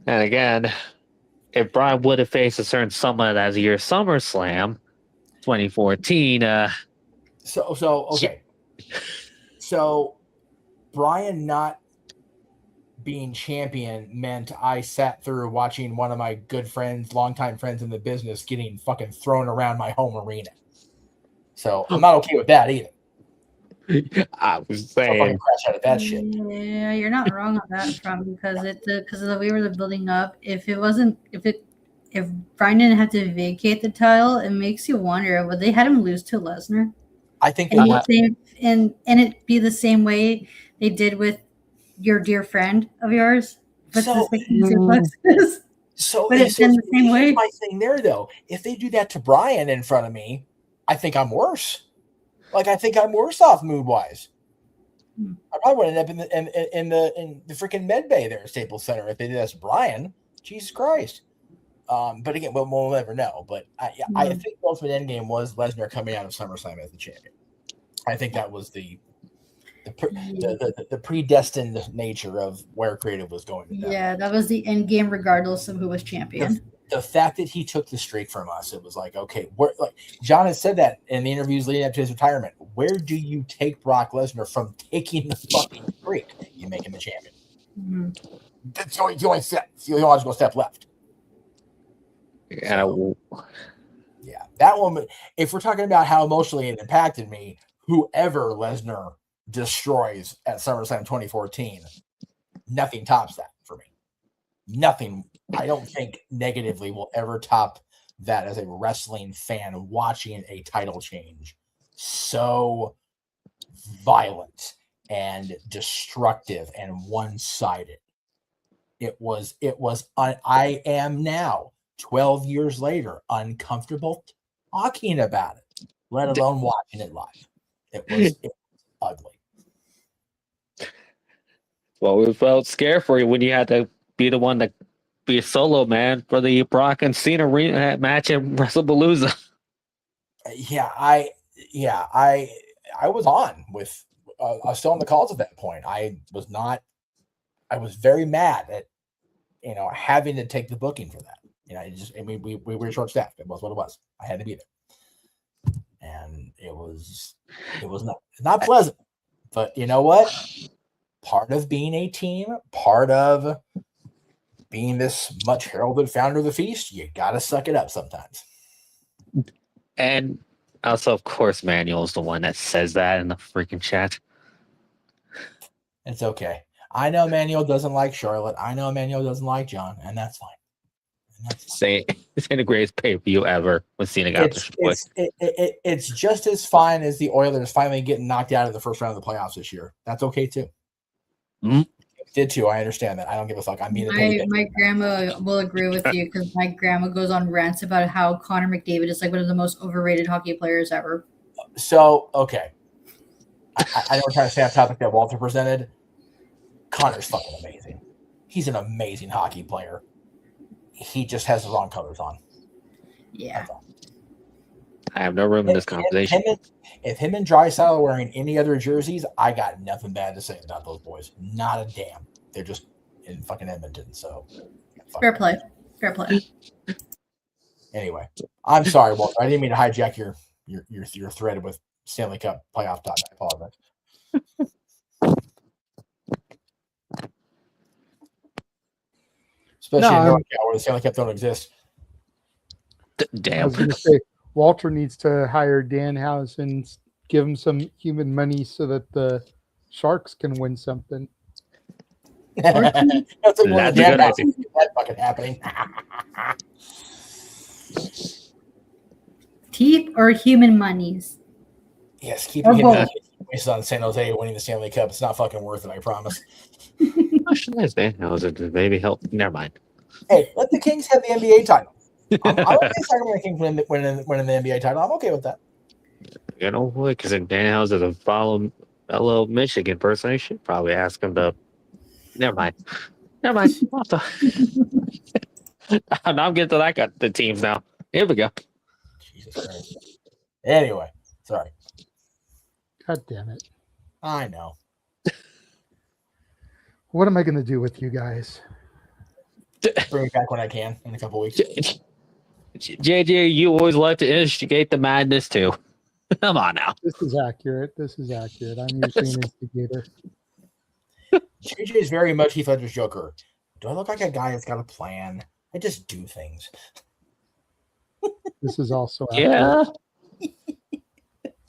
And again, if Brian would have faced a certain someone as year SummerSlam 2014, okay. So Brian not being champion meant I sat through watching one of my good friends, longtime friends in the business, getting fucking thrown around my home arena. So I'm not okay with that either. I was saying, crash out of that shit. Yeah, you're not wrong on that front because of the way we're building up. If Brian didn't have to vacate the title, it makes you wonder would they had him lose to Lesnar? I think and it be the same way they did with your dear friend of yours. But So but it's been the same way. My thing there though, if they do that to Brian in front of me, I think I'm worse. Like I think I'm worse off mood wise. I probably would end up in the freaking med bay there at Staples Center if they did that to Brian. Jesus Christ. But again, we'll never know. But I think the ultimate end game was Lesnar coming out of SummerSlam as the champion. I think that was the predestined nature of where creative was going. Yeah, that was the end game, regardless of who was champion. The fact that he took the streak from us, it was like, okay, like John has said that in the interviews leading up to his retirement. Where do you take Brock Lesnar from taking the fucking streak? You make him the champion. Mm-hmm. That's the only step. It's the only logical step left. Yeah, that one. If we're talking about how emotionally it impacted me, whoever Lesnar destroys at SummerSlam 2014, nothing tops that for me. Nothing. I don't think negatively will ever top that as a wrestling fan watching a title change. So violent and destructive and one-sided. It was I am now 12 years later uncomfortable talking about it, let alone watching it live. It was ugly. well, we felt scared for you when you had to be the one to be a solo man for the Brock and Cena match at WrestlePalooza. Yeah, I was on with I was still on the calls at that point. I was very mad at having to take the booking for that. We were short staffed. It was what it was. I had to be there, and it was not pleasant. But you know what? Part of being a team, part of being this much heralded founder of the feast, you gotta suck it up sometimes. And also, of course, Manuel's the one that says that in the freaking chat. It's okay. I know Manuel doesn't like Charlotte. I know Manuel doesn't like John, and that's fine. Say it's the greatest pay-per-view ever when Cena got it's just as fine as the Oilers finally getting knocked out of the first round of the playoffs this year. That's okay too. Mm-hmm. Did too. I understand that. I don't give a fuck. I'm being my grandma will agree with you because my grandma goes on rants about how Connor McDavid is like one of the most overrated hockey players ever. So okay, I know we're trying to stay on topic that Walter presented. Connor's fucking amazing. He's an amazing hockey player. He just has the wrong colors on. Yeah. I have no room in this conversation. If him and Draisaitl are wearing any other jerseys, I got nothing bad to say about those boys. Not a damn. They're just in fucking Edmonton. So fair play. Fair play. Anyway, I'm sorry, Walter. I didn't mean to hijack your thread with Stanley Cup playoff talk. I apologize. Especially in NorCal where the Stanley Cup don't exist. Damn. I was going to say, Walter needs to hire Dan House and give him some human money so that the Sharks can win something. That's a good idea. That fucking happening. Teeth or human monies? Yes, keep hitting wasted on San Jose winning the Stanley Cup. It's not fucking worth it, I promise. Maybe help. Never mind. Hey, let the Kings have the NBA title. I'm okay talking about the Kings winning the NBA title. I'm okay with that. You know what? Because Dan House doesn't follow fellow Michigan person. I should probably ask him to. Never mind. Never mind. What the- now I'm getting to that. Got the teams now. Here we go. Jesus Christ. Anyway, sorry. God damn it. I know. What am I going to do with you guys? Bring it back when I can in a couple weeks. JJ, you always like to instigate the madness too. Come on now. This is accurate. I'm usually an instigator. JJ is very much Heath Ledger's Joker. Do I look like a guy that's got a plan? I just do things. This is also Yeah.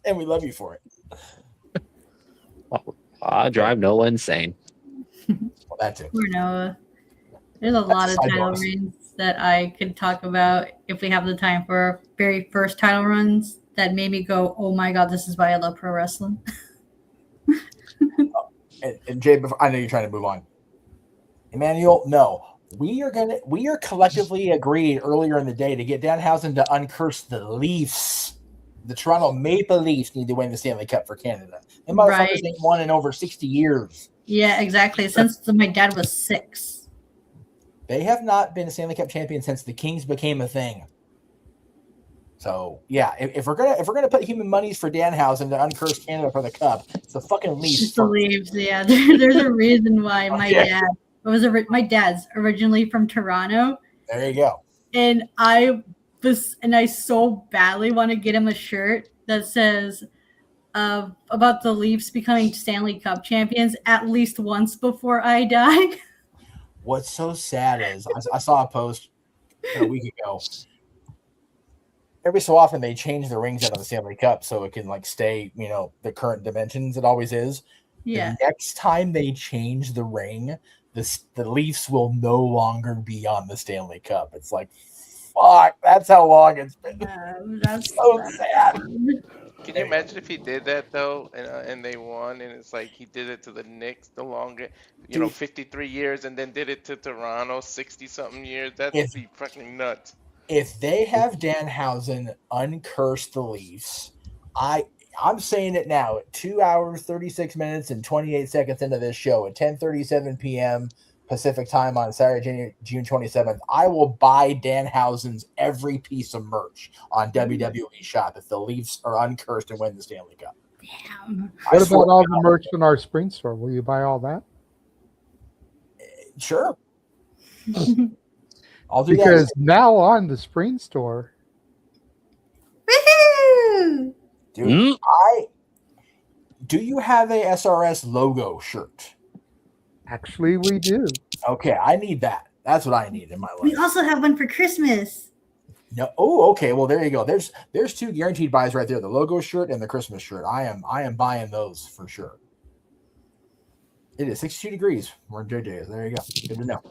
And we love you for it. I drive Noah insane. Well, that's it. Poor Noah. There's a lot of side title bonus. reigns that I could talk about if we have the time for our very first title runs that made me go, oh my God, this is why I love pro wrestling. And Jay, I know you're trying to move on. Emmanuel, no. We are collectively agreed earlier in the day to get Danhausen to uncurse the Leafs. The Toronto Maple Leafs need to win the Stanley Cup for Canada. Them motherfuckers Right. ain't won in over 60 years. Yeah, exactly. Since my dad was 6. They have not been a Stanley Cup champion since the Kings became a thing. So yeah, if we're gonna put human monies for Danhausen to uncurse Canada for the cup, it's the fucking Leafs. Just the Leafs, yeah. There's a reason why my Yeah. dad my dad's originally from Toronto, There you go. and I so badly want to get him a shirt that says about the Leafs becoming Stanley Cup champions at least once before I die. What's so sad is I saw a post a week ago. Every so often they change the rings out of the Stanley Cup so it can like stay, the current dimensions it always is. Yeah. The next time they change the ring, the Leafs will no longer be on the Stanley Cup. It's like, fuck, that's how long it's been. That's so sad. Can you imagine if he did that though, and they won, and it's like he did it to the Knicks the longer, 53 years, and then did it to Toronto 60 something years? That'd be fucking nuts. If they have Danhausen uncurse the Leafs, I'm saying it now at 2 hours, 36 minutes, and 28 seconds into this show at 10:37 p.m. Pacific time on Saturday, June 27th, I will buy Danhausen's every piece of merch on WWE Shop if the Leafs are uncursed and win the Stanley Cup. Damn. What about all the merch in our spring store? Will you buy all that? Sure. I'll do because that. now on the spring store. Dude, do you have a SRS logo shirt? Actually, we do. Okay, I need that. That's what I need in my life. We also have one for Christmas. No, oh, okay. Well, there you go. There's 2 guaranteed buys right there: the logo shirt and the Christmas shirt. I am buying those for sure. It is 62 degrees. We're in JJ's. There you go. Good to know.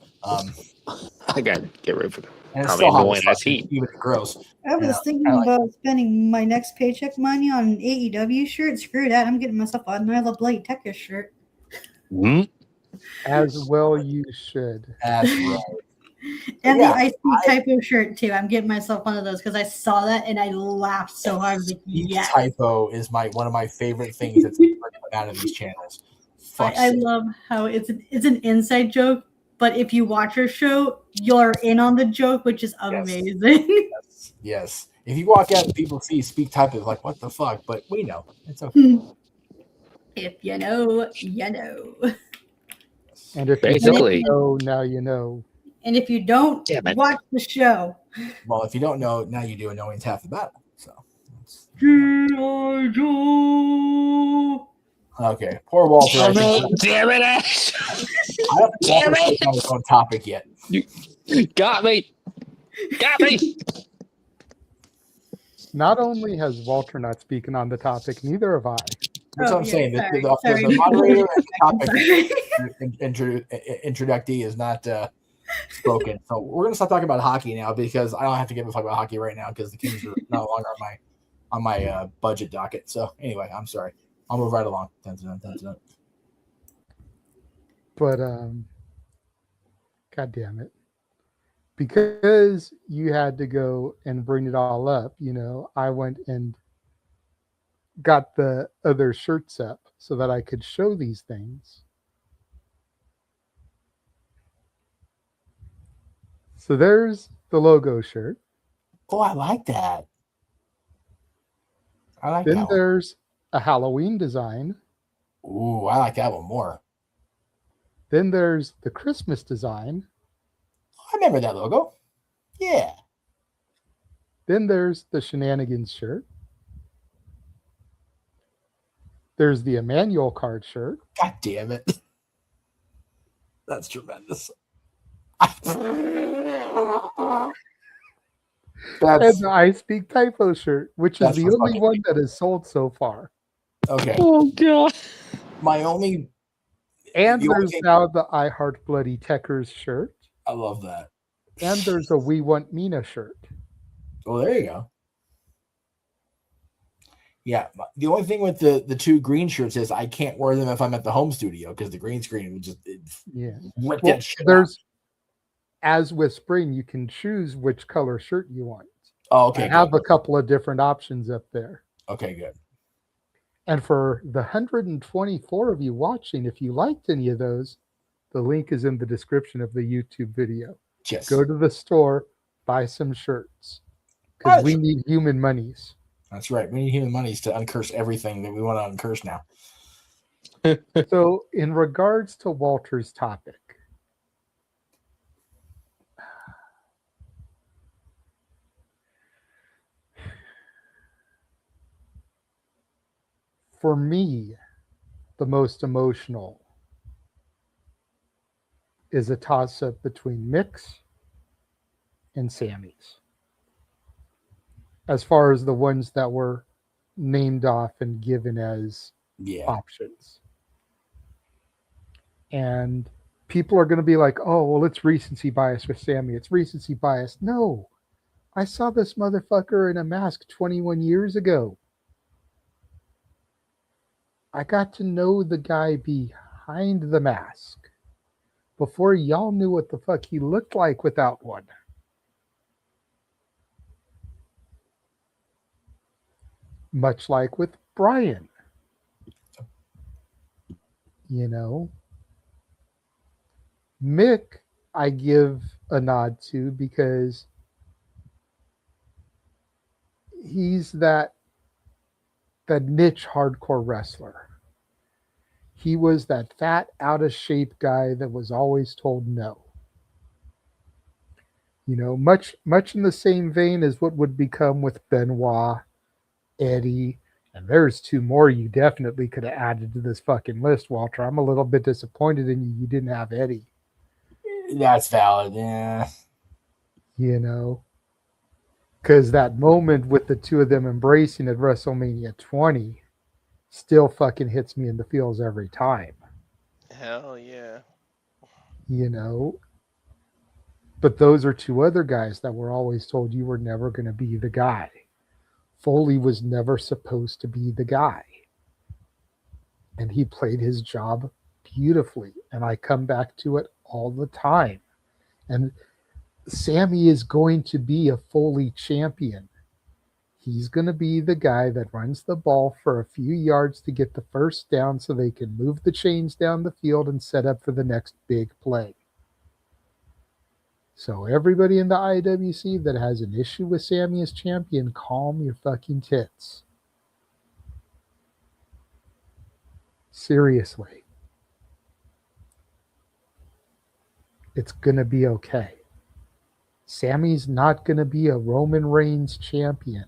I got to get rid of it. And it's Probably still hot annoying as as fuck, heat. even gross. I was thinking about spending my next paycheck money on an AEW shirt. Screw that. I'm getting myself another Blade Tekka shirt. As well you should. That's right. And Yeah, the IC typo shirt too. I'm getting myself one of those because I saw that and I laughed so hard. I was like, yes. Typo is one of my favorite things that's come out of these channels. I love how it's an inside joke, but if you watch our show, you're in on the joke, which is amazing. Yes. If you walk out and people see speak typo, it's like, what the fuck? But we know. It's okay. If you know, you know. And if Basically. you don't know, now you know. And if you don't, watch the show. Well, if you don't know, now you do, and knowing's half the battle. So. Okay, poor Walter. Oh, no. Damn it, Ash! I don't Damn Walter's on his own topic yet. You got me. Got me. Not only has Walter not spoken on the topic, neither have I. That's what I'm saying. The moderator and the topic introducee is not spoken. So we're gonna stop talking about hockey now because I don't have to give a fuck about hockey right now because the Kings are no longer on my budget docket. So anyway, I'm sorry. I'll move right along. But God damn it. Because you had to go and bring it all up, I went and got the other shirts up so that I could show these things. So there's the logo shirt. Oh, I like that. I like Then that one. there's a Halloween design. Ooh, I like that one more. Then there's the Christmas design. I remember that logo. Yeah. Then there's the Shenanigans shirt. There's the Emmanuel card shirt. God damn it. That's tremendous. And the I Speak Typo shirt, which is That's the for only fucking- one that is sold so far. Okay. Oh god. My only And The only there's thing- now the I Heart Bloody Techers shirt. I love that. And there's a We Want Mina shirt. Oh, there you go. Yeah, the only thing with the two green shirts is I can't wear them if I'm at the home studio because the green screen would just Yeah. rip Well, that shit there's, as with spring, you can choose which color shirt you want. Oh, okay, I have good. a couple of different options up there. Okay, good. And for the 124 of you watching, if you liked any of those, the link is in the description of the YouTube video. Yes. Go to the store, buy some shirts. Because we need human monies. That's right. We need human monies to uncurse everything that we want to uncurse now. So, in regards to Walter's topic, for me, the most emotional is a toss-up between Mick's and Sammy's. As far as the ones that were named off and given as options. And people are going to be like, oh, well, it's recency bias with Sammy. It's recency bias. No, I saw this motherfucker in a mask 21 years ago. I got to know the guy behind the mask before y'all knew what the fuck he looked like without one. Much like with Brian. You know, Mick, I give a nod to because he's that niche hardcore wrestler. He was that fat, out of shape guy that was always told no. You know, much in the same vein as what would become with Benoit, Eddie, and there's two more you definitely could have added to this fucking list, Walter. I'm a little bit disappointed in you. You didn't have Eddie. That's valid, yeah. You know, because that moment with the two of them embracing at WrestleMania 20 still fucking hits me in the feels every time. Hell yeah. You know, but those are two other guys that were always told you were never going to be the guy. Foley was never supposed to be the guy. And he played his job beautifully. And I come back to it all the time. And Sammy is going to be a Foley champion. He's going to be the guy that runs the ball for a few yards to get the first down so they can move the chains down the field and set up for the next big play. So everybody in the IWC that has an issue with Sammy as champion, calm your fucking tits. Seriously. It's going to be okay. Sammy's not going to be a Roman Reigns champion.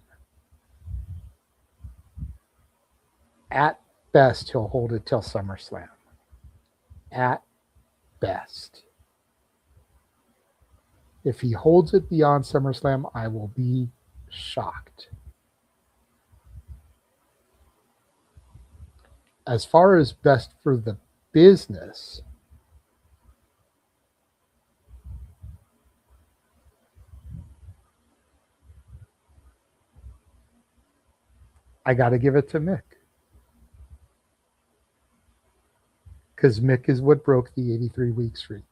At best, he'll hold it till SummerSlam. At best. If he holds it beyond SummerSlam, I will be shocked. As far as best for the business, I got to give it to Mick. Because Mick is what broke the 83-week streak.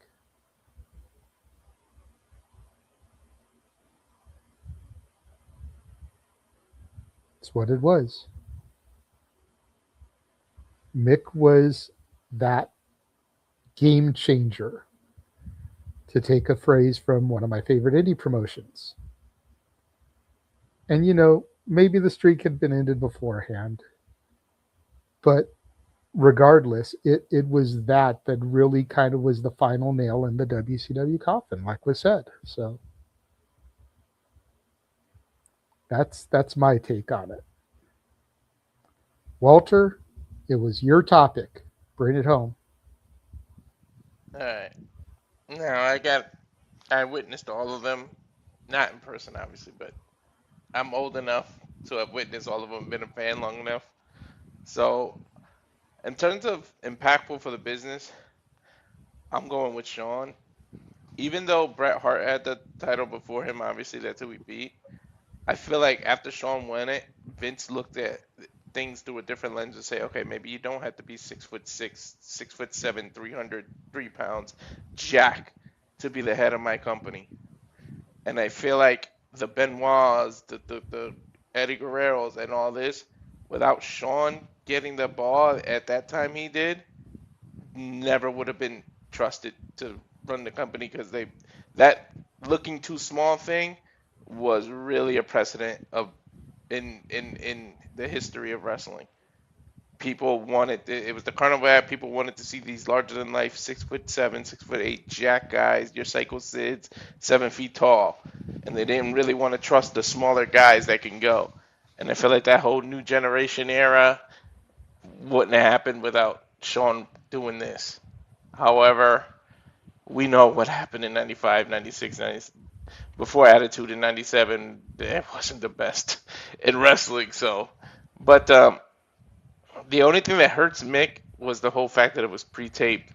It's what it was. Mick was that game changer, to take a phrase from one of my favorite indie promotions. And maybe the streak had been ended beforehand, but regardless, it was that really kind of was the final nail in the WCW coffin, like was said. So that's my take on it. Walter, it was your topic. Bring it home. All right. Now I witnessed all of them, not in person obviously, but I'm old enough to have witnessed all of them, been a fan long enough. So in terms of impactful for the business, I'm going with Shawn. Even though Bret Hart had the title before him, obviously that's who he beat. I feel like after Shawn won it, Vince looked at things through a different lens and say, okay, maybe you don't have to be 6'6", 6'7", 303 pounds, Jack, to be the head of my company. And I feel like the Benoits, the Eddie Guerreros, and all this, without Shawn getting the ball at that time he did, never would have been trusted to run the company, because that looking too small thing was really a precedent of in the history of wrestling. People wanted it was the carnival ad. People wanted to see these larger than life 6'7", 6'8" Jack guys, your Psycho Sids, 7 feet tall, and they didn't really want to trust the smaller guys that can go. And I feel like that whole new generation era wouldn't have happened without Shawn doing this. However, we know what happened in 95, 96, 97. Before Attitude in 97, it wasn't the best in wrestling. So, but the only thing that hurts Mick was the whole fact that it was pre-taped.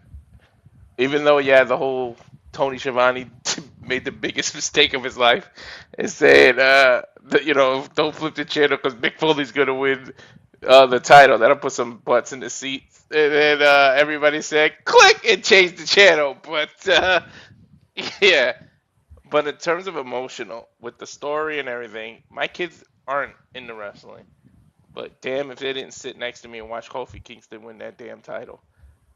Even though, yeah, the whole Tony Schiavone made the biggest mistake of his life and saying, don't flip the channel because Mick Foley's going to win the title. That'll put some butts in the seats. And then everybody said, click, and change the channel. But, yeah. But in terms of emotional, with the story and everything, my kids aren't into wrestling. But damn if they didn't sit next to me and watch Kofi Kingston win that damn title.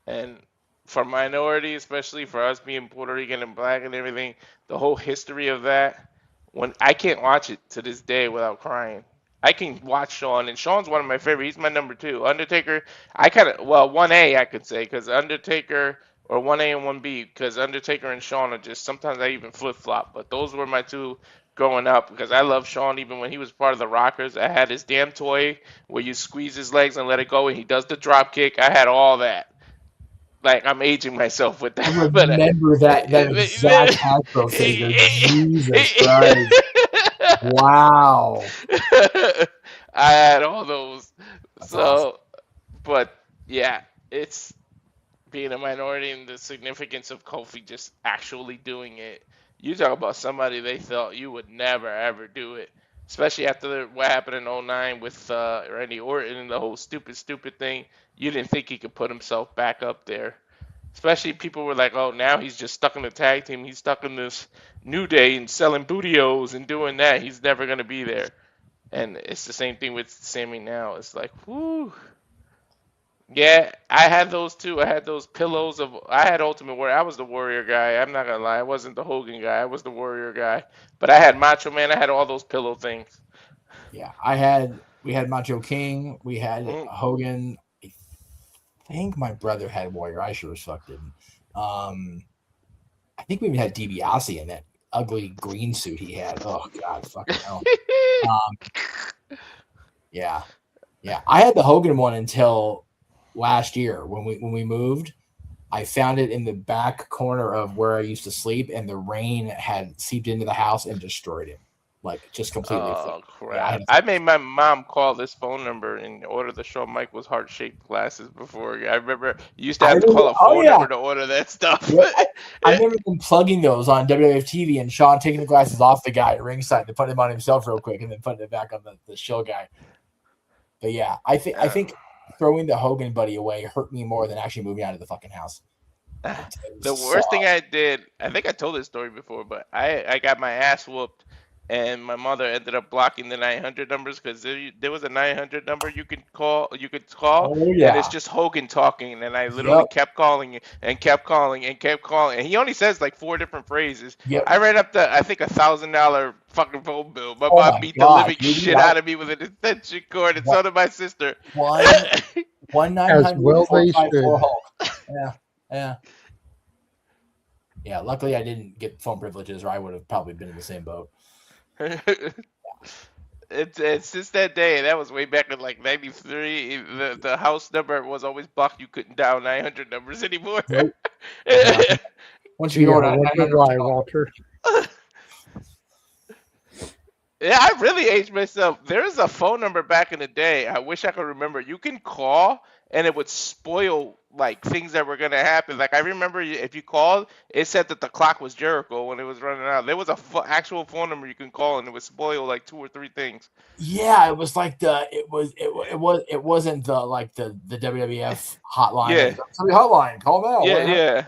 And for minority, especially for us being Puerto Rican and black and everything, the whole history of that, when I can't watch it to this day without crying. I can watch Shawn, and Shawn's one of my favorite. He's my number 2. Undertaker, 1A I could say, because Undertaker, or 1A and 1B, because Undertaker and Shawn are just, sometimes I even flip-flop, but those were my 2 growing up, because I love Shawn even when he was part of the Rockers. I had his damn toy where you squeeze his legs and let it go, and he does the drop kick. I had all that. Like, I'm aging myself with that. I remember that exact Hasbro figure. Jesus Christ. Wow. I had all those. That's awesome. But yeah, it's being a minority and the significance of Kofi just actually doing it. You talk about somebody they thought you would never ever do it, especially after what happened in 2009 with Randy Orton and the whole stupid thing. You didn't think he could put himself back up there. Especially people were like, oh, now he's just stuck in the tag team. He's stuck in this New Day and selling bootios and doing that. He's never going to be there. And it's the same thing with Sammy now. It's like, whoo. Yeah, I had those too. I had those pillows I had Ultimate Warrior. I was the Warrior guy. I'm not going to lie. I wasn't the Hogan guy. I was the Warrior guy. But I had Macho Man. I had all those pillow things. Yeah, we had Macho King. We had Hogan. I think my brother had Warrior. I sure as fuck didn't. I think we even had DiBiase in that ugly green suit he had. Oh God, fucking hell. Yeah. I had the Hogan one until last year when we moved. I found it in the back corner of where I used to sleep, and the rain had seeped into the house and destroyed it. Like, just completely. Oh, crap. I made my mom call this phone number and order the Shawn Michaels heart-shaped glasses before. I remember you used to have to call a phone number to order that stuff. Yeah, I remember them plugging those on WWF TV and Shawn taking the glasses off the guy at ringside to put them on himself real quick and then putting it back on the show guy. But yeah, I think throwing the Hogan buddy away hurt me more than actually moving out of the fucking house. The worst thing I did, I think I told this story before, but I got my ass whooped and my mother ended up blocking the 900 numbers because there was a 900 number you could call. Oh, And yeah. it's just Hogan talking, and I literally Yep. kept calling and kept calling and kept calling, and he only says like 4 different phrases. Yep. I ran up to I think $1,000 fucking phone bill. My Oh mom my beat God, the living dude, shit out of me with an extension cord, and so did my sister. One As 900 well they 454 should. Hulk. Yeah. Luckily, I didn't get phone privileges, or I would have probably been in the same boat. It's since that day, and that was way back in like '93. The house number was always blocked. You couldn't dial 900 numbers anymore. Nope. Once Gee, I wonder why, Walter. Yeah, I really aged myself. There was a phone number back in the day. I wish I could remember. You can call, and it would spoil like things that were gonna happen. Like I remember, if you called, it said that the clock was Jericho when it was running out. There was a actual phone number you can call, and it would spoil like 2 or 3 things. Yeah, it was like it wasn't the WWF hotline. Yeah. It was somebody hotline. Call now. Yeah.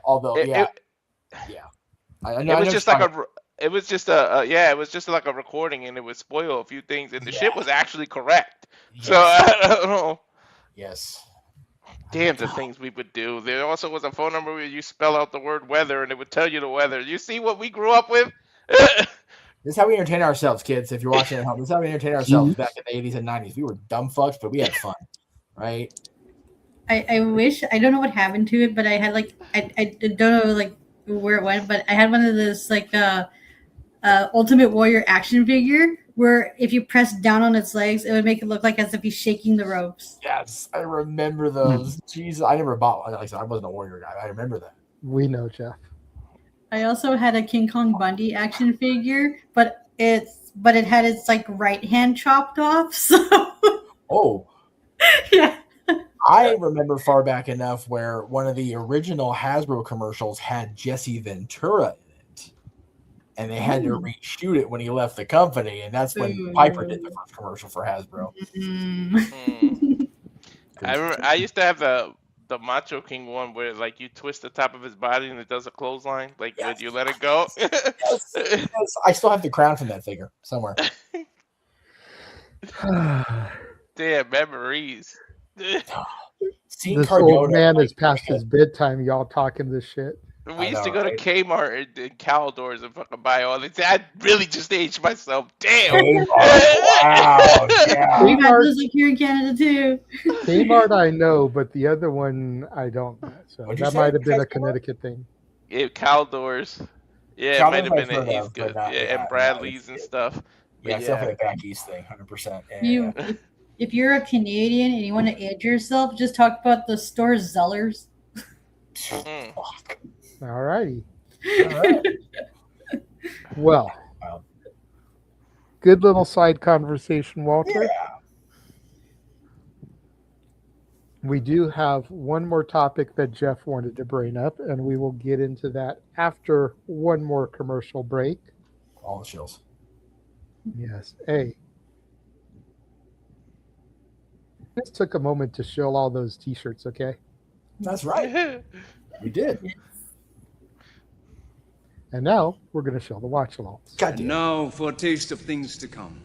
Although, It was just like it was just like a recording, and it would spoil a few things, and the shit was actually correct. Yes. So I don't know. Yes. Damn, the things we would do. There also was a phone number where you spell out the word weather, and it would tell you the weather. You see what we grew up with? This is how we entertain ourselves, kids. If you're watching at home, this is how we entertain ourselves back in the 80s and 90s. We were dumb fucks, but we had fun, right? I wish, I don't know what happened to it, but I had like I don't know like where it went, but I had one of those like Ultimate Warrior action figure where if you press down on its legs, it would make it look like as if he's shaking the ropes. Yes, I remember those. Jeez, I never bought one. Like I said, I wasn't a Warrior guy. I remember that. We know, Jeff. I also had a King Kong Bundy action figure, but it had its like right hand chopped off. So Oh. Yeah. I remember far back enough where one of the original Hasbro commercials had Jesse Ventura in it, and they had to reshoot it when he left the company, and that's when Piper did the first commercial for Hasbro. I used to have the Macho King one where like you twist the top of his body and it does a clothesline, like when you let it go. Yes, I still have the crown from that figure somewhere. Damn memories. This old man is past his bedtime. Y'all talking this shit. We used to go to Kmart and Caldors and fucking buy all this. I really just aged myself. Damn. Wow. Yeah. We got those like here in Canada too. Kmart I know, but the other one I don't know. So What'd you that say? might have been a Kmart? Connecticut thing. Yeah, Caldors. Yeah, Caldors it might have I've been heard an of, East good. but, Yeah, and Bradley's and stuff. But Yeah, it's definitely a back east thing, 100%. You, if you're a Canadian and you want to age yourself, just talk about the store Zellers. All righty. Well, good little side conversation, Walter. We do have one more topic that Jeff wanted to bring up, and we will get into that after one more commercial break. All the chills. Yes. Hey. Just took a moment to shill all those t-shirts, okay? That's right. We did. And now we're going to show the watch-alongs. And now for a taste of things to come.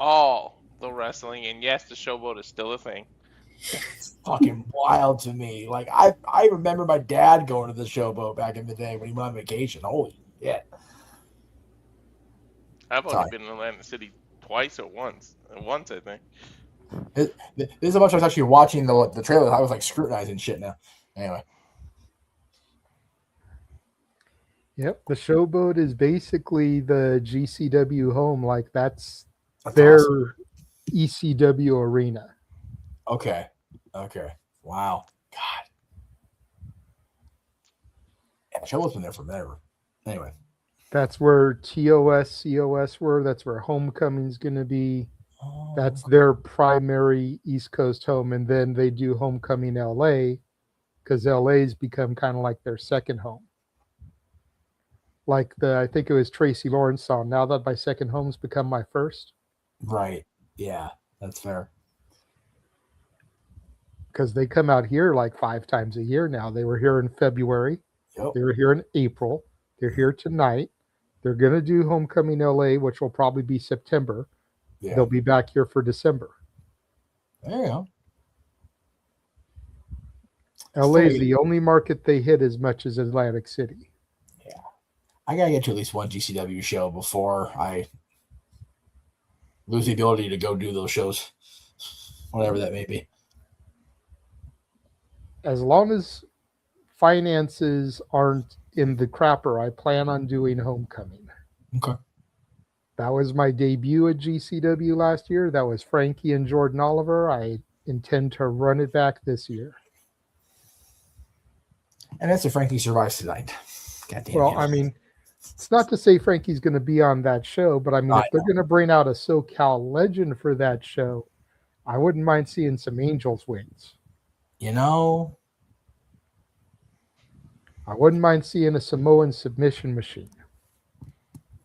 all the wrestling, and yes, the showboat is still a thing. Fucking wild to me. Like I remember my dad going to the showboat back in the day when he went on vacation. Holy shit. I've only Sorry. been in Atlantic City twice or once. Once, I think. This is how much I was actually watching the trailer. I was like scrutinizing shit now. Anyway. Yep, the showboat is basically the GCW home. Like that's their awesome. ECW arena. Okay. Wow. God. Yeah, the showboat's been there forever. Anyway. That's where TOS, COS were. That's where Homecoming's going to be. That's their primary East Coast home. And then they do Homecoming LA because LA's become kind of like their second home. Like I think it was Tracy Lawrence song, now that my second home's become my first. Right. Yeah, that's fair. Because they come out here like 5 times a year now. They were here in February. Yep. They were here in April. They're here tonight. They're going to do Homecoming LA, which will probably be September. Yeah. They'll be back here for December. There you go. LA is the only market they hit as much as Atlantic City. Yeah. I got to get to at least one GCW show before I lose the ability to go do those shows, whatever that may be. As long as finances aren't in the crapper, I plan on doing Homecoming. Okay. That was my debut at GCW last year. That was Frankie and Jordan Oliver. I intend to run it back this year. And that's if Frankie survives tonight. Goddamn. Well, I mean, it's not to say Frankie's going to be on that show, but I mean, if they're going to bring out a SoCal legend for that show, I wouldn't mind seeing some Angels wings. You know, I wouldn't mind seeing a Samoan submission machine.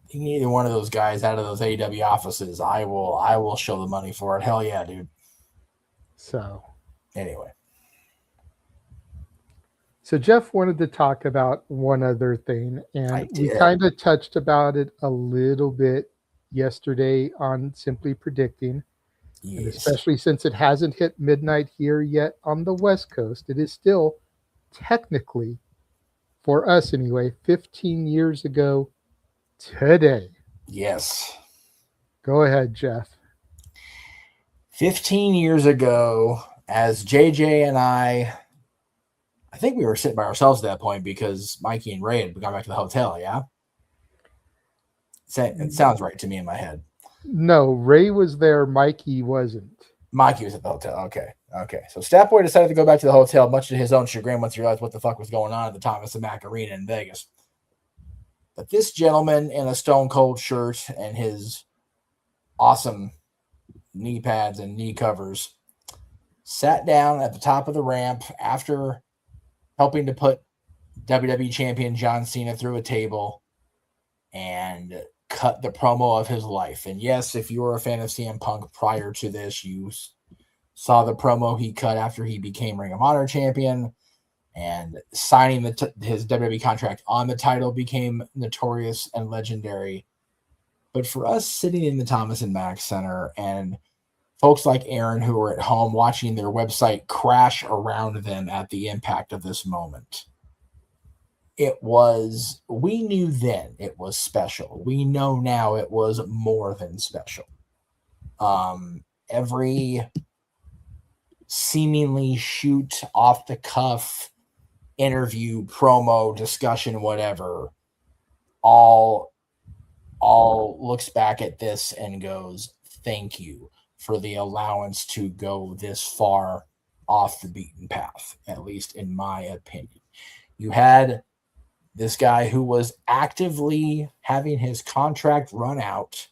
You need either one of those guys out of those AEW offices. I will show the money for it. Hell yeah, dude. So anyway. So Jeff wanted to talk about one other thing, and we kind of touched about it a little bit yesterday on Simply Predicting. Yes. And especially since it hasn't hit midnight here yet on the West Coast. It is still technically, for us anyway, 15 years ago today. Yes. Go ahead, Jeff. 15 years ago, as JJ and I think we were sitting by ourselves at that point because Mikey and Ray had gone back to the hotel, yeah? It sounds right to me in my head. No, Ray was there. Mikey wasn't. Mikey was at the hotel. Okay. So Statboy decided to go back to the hotel, much to his own chagrin, once he realized what the fuck was going on at the Thomas and Mack Arena in Vegas. But this gentleman in a Stone Cold shirt and his awesome knee pads and knee covers sat down at the top of the ramp after helping to put WWE champion John Cena through a table and cut the promo of his life. And yes, if you were a fan of CM Punk prior to this, you saw the promo he cut after he became Ring of Honor champion, and signing his WWE contract on the title became notorious and legendary. But for us sitting in the Thomas and Mack Center and folks like Aaron who were at home watching their website crash around them at the impact of this moment, we knew then it was special. We know now it was more than special. Every seemingly shoot off the cuff interview, promo, discussion, whatever, all looks back at this and goes, thank you for the allowance to go this far off the beaten path, at least in my opinion. You had this guy who was actively having his contract run out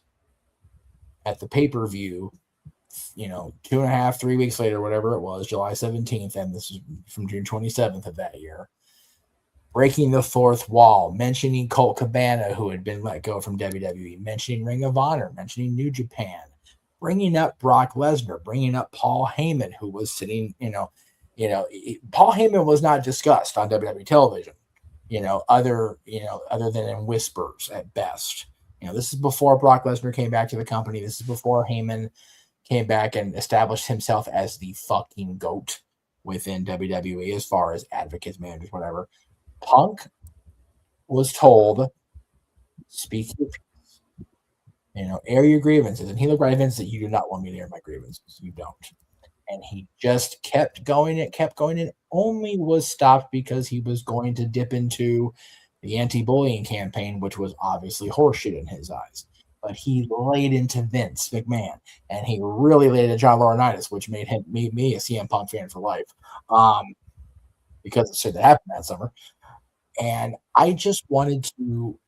at the pay-per-view, 2.5, 3 weeks later, whatever it was, July 17th, and this is from June 27th of that year, breaking the fourth wall, mentioning Colt Cabana, who had been let go from WWE, mentioning Ring of Honor, mentioning New Japan, bringing up Brock Lesnar, bringing up Paul Heyman, who was sitting, Paul Heyman was not discussed on WWE television, other than in whispers at best. This is before Brock Lesnar came back to the company. This is before Heyman came back and established himself as the fucking GOAT within WWE as far as advocates, managers, whatever. Punk was told, speak your piece. Air your grievances. And he looked right at Vince that you do not want me to air my grievances. You don't. And he just kept going. It kept going. It only was stopped because he was going to dip into the anti-bullying campaign, which was obviously horseshit in his eyes. But he laid into Vince McMahon, and he really laid into John Laurinaitis, which made me a CM Punk fan for life, because of shit that happened that summer. And I just wanted to,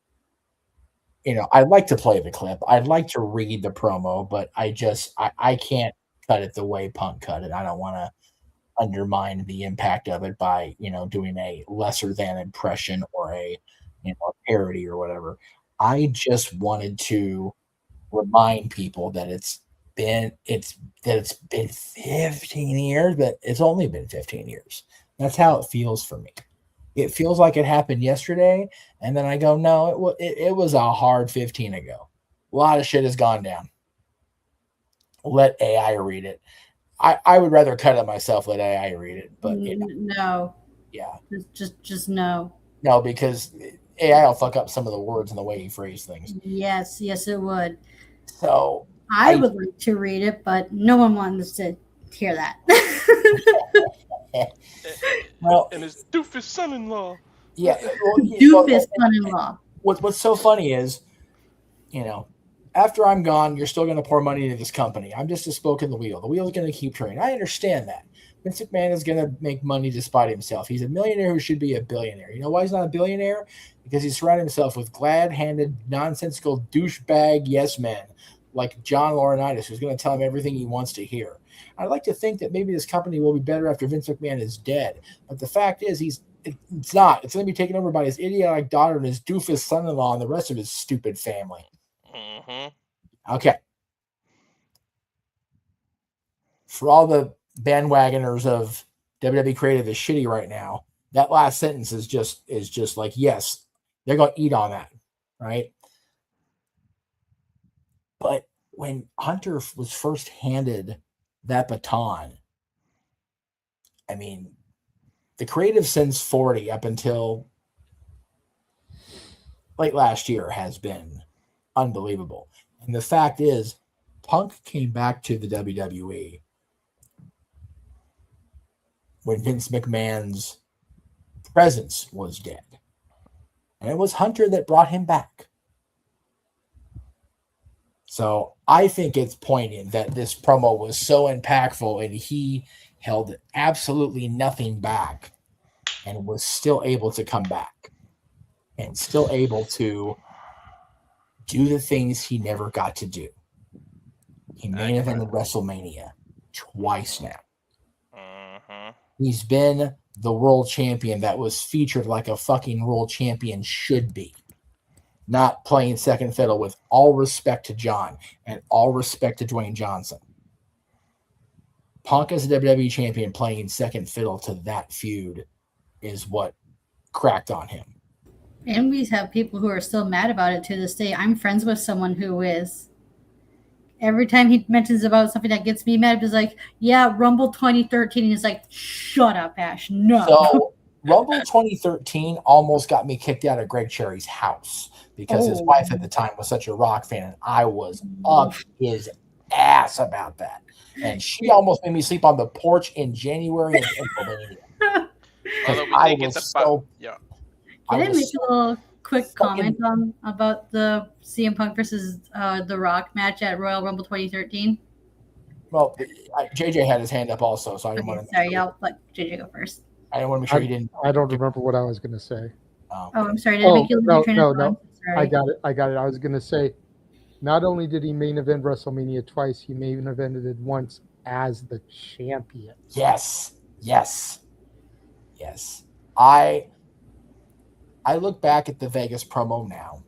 I'd like to play the clip. I'd like to read the promo, but I can't cut it the way Punk cut it. I don't want to undermine the impact of it by, doing a lesser than impression or a parody or whatever. I just wanted to remind people that it's been 15 years, but it's only been 15 years. That's how it feels for me. It feels like it happened yesterday, and then I go, no, it was a hard 15 ago. A lot of shit has gone down. Let AI read it. I would rather cut it myself, let AI read it, but no. Yeah. Just no. No, because AI will fuck up some of the words and the way you phrase things. Yes, it would. So I would like to read it, but no one wants to hear that. Well, and his doofus son-in-law. Yeah, doofus son-in-law. What's so funny is, after I'm gone, you're still going to pour money into this company. I'm just a spoke in the wheel. The wheel's going to keep turning. I understand that. Vince McMahon is going to make money despite himself. He's a millionaire who should be a billionaire. You know why he's not a billionaire? Because he's surrounded himself with glad-handed, nonsensical douchebag yes men like John Laurinaitis, who's going to tell him everything he wants to hear. I'd like to think that maybe this company will be better after Vince McMahon is dead. But the fact is, it's not. It's going to be taken over by his idiotic daughter and his doofus son-in-law and the rest of his stupid family. Mm-hmm. Okay. For all the bandwagoners of WWE Creative is shitty right now, that last sentence is just like, yes, they're going to eat on that, right? But when Hunter was first handed that baton, I mean, the creative since 40 up until late last year has been unbelievable. And the fact is, Punk came back to the WWE when Vince McMahon's presence was dead. And it was Hunter that brought him back. So I think it's poignant that this promo was so impactful and he held absolutely nothing back and was still able to come back and still able to do the things he never got to do. He main evented WrestleMania twice now. He's been the world champion that was featured like a fucking world champion should be. Not playing second fiddle, with all respect to John and all respect to Dwayne Johnson. Punk as a WWE champion playing second fiddle to that feud is what cracked on him. And we have people who are still mad about it to this day. I'm friends with someone who is. Every time he mentions about something that gets me mad, he's like, yeah, Rumble 2013. And he's like, shut up, Ash. No. So Rumble 2013 almost got me kicked out of Greg Cherry's house because his wife at the time was such a Rock fan, and I was up his ass about that. And she almost made me sleep on the porch in January in Pennsylvania. Although I we think was it's so yeah. Can I make a little quick comment about the CM Punk versus The Rock match at Royal Rumble 2013? Well, JJ had his hand up also, so I didn't want to. Sorry, I'll let JJ go first. I didn't want to make sure he didn't. I don't remember what I was going to say. Oh, I'm sorry. Did I make you lose your train of thought? I got it. I was going to say, not only did he main event WrestleMania twice, he main evented it once as the champion. Yes. I look back at the Vegas promo now,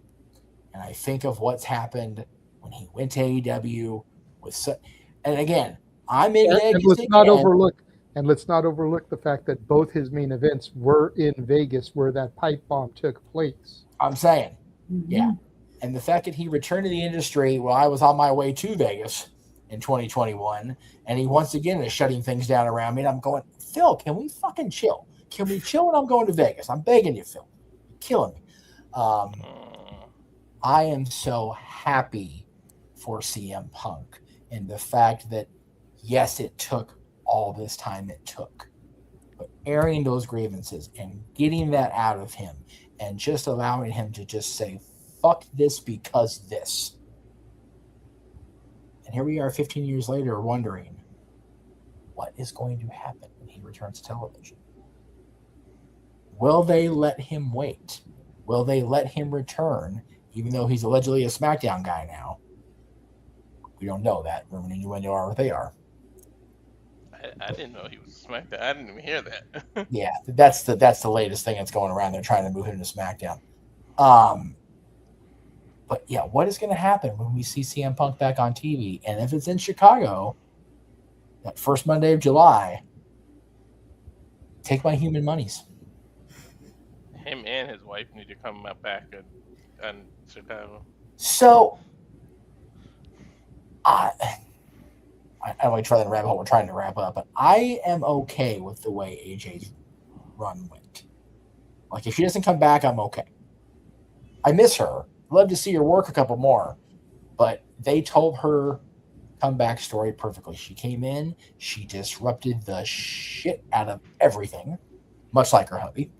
and I think of what's happened when he went to AEW and again, I'm in Vegas. And let's not overlook the fact that both his main events were in Vegas, where that pipe bomb took place. I'm saying, yeah. And the fact that he returned to the industry while I was on my way to Vegas in 2021, and he once again is shutting things down around me, and I'm going, Phil, can we fucking chill? Can we chill when I'm going to Vegas? I'm begging you, Phil. You're killing me. I am so happy for CM Punk and the fact that, yes, it took all this time it took, but airing those grievances and getting that out of him and just allowing him to just say, fuck this because this. And here we are 15 years later wondering what is going to happen when he returns to television. Will they let him wait? Will they let him return, even though he's allegedly a SmackDown guy now? We don't know that. Rumor and innuendo are what they are. I didn't know he was SmackDown. I didn't even hear that. Yeah, that's the latest thing that's going around. They're trying to move him to SmackDown. But yeah, what is going to happen when we see CM Punk back on TV? And if it's in Chicago, that first Monday of July, take my human monies. Him and his wife need to come back in Chicago. So, I don't want to try that rabbit hole. We're trying to wrap up, but I am okay with the way AJ's run went. Like, if she doesn't come back, I'm okay. I miss her. Love to see her work a couple more, but they told her comeback story perfectly. She came in, she disrupted the shit out of everything, much like her hubby.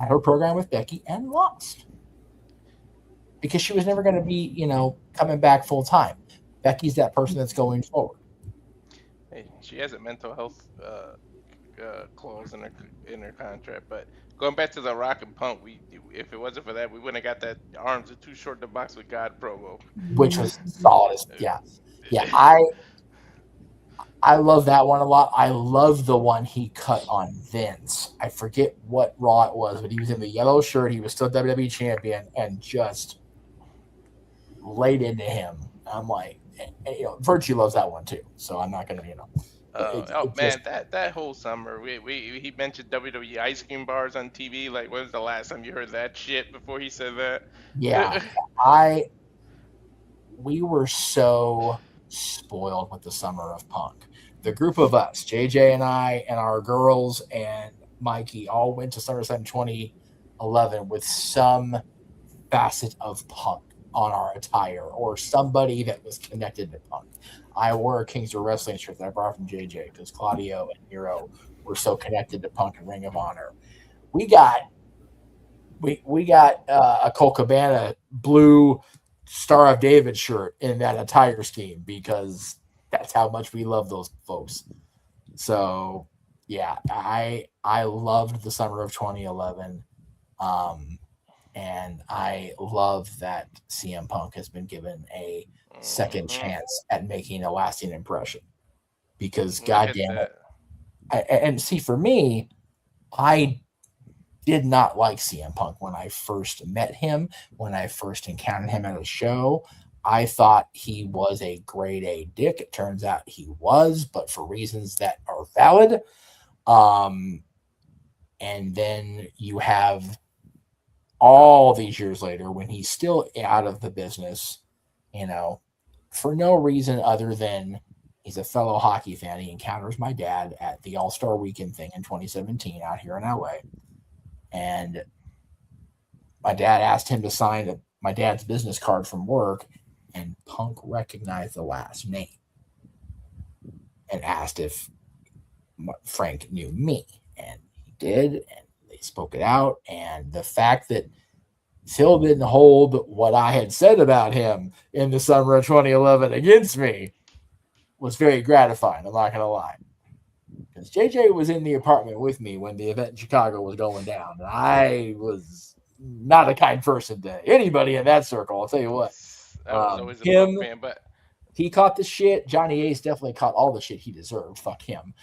Had her program with Becky and lost because she was never going to be, coming back full time. Becky's that person that's going forward. Hey, she has a mental health clause in her contract, but going back to the Rock and Punk, if it wasn't for that, we wouldn't have got that arms are too short to box with God promo, which was solid. Yeah. I love that one a lot. I love the one he cut on Vince. I forget what Raw it was, but he was in the yellow shirt. He was still WWE champion and just laid into him. I'm like, Virtue loves that one too. So I'm not going to, that whole summer, he mentioned WWE ice cream bars on TV. Like, when was the last time you heard that shit before he said that? Yeah, we were so spoiled with the summer of Punk. The group of us, JJ and I and our girls and Mikey, all went to SummerSlam 2011 with some facet of Punk on our attire or somebody that was connected to Punk. I wore a Kings of Wrestling shirt that I brought from JJ because Claudio and Nero were so connected to Punk and Ring of Honor. We got a Colt Cabana blue Star of David shirt in that attire scheme because that's how much we love those folks. So yeah, I loved the summer of 2011. And I love that CM Punk has been given a second chance at making a lasting impression because goddamn it. And see, for me, I did not like CM Punk when I first met him, when I first encountered him at a show. I thought he was a grade A dick. It turns out he was, but for reasons that are valid. And then you have all these years later when he's still out of the business, for no reason other than he's a fellow hockey fan. He encounters my dad at the All-Star Weekend thing in 2017 out here in LA. And my dad asked him to sign my dad's business card from work, and Punk recognized the last name and asked if Frank knew me. And he did, and they spoke it out. And the fact that Phil didn't hold what I had said about him in the summer of 2011 against me was very gratifying. I'm not going to lie. Because JJ was in the apartment with me when the event in Chicago was going down. And I was not a kind person to anybody in that circle. I'll tell you what. I was always a Punk fan, but he caught the shit. Johnny Ace definitely caught all the shit he deserved. Fuck him.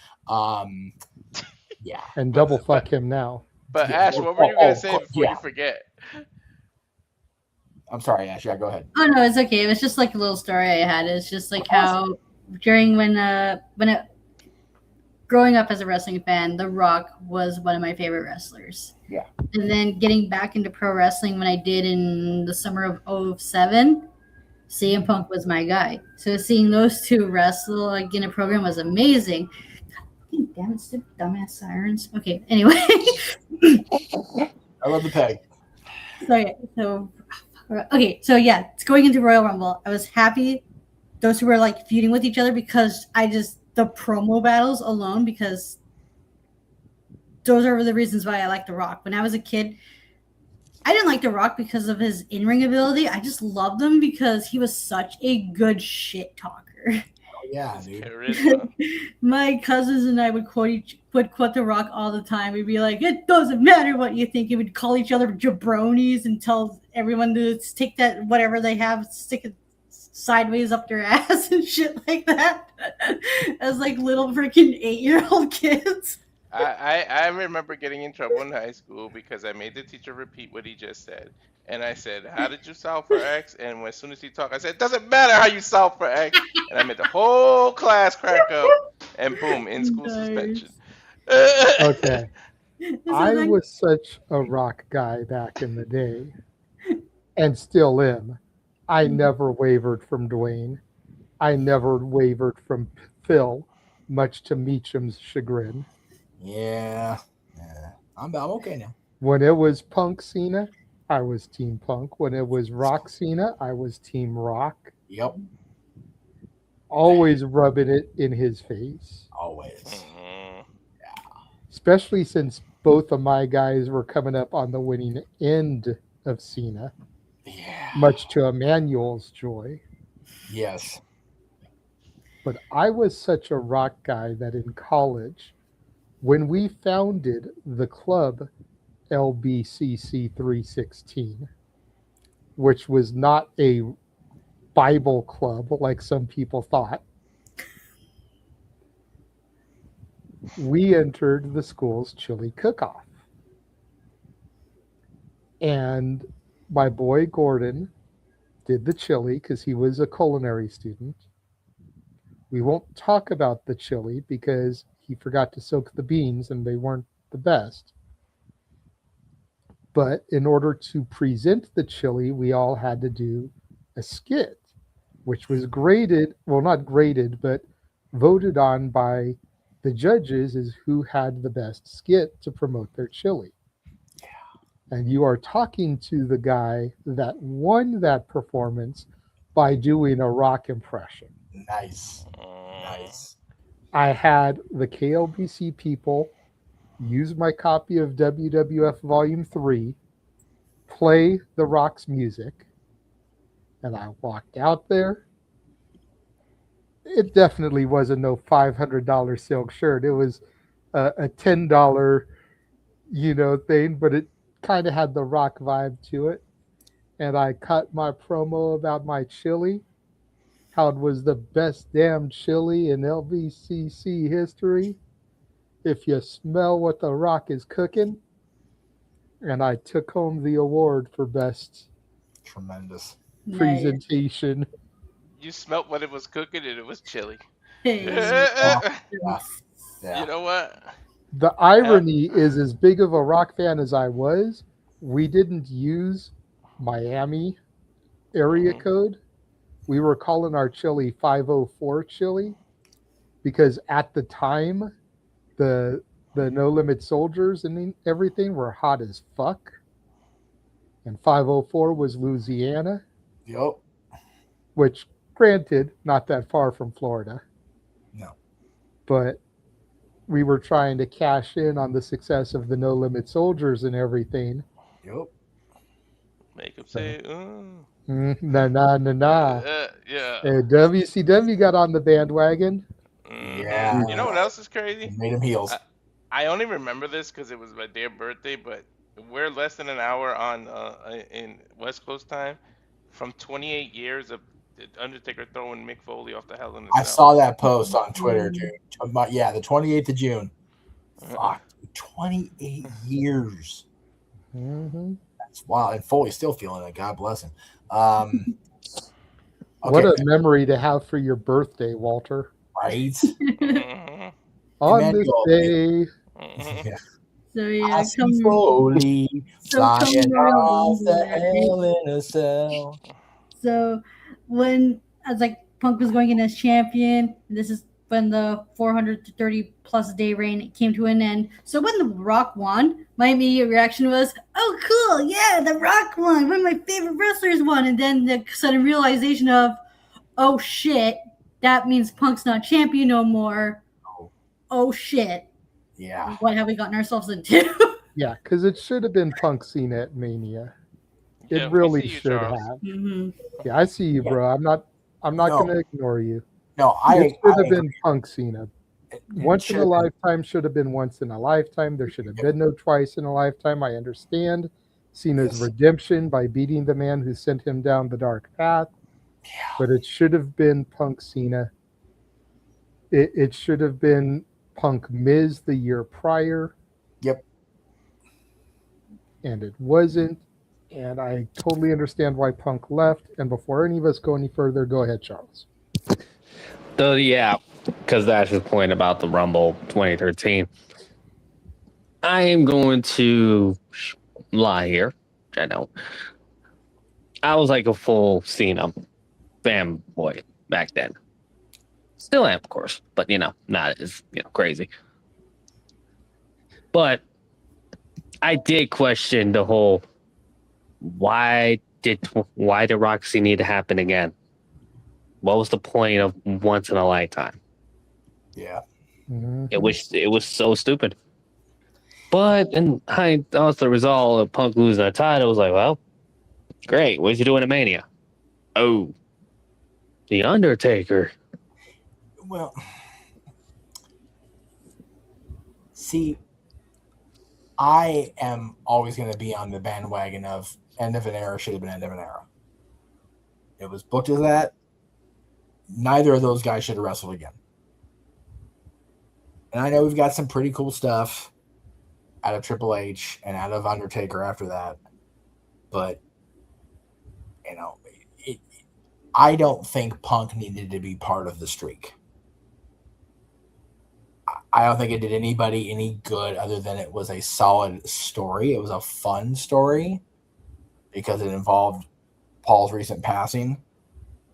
Yeah. And double fuck him now. But Ash, what were you going to say before you forget? I'm sorry, Ash. Yeah, go ahead. Oh no, it's okay. It was just like a little story I had. It's just like how during when growing up as a wrestling fan, The Rock was one of my favorite wrestlers. Yeah. And then getting back into pro wrestling when I did in the summer of 2007, CM Punk was my guy. So seeing those two wrestle like in a program was amazing. Damn it, stupid dumbass sirens. Okay, anyway. I love the peg. So yeah, it's going into Royal Rumble. I was happy those who were like feuding with each other because the promo battles alone, because those are the reasons why I like The Rock. When I was a kid, I didn't like The Rock because of his in-ring ability. I just loved him because he was such a good shit talker. Yeah, dude. My cousins and I would quote The Rock all the time. We'd be like, "It doesn't matter what you think." He would call each other jabronis and tell everyone to take that whatever they have, stick it sideways up their ass and shit like that. As like little freaking 8-year-old kids. I remember getting in trouble in high school because I made the teacher repeat what he just said. And I said, "How did you solve for X?" And as soon as he talked, I said, "It doesn't matter how you solve for X." And I made the whole class crack up. And boom, in school suspension. Okay. I was such a Rock guy back in the day, and still am. I never wavered from Dwayne. I never wavered from Phil, much to Meacham's chagrin. Yeah. I'm okay now. When it was Punk Cena, I was Team Punk. When it was Rock Cena, I was Team Rock. Yep. Always rubbing it in his face. Always. Yeah. Especially since both of my guys were coming up on the winning end of Cena. Yeah. Much to Emmanuel's joy. Yes. But I was such a Rock guy that in college, when we founded the club LBCC 316, which was not a Bible club like some people thought, we entered the school's chili cook-off. And my boy Gordon did the chili because he was a culinary student. We won't talk about the chili because he forgot to soak the beans and they weren't the best. But in order to present the chili, we all had to do a skit, which was graded, well, not graded, but voted on by the judges as who had the best skit to promote their chili. And you are talking to the guy that won that performance by doing a Rock impression. Nice. Nice. I had the KLBC people use my copy of WWF Volume 3, play the Rock's music, and I walked out there. It definitely wasn't no $500 silk shirt. It was a $10, thing, but it kind of had the Rock vibe to it. And I cut my promo about my chili, how it was the best damn chili in LBCC history. If you smell what the Rock is cooking. And I took home the award for best tremendous presentation. You smelt what it was cooking and it was chili. Hey. You know what? The irony is, as big of a Rock fan as I was, we didn't use Miami area code. We were calling our chili 504 chili because at the time, the No Limit Soldiers and everything were hot as fuck. And 504 was Louisiana. Yep. Which, granted, not that far from Florida. No. But we were trying to cash in on the success of the No Limit Soldiers and everything. Yep. Make them say, Yeah. Yeah. WCW got on the bandwagon. Yeah. You know what else is crazy? Made him heels. I only remember this because it was my damn birthday, but we're less than an hour on in West Coast time from 28 years of Undertaker throwing Mick Foley off the Hell in a Cell. I saw that post on Twitter, dude. Yeah, the 28th of June. Fuck, 28 years. Mm-hmm. That's wild. And Foley's still feeling it. God bless him. What a memory to have for your birthday, Walter. Right? On this day. Yeah. So yeah, I see Foley flying Royal off Rumble the that day. hell in a cell. So when I was like Punk was going in as champion, this is when the 430 plus day reign came to an end. So when The Rock won, my immediate reaction was, "Oh, cool! Yeah, The Rock won. One of my favorite wrestlers won." And then the sudden realization of, "Oh shit, that means Punk's not champion no more." Oh shit! Yeah. What have we gotten ourselves into? Yeah, because it should have been Punk Cena at Mania. It Yeah, we really see you, should Charles. have. Mhm. Yeah, I see you, bro. I'm not No. gonna ignore you. No, It should have been agree. Punk Cena. Once in a should- lifetime should have been once in a lifetime. There should have been no twice in a lifetime. I understand Cena's redemption by beating the man who sent him down the dark path. But it should have been Punk Cena. It should have been Punk Miz the year prior. Yep. And it wasn't. And I totally understand why Punk left. And before any of us go any further, go ahead, Charles. So yeah, because that's his point about the Rumble 2013. I am going to lie here. I know. I was like a full Cena fanboy back then. Still am, of course, but not as crazy. But I did question the whole why did Roxy need to happen again? What was the point of once in a lifetime? Yeah. It was so stupid. But and I thought the result of Punk losing the title was like, well, great. What's he doing at Mania? Oh, The Undertaker. Well, see, I am always going to be on the bandwagon of end of an era should have been end of an era. It was booked as that. Neither of those guys should have wrestled again. And I know we've got some pretty cool stuff out of Triple H and out of Undertaker after that. But, I don't think Punk needed to be part of the streak. I don't think it did anybody any good other than it was a solid story. It was a fun story because it involved Paul's recent passing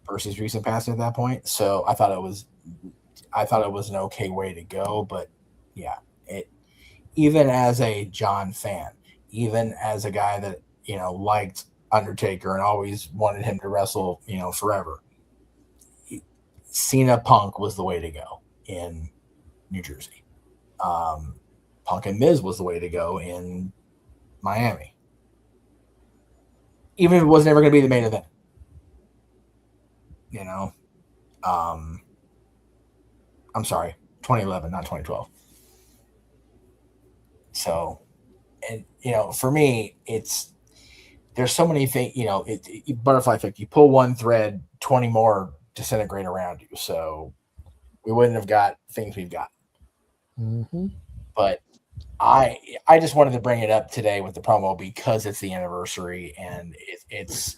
versus recent passing at that point. So I thought it was an okay way to go. But yeah, even as a John fan, even as a guy that liked Undertaker and always wanted him to wrestle forever, Cena Punk was the way to go in New Jersey. Punk and Miz was the way to go in Miami. Even if it was never going to be the main event. I'm sorry, 2011, not 2012. So, and for me, there's so many things, butterfly effect. You pull one thread, 20 more disintegrate around you. So we wouldn't have got things we've got. Mm-hmm. But I just wanted to bring it up today with the promo because it's the anniversary and it's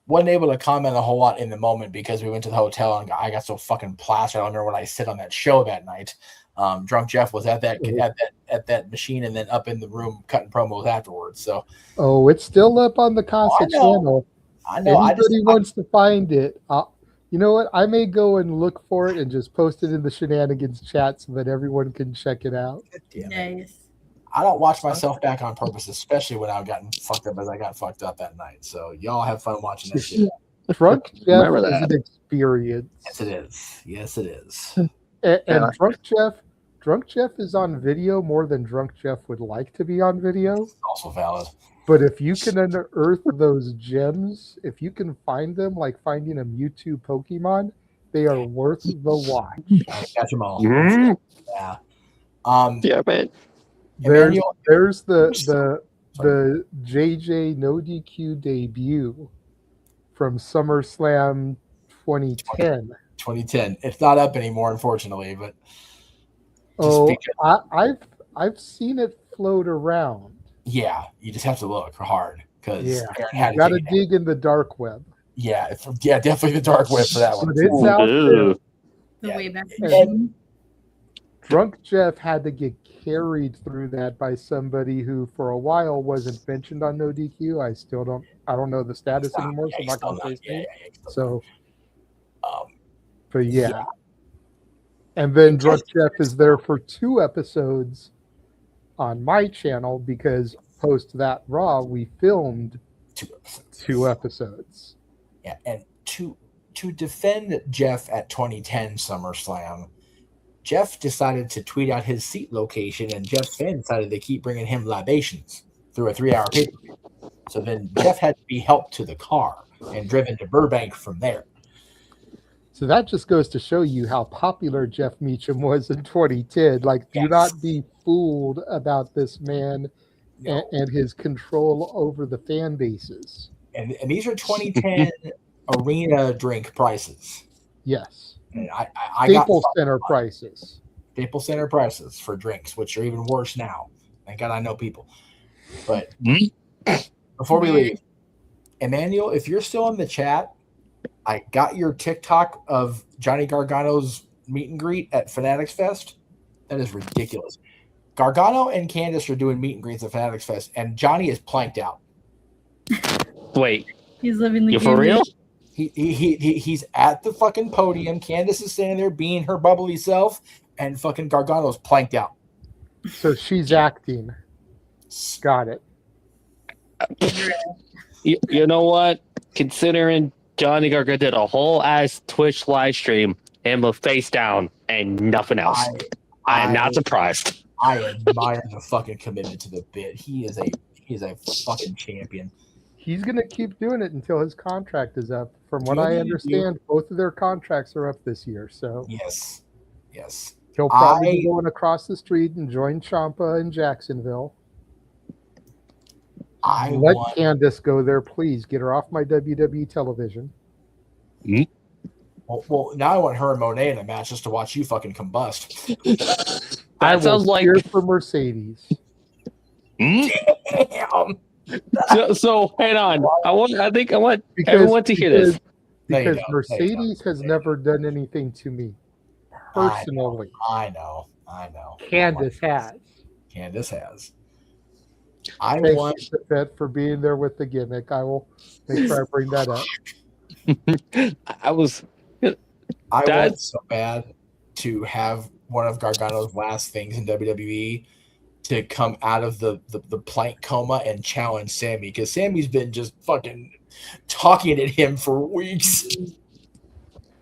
wasn't able to comment a whole lot in the moment because we went to the hotel and I got so fucking plastered. I don't remember when I sit on that show that night. Drunk Jeff was at that machine and then up in the room cutting promos afterwards. So it's still up on the Casa channel. I know. Anybody wants to find it, you know what? I may go and look for it and just post it in the Shenanigans chat so that everyone can check it out. Nice. I don't watch myself back on purpose, especially when I've gotten fucked up as I got fucked up that night. So y'all have fun watching this shit. Drunk Jeff is an experience. Yes, it is. Yes, it is. And Drunk Jeff is on video more than Drunk Jeff would like to be on video. It's also valid. But if you can unearth those gems, if you can find them like finding a Mewtwo Pokemon, they are worth the watch. Catch them all. Mm-hmm. Yeah. Yeah, man. There's the JJ No DQ debut from SummerSlam 2010. 2010. It's not up anymore, unfortunately, but I've seen it float around. Yeah, you just have to look hard because you got to dig in the dark web. Yeah, definitely the dark web for that one. But it's out there. The way back. Drunk Jeff had to get carried through that by somebody who, for a while, wasn't mentioned on No DQ. I don't know the status anymore, so I'm not going to say his name. So, but yeah. And then Drunk Jeff is there for 2 episodes on my channel because post that Raw, we filmed 2 episodes. Yeah, and to defend Jeff at 2010 SummerSlam, Jeff decided to tweet out his seat location, and Jeff Finn decided to keep bringing him libations through a 3-hour pay-per-view. So then Jeff had to be helped to the car and driven to Burbank from there. So that just goes to show you how popular Jeff Meacham was in 2010. Like, do not be fooled about this man and his control over the fan bases. And these are 2010 arena drink prices. Yes. And I Staples Center prices. Staples Center prices for drinks, which are even worse now. Thank God I know people. But before we leave, Emmanuel, if you're still in the chat, I got your TikTok of Johnny Gargano's meet and greet at Fanatics Fest. That is ridiculous. Gargano and Candice are doing meet and greets at Fanatics Fest, and Johnny is planked out. Wait. He's living the You game. for real? He's at the fucking podium. Candice is standing there being her bubbly self, and fucking Gargano's planked out. So she's acting. Got it. You know what? Considering Johnny Gargano did a whole ass Twitch live stream and with face down and nothing else, I am not surprised. I admire the fucking commitment to the bit. He is a fucking champion. He's going to keep doing it until his contract is up. From what I understand, both of their contracts are up this year. So yes. He'll probably be going across the street and join Ciampa in Jacksonville. Let Candice go there, please. Get her off my WWE television. Well, now I want her and Monet in a match just to watch you fucking combust. That sounds like here for Mercedes. Damn. So hang on. I want everyone to hear this. Because Mercedes has never done anything to me personally. I know. Candice has. I Thank want you, Fett, for being there with the gimmick. I will make sure I bring that up. I want so bad to have one of Gargano's last things in WWE to come out of the plank coma and challenge Sammy, because Sammy's been just fucking talking at him for weeks.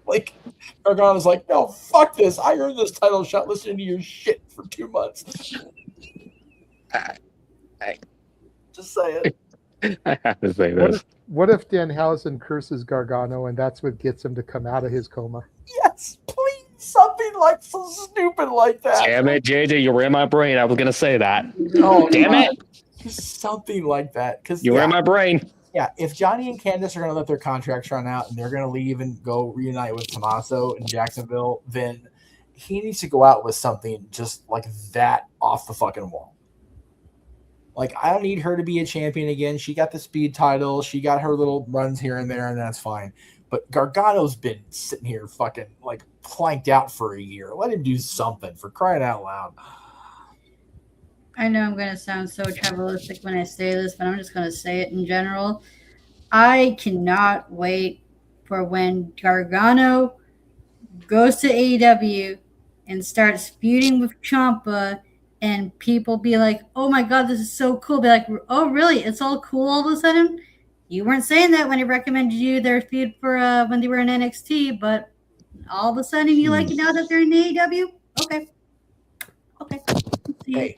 Like, Gargano's like, no, fuck this. I earned this title shot listening to your shit for 2 months. Just say it. I have to say this. What if Danhausen curses Gargano and that's what gets him to come out of his coma? Yes, please. Something like so stupid like that. Damn it, JJ, you were in my brain. I was gonna say that. No, damn it. Just something like that. Because You were in my brain. Yeah, if Johnny and Candice are going to let their contracts run out and they're going to leave and go reunite with Tommaso in Jacksonville, then he needs to go out with something just like that off the fucking wall. Like, I don't need her to be a champion again. She got the speed title. She got her little runs here and there, and that's fine. But Gargano's been sitting here fucking, like, planked out for a year. Let him do something, for crying out loud. I know I'm going to sound so tribalistic when I say this, but I'm just going to say it in general. I cannot wait for when Gargano goes to AEW and starts feuding with Ciampa, and people be like, oh my God, this is so cool. Be like, oh, really? It's all cool all of a sudden? You weren't saying that when he recommended you their feud for when they were in NXT, but all of a sudden you like it now that they're in AEW? Okay. Hey,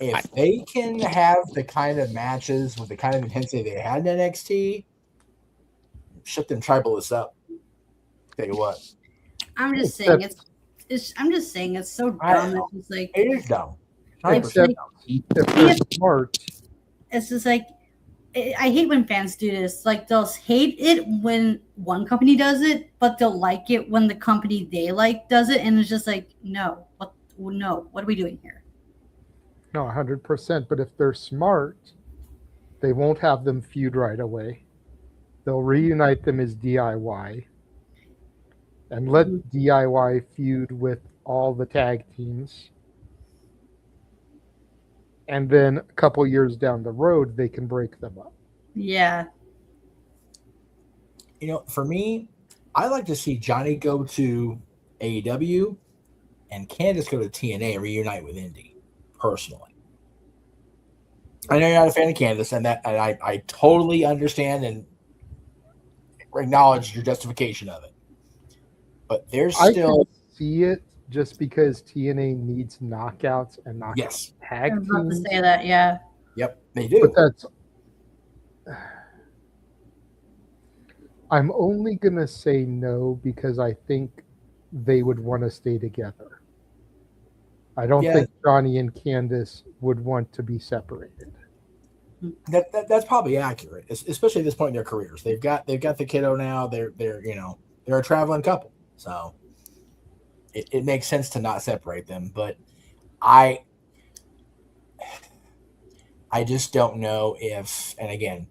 if they can have the kind of matches with the kind of intensity they had in NXT, shut them tribalists up. Tell you what. I'm just saying I'm just saying it's so dumb. It's just like, it is dumb. It's like, if they're smart. It's just like, I hate when fans do this. Like, they'll hate it when one company does it, but they'll like it when the company they like does it. And it's just like, no, what are we doing here? No, 100%. But if they're smart, they won't have them feud right away. They'll reunite them as DIY and let DIY feud with all the tag teams. And then a couple years down the road, they can break them up. Yeah. You know, for me, I like to see Johnny go to AEW and Candice go to TNA and reunite with Indy, personally. I know you're not a fan of Candice, and I totally understand and acknowledge your justification of it. But there's still... I can see it just because TNA needs knockouts and knockout Yes. tag I was about to teams. say that, yeah. Yep, they do. But that's... I'm only going to say no because I think they would want to stay together. I don't think Johnny and Candice would want to be separated. That's probably accurate, especially at this point in their careers. They've got the kiddo now. They're a traveling couple, so it makes sense to not separate them. But I just don't know if, and again,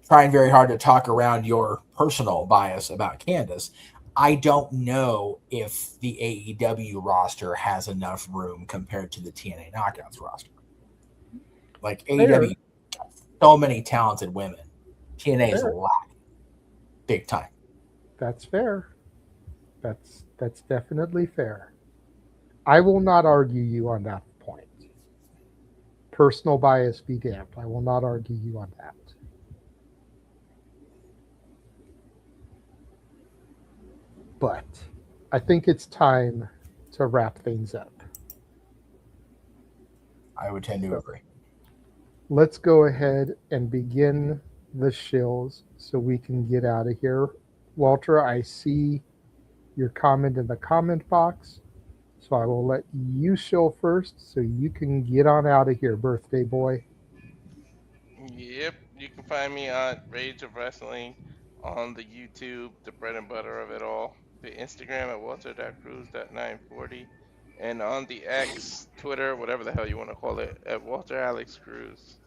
trying very hard to talk around your personal bias about Candice, I don't know if the AEW roster has enough room compared to the TNA Knockouts roster. Like AEW, so many talented women. TNA is lacking big time. That's fair. That's definitely fair. I will not argue you on that point. Personal bias be damned. I will not argue you on that. But I think it's time to wrap things up. I would tend to agree. Let's go ahead and begin the shills so we can get out of here. Walter, I see your comment in the comment box, so I will let you shill first so you can get on out of here, birthday boy. Yep, you can find me on Rage of Wrestling, on the YouTube, the bread and butter of it all, the Instagram at walter.cruz.940, and on the X, Twitter, whatever the hell you want to call it, at Walter Alex Cruz.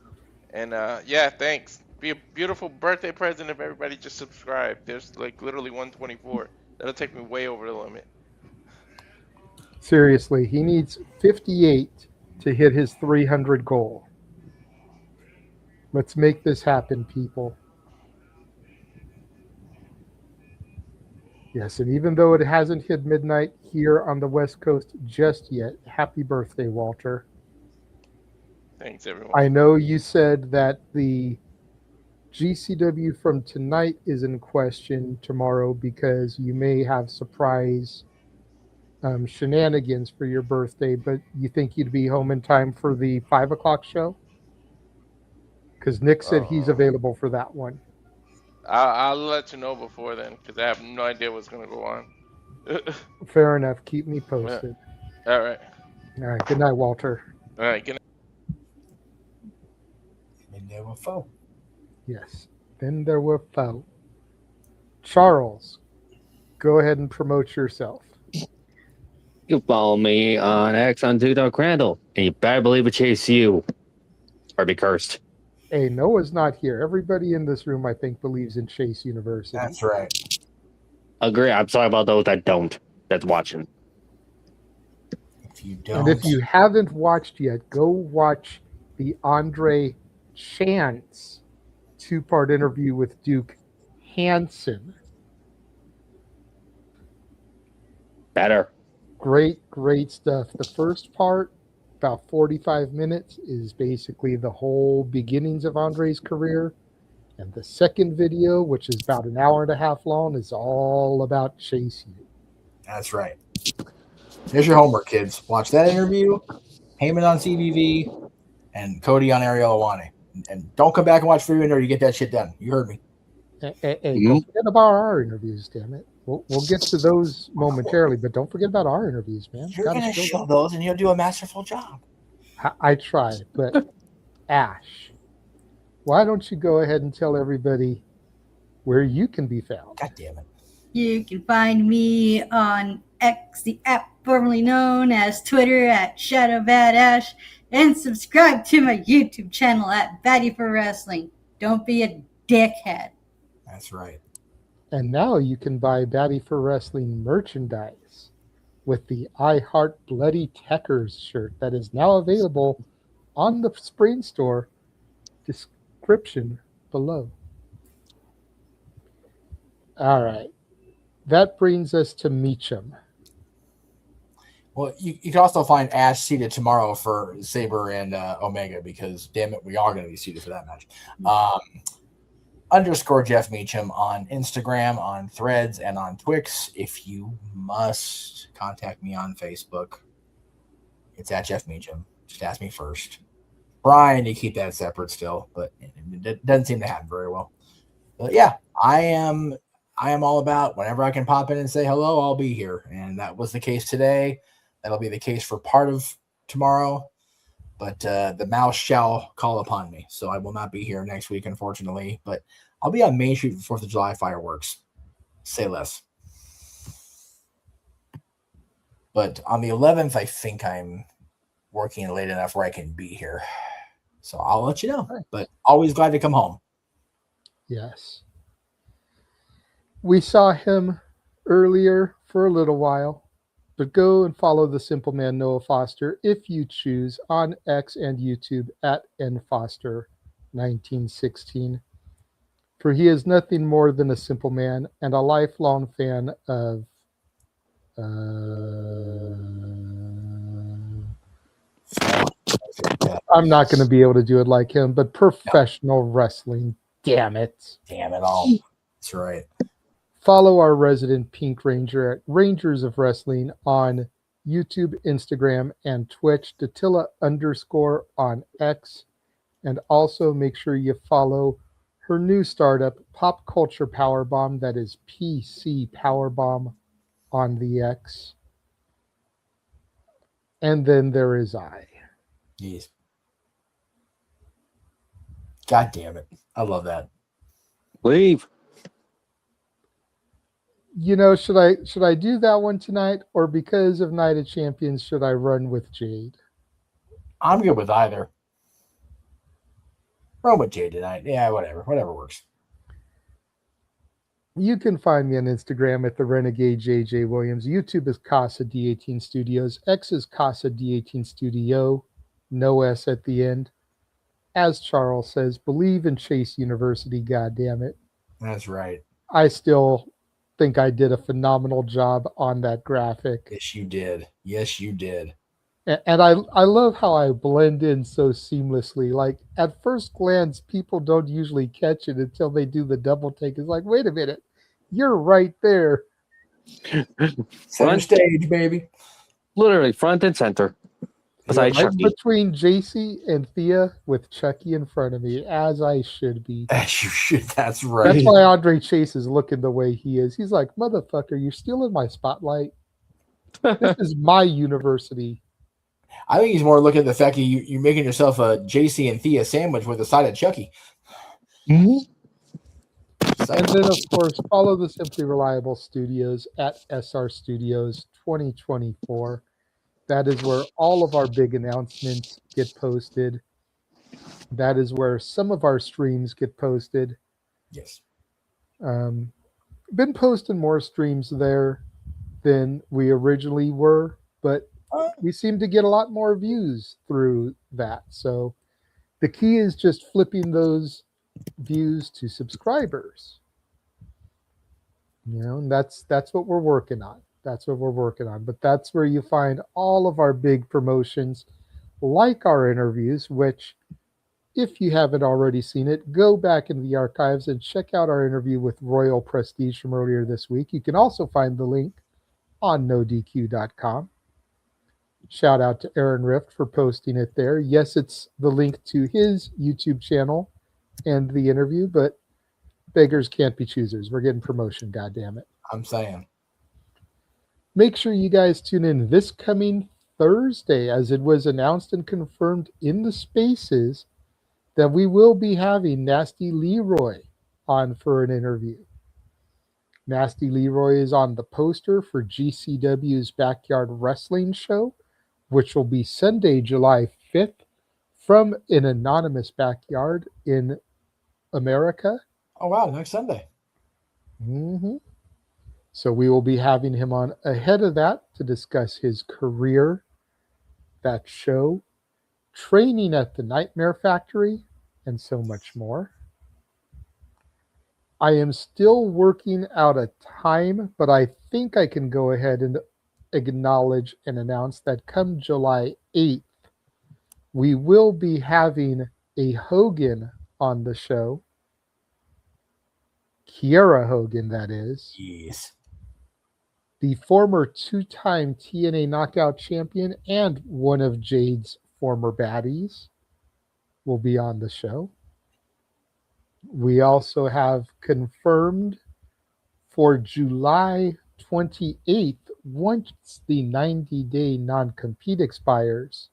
And yeah, thanks. Be a beautiful birthday present if everybody just subscribed. There's like literally 124. That'll take me way over the limit. Seriously, he needs 58 to hit his 300 goal. Let's make this happen, people. Yes, and even though it hasn't hit midnight here on the West Coast just yet, happy birthday, Walter. Thanks, everyone. I know you said that the GCW from tonight is in question tomorrow because you may have surprise shenanigans for your birthday, but you think you'd be home in time for the 5 o'clock show? Because Nick said he's available for that one. I'll let you know before then, because I have no idea what's going to go on. Fair enough. Keep me posted. All right. All right. Good night, Walter. All right. Good night. And there were foe. Yes. Then there were foe. Charles, go ahead and promote yourself. You can follow me on X on Crandall, and you better believe it chase you, or be cursed. Hey, Noah's not here. Everybody in this room, I think, believes in Chase University. That's right. Agree. I'm sorry about those that don't. That's watching. If you don't, and if you haven't watched yet, go watch the Andre Chance 2-part interview with Duke Hansen. Better. Great stuff. The first part, about 45 minutes, is basically the whole beginnings of Andre's career. And the second video, which is about an hour and a half long, is all about Chase U. That's right. Here's your homework, kids. Watch that interview, Heyman on CBV, and Cody on Ariel Awani. And don't come back and watch Free Window. You get that shit done. You heard me. Hey, don't forget about our interviews, damn it. We'll get to those momentarily, but don't forget about our interviews, man. You're going to show those, and you'll do a masterful job. I try, but Ash, why don't you go ahead and tell everybody where you can be found? God damn it. You can find me on X, the app formerly known as Twitter, at ShadowBadAsh, and subscribe to my YouTube channel at Batty for Wrestling. Don't be a dickhead. That's right. And now you can buy Batty for Wrestling merchandise. with the I Heart Bloody Techers shirt that is now available on the Spring Store. Description below. All right. That brings us to Meacham. Well, you can also find Ash seated tomorrow for Saber and Omega because, damn it, we are going to be seated for that match. _ Jeff Meacham on Instagram, on Threads, and on Twix. If you must contact me on Facebook, it's at Jeff Meacham. Just ask me first. Brian, you keep that separate still, but it doesn't seem to happen very well. But yeah, I am all about whenever I can pop in and say hello, I'll be here. And that was the case today. That'll be the case for part of tomorrow. But the mouse shall call upon me. So I will not be here next week, unfortunately. But I'll be on Main Street for 4th of July fireworks. Say less. But on the 11th, I think I'm working late enough where I can be here. So I'll let you know. But always glad to come home. Yes. We saw him earlier for a little while. But go and follow the Simple Man Noah Foster if you choose on X and YouTube at nfoster1916. For he is nothing more than a simple man and a lifelong fan of I'm not going to be able to do it like him, but professional wrestling. Damn it. Damn it all. That's right. Follow our resident Pink Ranger at Rangers of Wrestling on YouTube, Instagram, and Twitch. Datilla _ on X. And also make sure you follow her new startup, Pop Culture Powerbomb. That is PC Powerbomb on the X. And then there is I. Yes. God damn it. I love that. Leave. You know, should I do that one tonight, or because of Night of Champions, should I run with Jade? I'm good with either. Run with Jade tonight. Yeah, whatever works. You can find me on Instagram at the Renegade JJ Williams. YouTube is Casa D18 Studios. X is Casa D18 Studio. No S at the end. As Charles says, believe in Chase University. God damn it. That's right. I still think I did a phenomenal job on that graphic. Yes, you did. Yes, you did. And I love how I blend in so seamlessly. Like, at first glance, people don't usually catch it until they do the double take. It's like, wait a minute, you're right there. Center stage, baby. Literally front and center. Besides Right Chucky. between JC and Thea with Chucky in front of me, as I should be. As you should. That's right. That's why Andre Chase is looking the way he is. He's like, motherfucker, you're still in my spotlight. This is my university. I think he's more looking at the fact that you're making yourself a JC and Thea sandwich with a side of Chucky. And then, of course, follow the Simply Reliable Studios at SR Studios 2024. That is where all of our big announcements get posted. That is where some of our streams get posted. Yes. Been posting more streams there than we originally were, but we seem to get a lot more views through that. So the key is just flipping those views to subscribers. You know, and that's what we're working on. That's what we're working on. But that's where you find all of our big promotions, like our interviews, which, if you haven't already seen it, go back in the archives and check out our interview with Royal Prestige from earlier this week. You can also find the link on nodq.com. Shout out to Aaron Rift for posting it there. Yes, it's the link to his YouTube channel and the interview, but beggars can't be choosers. We're getting promotion, goddammit. I'm saying. Make sure you guys tune in this coming Thursday, as it was announced and confirmed in the spaces that we will be having Nasty Leroy on for an interview. Nasty Leroy is on the poster for GCW's Backyard Wrestling Show, which will be Sunday, July 5th, from an anonymous backyard in America. Oh, wow, next Sunday. Mm-hmm. So we will be having him on ahead of that to discuss his career, that show, training at the Nightmare Factory, and so much more. I am still working out a time, but I think I can go ahead and acknowledge and announce that come July 8th, we will be having a Hogan on the show. Kiera Hogan, that is. Yes. The former two-time TNA Knockout champion and one of Jade's former baddies will be on the show. We also have confirmed for July 28th, once the 90-day non-compete expires,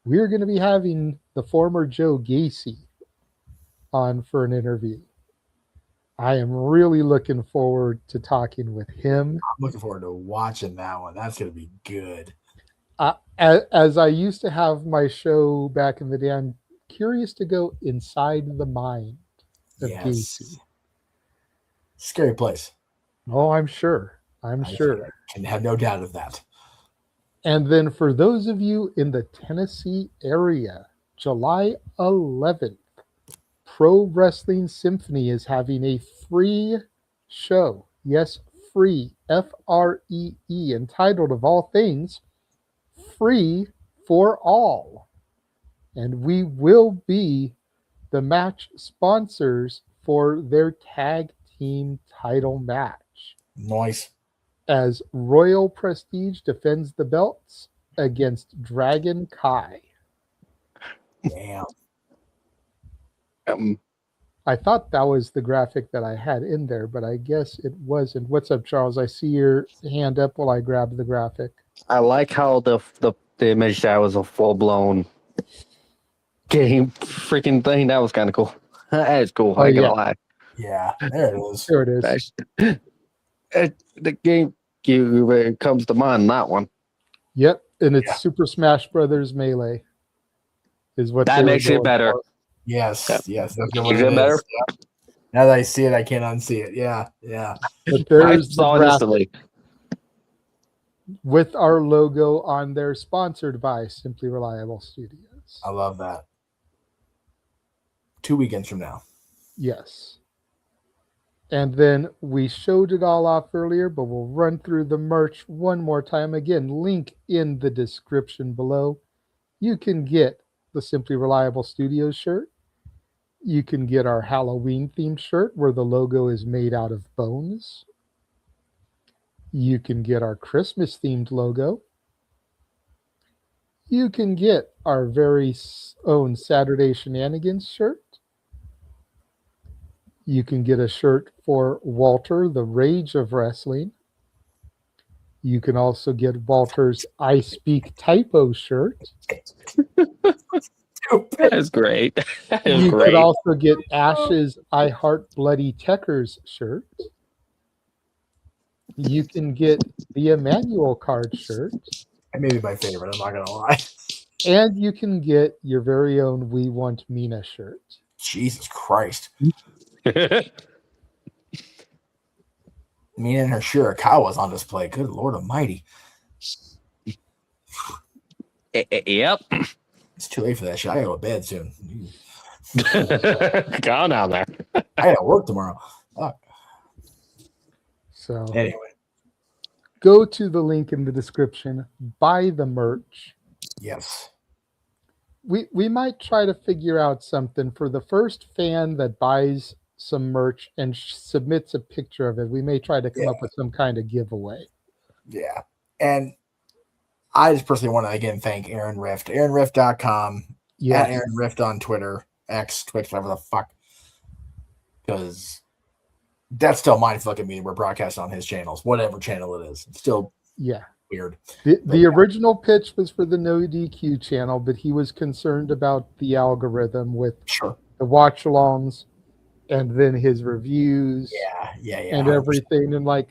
we're going to be having the former Joe Gacy on for an interview. I am really looking forward to talking with him. I'm looking forward to watching that one. That's going to be good. As I used to have my show back in the day, I'm curious to go inside the mind of Gacy. Scary place. Oh, I'm sure. I'm sure. I can have no doubt of that. And then for those of you in the Tennessee area, July 11th, Pro Wrestling Symphony is having a free show. Yes, free. F-R-E-E, entitled of all things, Free for All. And we will be the match sponsors for their tag team title match. Nice. As Royal Prestige defends the belts against Dragon Kai. Damn. I thought that was the graphic that I had in there, but I guess it wasn't. What's up, Charles? I see your hand up while I grab the graphic. I like how the image that was a full blown game freaking thing. That was kind of cool. That is cool. I ain't gonna lie. Yeah, there it is. There it is. The game it comes to mind, that one. Yep, and it's Super Smash Brothers Melee. Is what that makes it better. For. Yes, yes. That's Is it better? Yep. Now that I see it, I can't unsee it. Yeah, yeah. But there's I saw it instantly. With our logo on there, sponsored by Simply Reliable Studios. I love that. 2 weekends from now. Yes. And then we showed it all off earlier, but we'll run through the merch one more time. Again, link in the description below. You can get the Simply Reliable Studios shirt. You can get our Halloween themed shirt where the logo is made out of bones. You can get our Christmas themed logo. You can get our very own Saturday Shenanigans shirt. You can get a shirt for Walter, the Rage of Wrestling. You can also get Walter's I Speak Typo shirt. That is great. That is You great. could also get Ash's I Heart Bloody Techers shirt. You can get the Emmanuel card shirt. That may be my favorite, I'm not going to lie. And you can get your very own We Want Mina shirt. Jesus Christ. Mina and her Shirakawa's on display. Good Lord Almighty. Yep. It's too late for that shit. I gotta go to bed soon. Go on down there. I gotta work tomorrow. Fuck. So Anyway. Go to the link in the description. Buy the merch. Yes. We might try to figure out something for the first fan that buys some merch and submits a picture of it. We may try to come up with some kind of giveaway. Yeah. And I just personally want to again thank Aaron Rift. AaronRift.com. Yeah. At Aaron Rift on Twitter, X, Twitch, whatever the fuck. Because that's still my fucking media we're broadcasting on his channels, whatever channel it is. It's still weird. The original pitch was for the No DQ channel, but he was concerned about the algorithm with the watch alongs and then his reviews and 100%. everything. And like,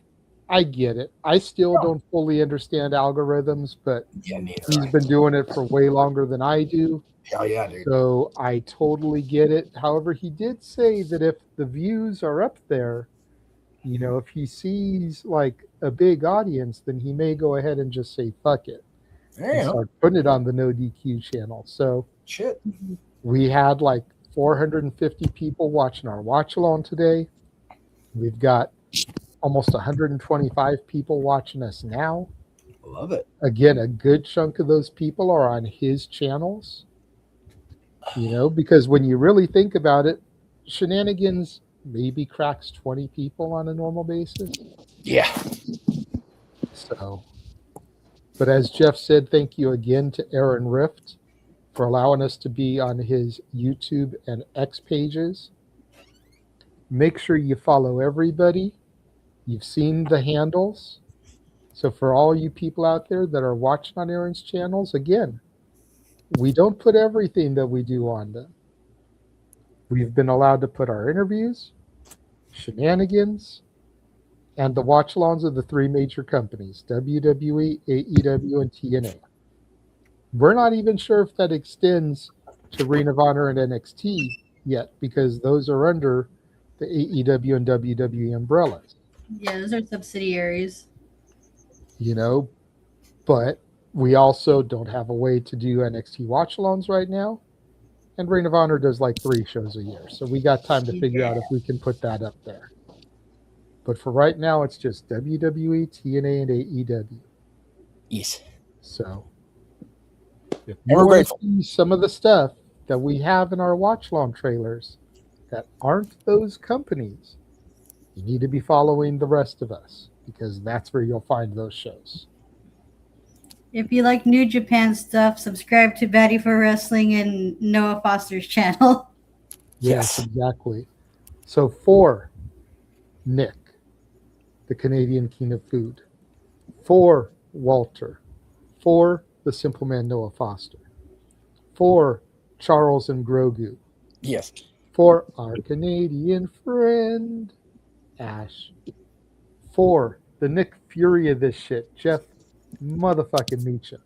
I get it. I still don't fully understand algorithms, but he's been doing it for way longer than I do. Hell yeah, dude. So I totally get it. However, he did say that if the views are up there, You know, if he sees like a big audience, then he may go ahead and just say fuck it and Yeah. start putting it on the No DQ channel. So Shit. we had like 450 people watching our watch along today. We've got almost 125 people watching us now. I love it. Again, a good chunk of those people are on his channels. You know, because when you really think about it, Shenanigans maybe cracks 20 people on a normal basis. Yeah. So, but as Jeff said, thank you again to Aaron Rift for allowing us to be on his YouTube and X pages. Make sure you follow everybody. You've seen the handles. So for all you people out there that are watching on Aaron's channels, again, we don't put everything that we do on them. We've been allowed to put our interviews, Shenanigans, and the watch-alongs of the three major companies, WWE, AEW, and TNA. We're not even sure if that extends to Ring of Honor and NXT yet, because those are under the AEW and WWE umbrellas. Yeah, those are subsidiaries. You know, but we also don't have a way to do NXT watch-alongs right now, and Ring of Honor does like 3 shows a year, so we got time to figure out if we can put that up there. But for right now, it's just WWE, TNA, and AEW. Yes. So if And we're you want grateful. to see some of the stuff that we have in our watch-along trailers that aren't those companies, you need to be following the rest of us, because that's where you'll find those shows. If you like New Japan stuff, subscribe to Batty for Wrestling and Noah Foster's channel. Yes, exactly. So for Nick, the Canadian King of Food, for Walter, for the Simple Man Noah Foster, for Charles and Grogu, Yes. for our Canadian friend Ash, for the Nick Fury of this shit, Jeff motherfucking Meacha.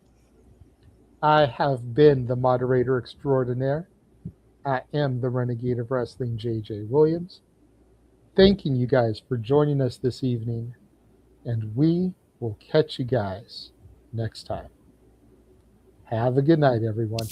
I have been the moderator extraordinaire. I am the Renegade of Wrestling, JJ Williams. Thanking you guys for joining us this evening, and we will catch you guys next time. Have a good night, everyone.